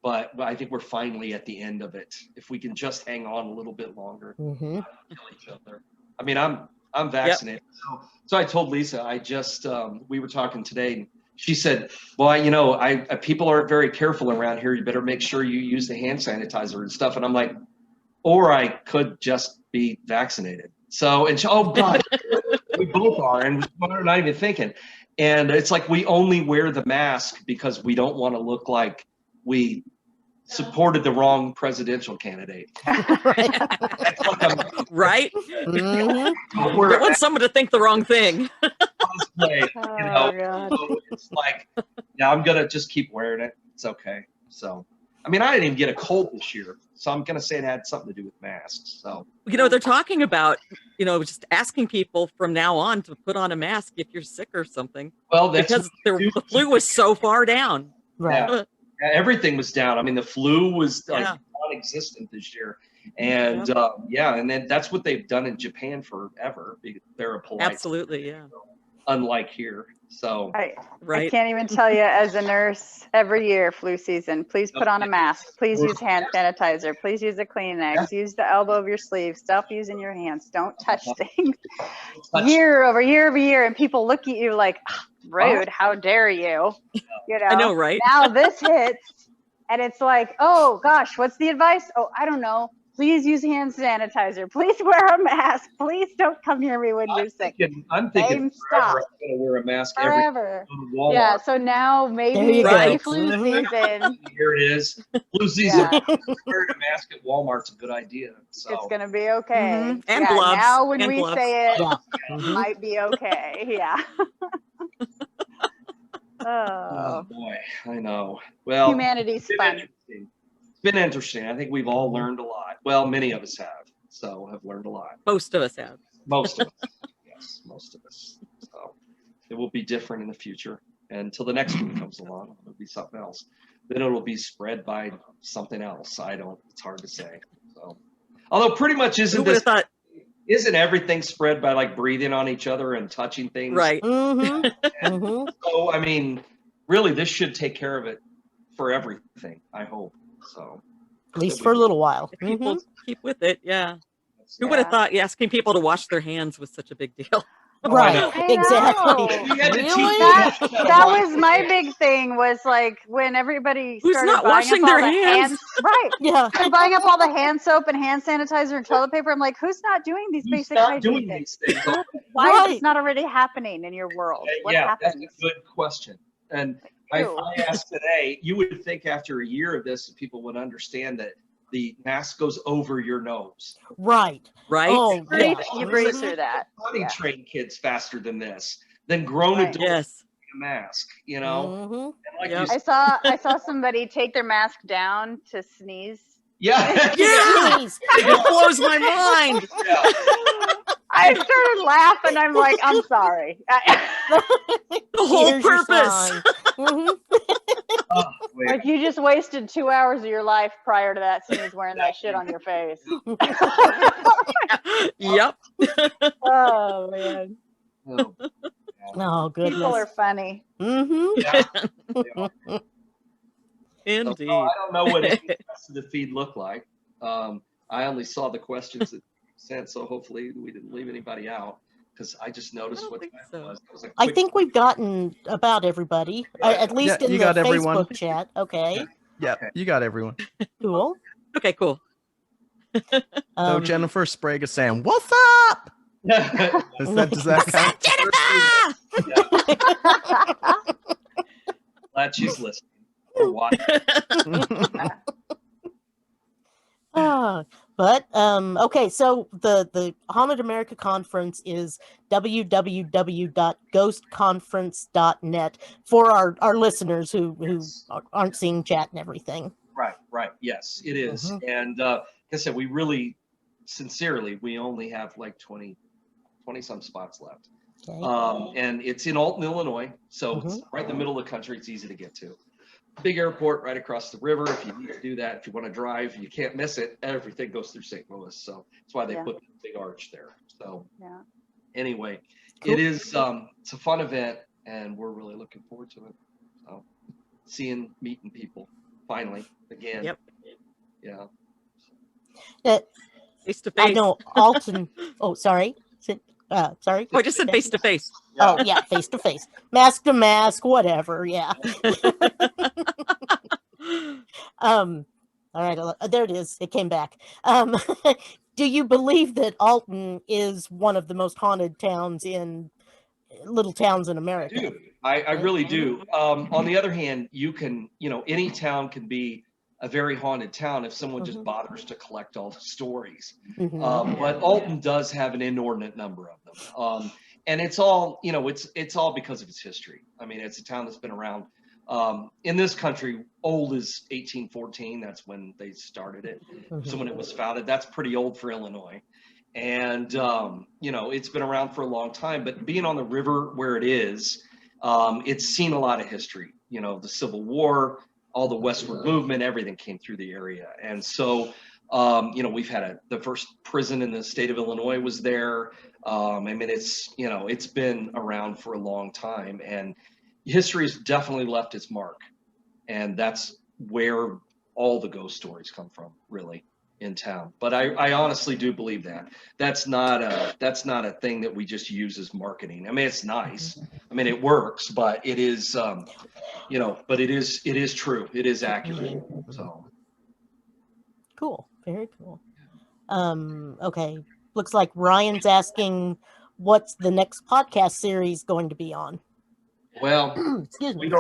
but I think we're finally at the end of it. If we can just hang on a little bit longer, kill each other. I mean, I'm vaccinated. So I told Lisa, I just we were talking today, and she said, well, you know, people aren't very careful around here. You better make sure you use the hand sanitizer and stuff. And I'm like, or I could just be vaccinated. So, and she, oh God, we both are, and we're not even thinking. And it's like we only wear the mask because we don't want to look like we supported the wrong presidential candidate. Right? We don't want someone to think the wrong thing. You know, so it's like, yeah, I'm gonna just keep wearing it. It's okay. So, I mean, I didn't even get a cold this year, so I'm gonna say it had something to do with masks. So, you know, they're talking about, you know, just asking people from now on to put on a mask if you're sick or something. Well, that's because the flu was so far down. Right. Yeah, everything was down. I mean, the flu was like non-existent this year, and and then that's what they've done in Japan forever. They're a polite. Absolutely, yeah. unlike here. So I Right. can't even tell you, as a nurse, every year, flu season, please put on a mask. Please use hand sanitizer. Please use a Kleenex. Use the elbow of your sleeve. Stop using your hands. Don't touch things. Year over year over year, and people look at you like, rude, how dare you? You know, I know, right? Now this hits, and it's like, oh gosh, what's the advice? Oh, I don't know. Please use hand sanitizer. Please wear a mask. Please don't come near me when you're sick. I'm thinking forever I'm going to wear a mask Forever. every Walmart. Yeah, so now maybe There you go. Right. flu season, Here it is. Flu season. Yeah. Wearing a mask at Walmart's a good idea. So it's going to be okay. Mhm. And yeah, gloves. now when And we gloves. say it, Yeah. it might be okay. Yeah. oh Oh, boy, I know. Well, humanity's it's been fun. interesting. It's been interesting. I think we've all learned a lot. Well, many of us have. So have learned a lot. Most of us have. Most of us. Yes, most of us. So it will be different in the future. And until the next one comes along, it'll be something else. Then it'll be spread by something else. It's hard to say. So, although pretty much Who would have thought? isn't everything spread by like breathing on each other and touching things? Right. So, I mean, really, this should take care of it for everything, I hope. So, At least for a little while. If people keep with it, yeah. Who Yeah. would have thought asking people to wash their hands was such a big deal? Right. I Exactly. know. We had to teach Really? That was my big thing, was like when everybody Who's started not buying washing up all their the hands? right. Yeah. They're buying up all the hand soap and hand sanitizer and toilet paper. I'm like, who's not doing these You basic stop hygiene doing things? these things. Why is Right. this not already happening in your world? What Yeah, that's happens? a good question. And I Ew. asked today, you would think after a year of this, people would understand that the mask goes over your nose. Right. Right? Oh, yeah. You breathe Mhm. through that. Potty Yeah. train kids faster than this, than grown Right. adults Yes. wearing a mask, you know? Mhm. And like Yep. you I saw somebody take their mask down to sneeze. yeah. Yeah. Jeez. It blows my mind. I started laughing. I'm like, I'm sorry. The whole Here's your purpose. sign. Mhm. Oh, wait. Like, you just wasted 2 hours of your life prior to that sneeze wearing that shit on your face. Yep. Oh man, Oh, Oh, goodness. people are funny. Mm-hmm. yeah. Indeed. So, I don't know what any of the rest of the feed looked like. I only saw the questions that you sent, so hopefully we didn't leave anybody out, because I just noticed don't what think time so. it was. It was a I quick- think we've gotten about everybody, at least Yeah, in you the got Facebook everyone. chat. Okay, Yeah, Okay. you got everyone. cool. Okay, cool. So Um, Jennifer Sprague is saying, "What's up?" Does that count? Glad she's listening or watching. But okay, so the Haunted America conference is www.ghostconference.net for our listeners who aren't seeing chat and everything. Right. Yes, it is. And like I said, we really, sincerely, we only have like 20 some spots left. Okay. And it's in Alton, Illinois. So it's right in the middle of the country. It's easy to get to. Big airport right across the river. If you need to do that, if you want to drive, you can't miss it. Everything goes through St. Louis. So that's why they put the big arch there. So Yeah. anyway, Cool. it is, it's a fun event and we're really looking forward to it. So meeting people finally again. Yep. Yeah. Face to I face. know Alton. Oh, sorry. Sorry. Oh, I just said face to face. Oh, yeah, face to face, mask to mask, whatever. Yeah. All right, there it is. It came back. Do you believe that Alton is one of the most haunted towns in little towns in America? I really do. On the other hand, any town can be a very haunted town if someone just bothers to collect all the stories. But Alton does have an inordinate number of them. And it's all, it's all because of its history. I mean, it's a town that's been around in this country, old as 1814. That's when they started it. So when it was founded, that's pretty old for Illinois. And, it's been around for a long time, but being on the river where it is, it's seen a lot of history, the Civil War, all the westward movement, everything came through the area. And so We've had the first prison in the state of Illinois was there. It's been around for a long time, and history has definitely left its mark. And that's where all the ghost stories come from, really, in town. But I honestly do believe that. That's not a thing that we just use as marketing. It's nice. It works, but it is, but it is true. It is accurate. So. Cool. Very cool. Okay. Looks like Ryan's asking, what's the next podcast series going to be on? Well, excuse me.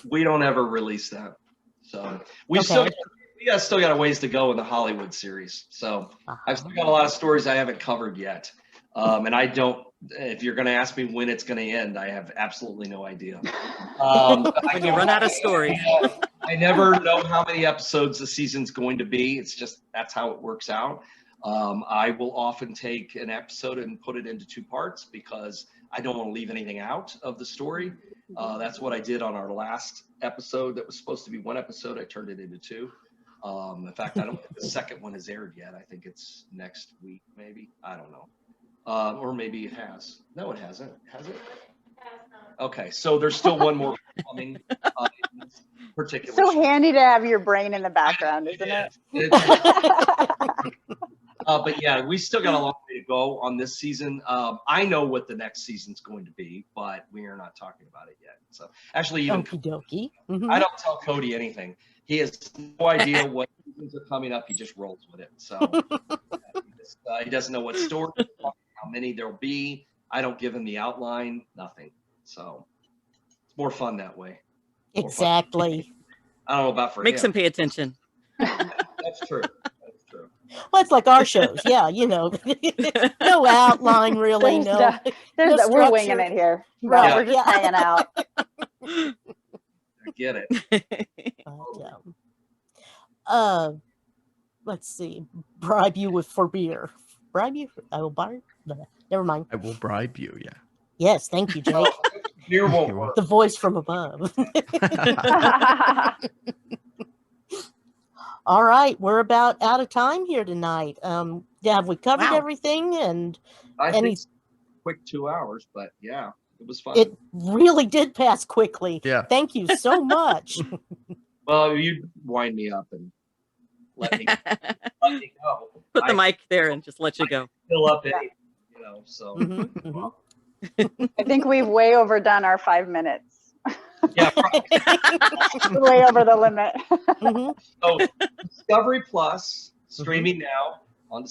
We don't ever release that. So we still got a ways to go in the Hollywood series. So I've still got a lot of stories I haven't covered yet. And I don't, if you're going to ask me when it's going to end, I have absolutely no idea. When you run out of stories. I never know how many episodes the season's going to be. It's just, that's how it works out. I will often take an episode and put it into 2 parts because I don't want to leave anything out of the story. That's what I did on our last episode that was supposed to be 1 episode. I turned it into 2. In fact, I don't think the second one has aired yet. I think it's next week, maybe. I don't know. Or maybe it has. No, it hasn't. Has it? Okay, so there's still one more coming. In this particular so handy to have your brain in the background, isn't it? But yeah, we still got a long way to go on this season. I know what the next season's going to be, but we are not talking about it yet. So actually, even Okie dokie. I don't tell Cody anything. He has no idea what seasons are coming up. He just rolls with it. So he doesn't know what stories, how many there'll be. I don't give him the outline, nothing. So it's more fun that way. Exactly. I don't know about for Makes him. him pay attention. That's true. That's true. Well, it's like our shows. Yeah, no outline really. We're winging it here. Right. We're just hanging out. I get it. Let's see. Bribe you for beer. Bribe you? I will buy. Never mind. I will bribe you. Yeah. Yes, thank you, Jake. Beer won't work. The voice from above. All right, we're about out of time here tonight. Have we covered everything? And I think it's a quick 2 hours, but yeah, it was fun. It really did pass quickly. Yeah. Thank you so much. Well, you wind me up and let me go. Put the mic there and just let you go. Fill up any, so. I think we've way overdone our 5 minutes. Yeah, way over the limit. So Discovery Plus streaming now on.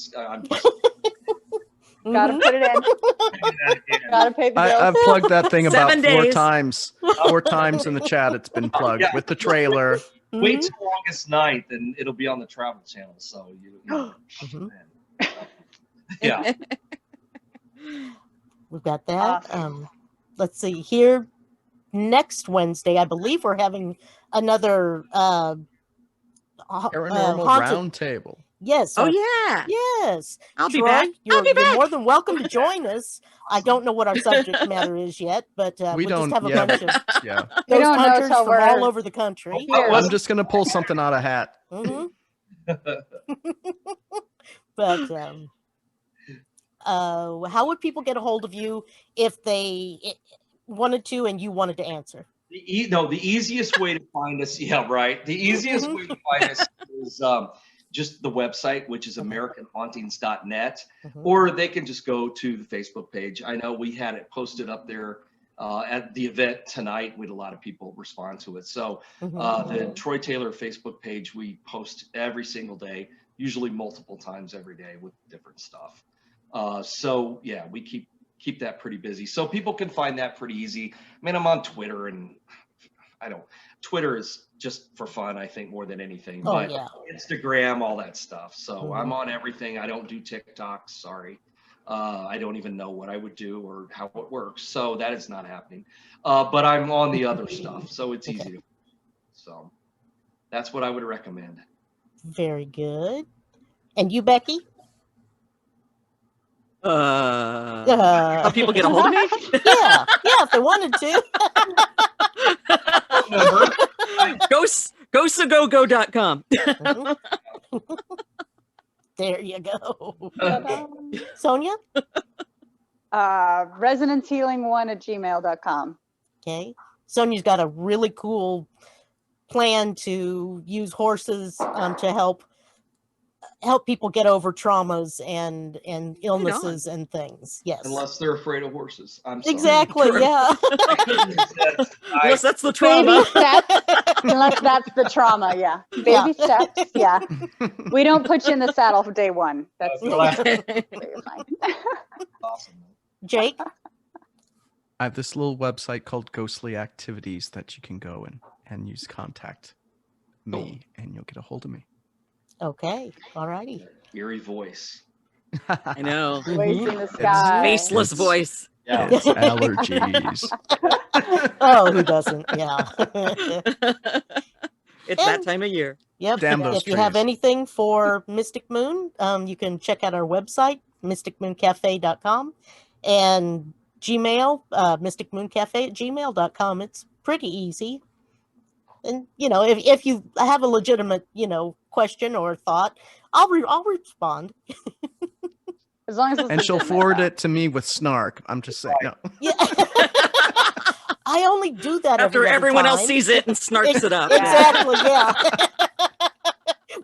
Gotta put it in. Gotta pay the bills. I've plugged that thing about 7 4 days. times. 4 times in the chat. It's been plugged with the trailer. Wait till August 9th, and it'll be on the Travel Channel. So yeah. We've got that. Let's see here. Next Wednesday, I believe we're having another Paranormal Roundtable. Yes. Oh yeah. Yes. I'll be Troy, back. You're more than welcome to join us. I don't know what our subject matter is yet, but We we'll don't. just have a Yeah, bunch of yeah. We ghost don't know hunters till from we're all over the country. here. I'm just gonna pull something out of hat. But how would people get a hold of you if they wanted to and you wanted to answer? The easiest way to find us, yeah, right. The easiest way to find us is just the website, which is AmericanHauntings.net, or they can just go to the Facebook page. I know we had it posted up there at the event tonight. We had a lot of people respond to it. So the Troy Taylor Facebook page, we post every single day, usually multiple times every day with different stuff. So yeah, we keep that pretty busy. So people can find that pretty easy. I'm on Twitter, and Twitter is just for fun, I think, more than anything. But Instagram, all that stuff. So I'm on everything. I don't do TikTok. Sorry. I don't even know what I would do or how it works. So that is not happening. But I'm on the other stuff. So it's easy to. So that's what I would recommend. Very good. And you, Becky? How people get a hold of me? yeah, if they wanted to. Ghostagogo.com. There you go. Ta-da. Sonia? Resonancehealing1@gmail.com. Okay. Sonia's got a really cool plan to use horses to help people get over traumas and illnesses and things. Yes. Unless they're afraid of horses. I'm sorry. Exactly. Yeah. Unless that's the trauma. Baby steps, unless that's the trauma, yeah. Baby steps, yeah. We don't put you in the saddle for day one. That's Okay. you're fine. Awesome. Jake? I have this little website called Ghostly Activities that you can go and use contact me, and you'll get a hold of me. Okay. All righty. Eerie voice. I know. Voice in the sky. Faceless voice. Yeah. It's allergies. Oh, who doesn't? Yeah. It's that time of year. Yep. Damn those If you have trees. anything for Mystic Moon, you can check out our website, mysticmooncafe.com, and Gmail, mysticmooncafe@gmail.com. It's pretty easy. And, if you have a legitimate, question or thought, I'll respond. As long as it's And she'll legitimate, forward though. it to me with snark. I'm just saying. No. Yeah. I only do that After every other everyone else time. sees it and snarks it up. Exactly, yeah.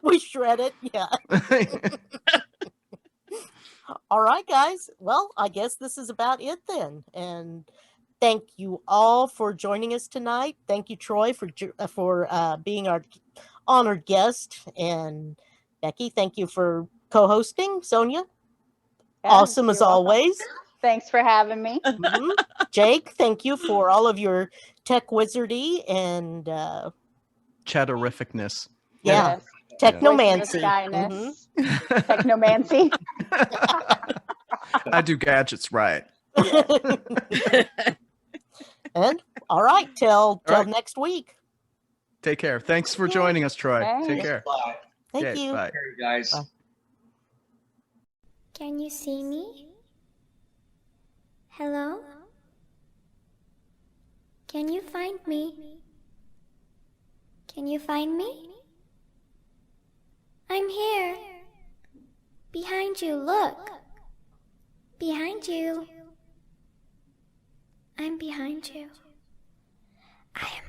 We shred it, yeah. All right, guys. Well, I guess this is about it then. And thank you all for joining us tonight. Thank you, Troy, for being our honored guest. And Becky, thank you for co-hosting. Sonia, Yeah, awesome as you're welcome. always. Thanks for having me. Mhm. Jake, thank you for all of your tech wizardy and Chatterificness. yeah, Yes. technomancy. Voice in the skyness. Technomancy. I do gadgets right. And all right, till right. next week. Take care. Thanks for joining us, Troy. Thanks. Take care. Bye. Thank Okay, you. Bye. Here, guys. Bye. Can you see me? Hello? Can you find me? Can you find me? I'm here. Behind you, look. Behind you. I'm behind you. I am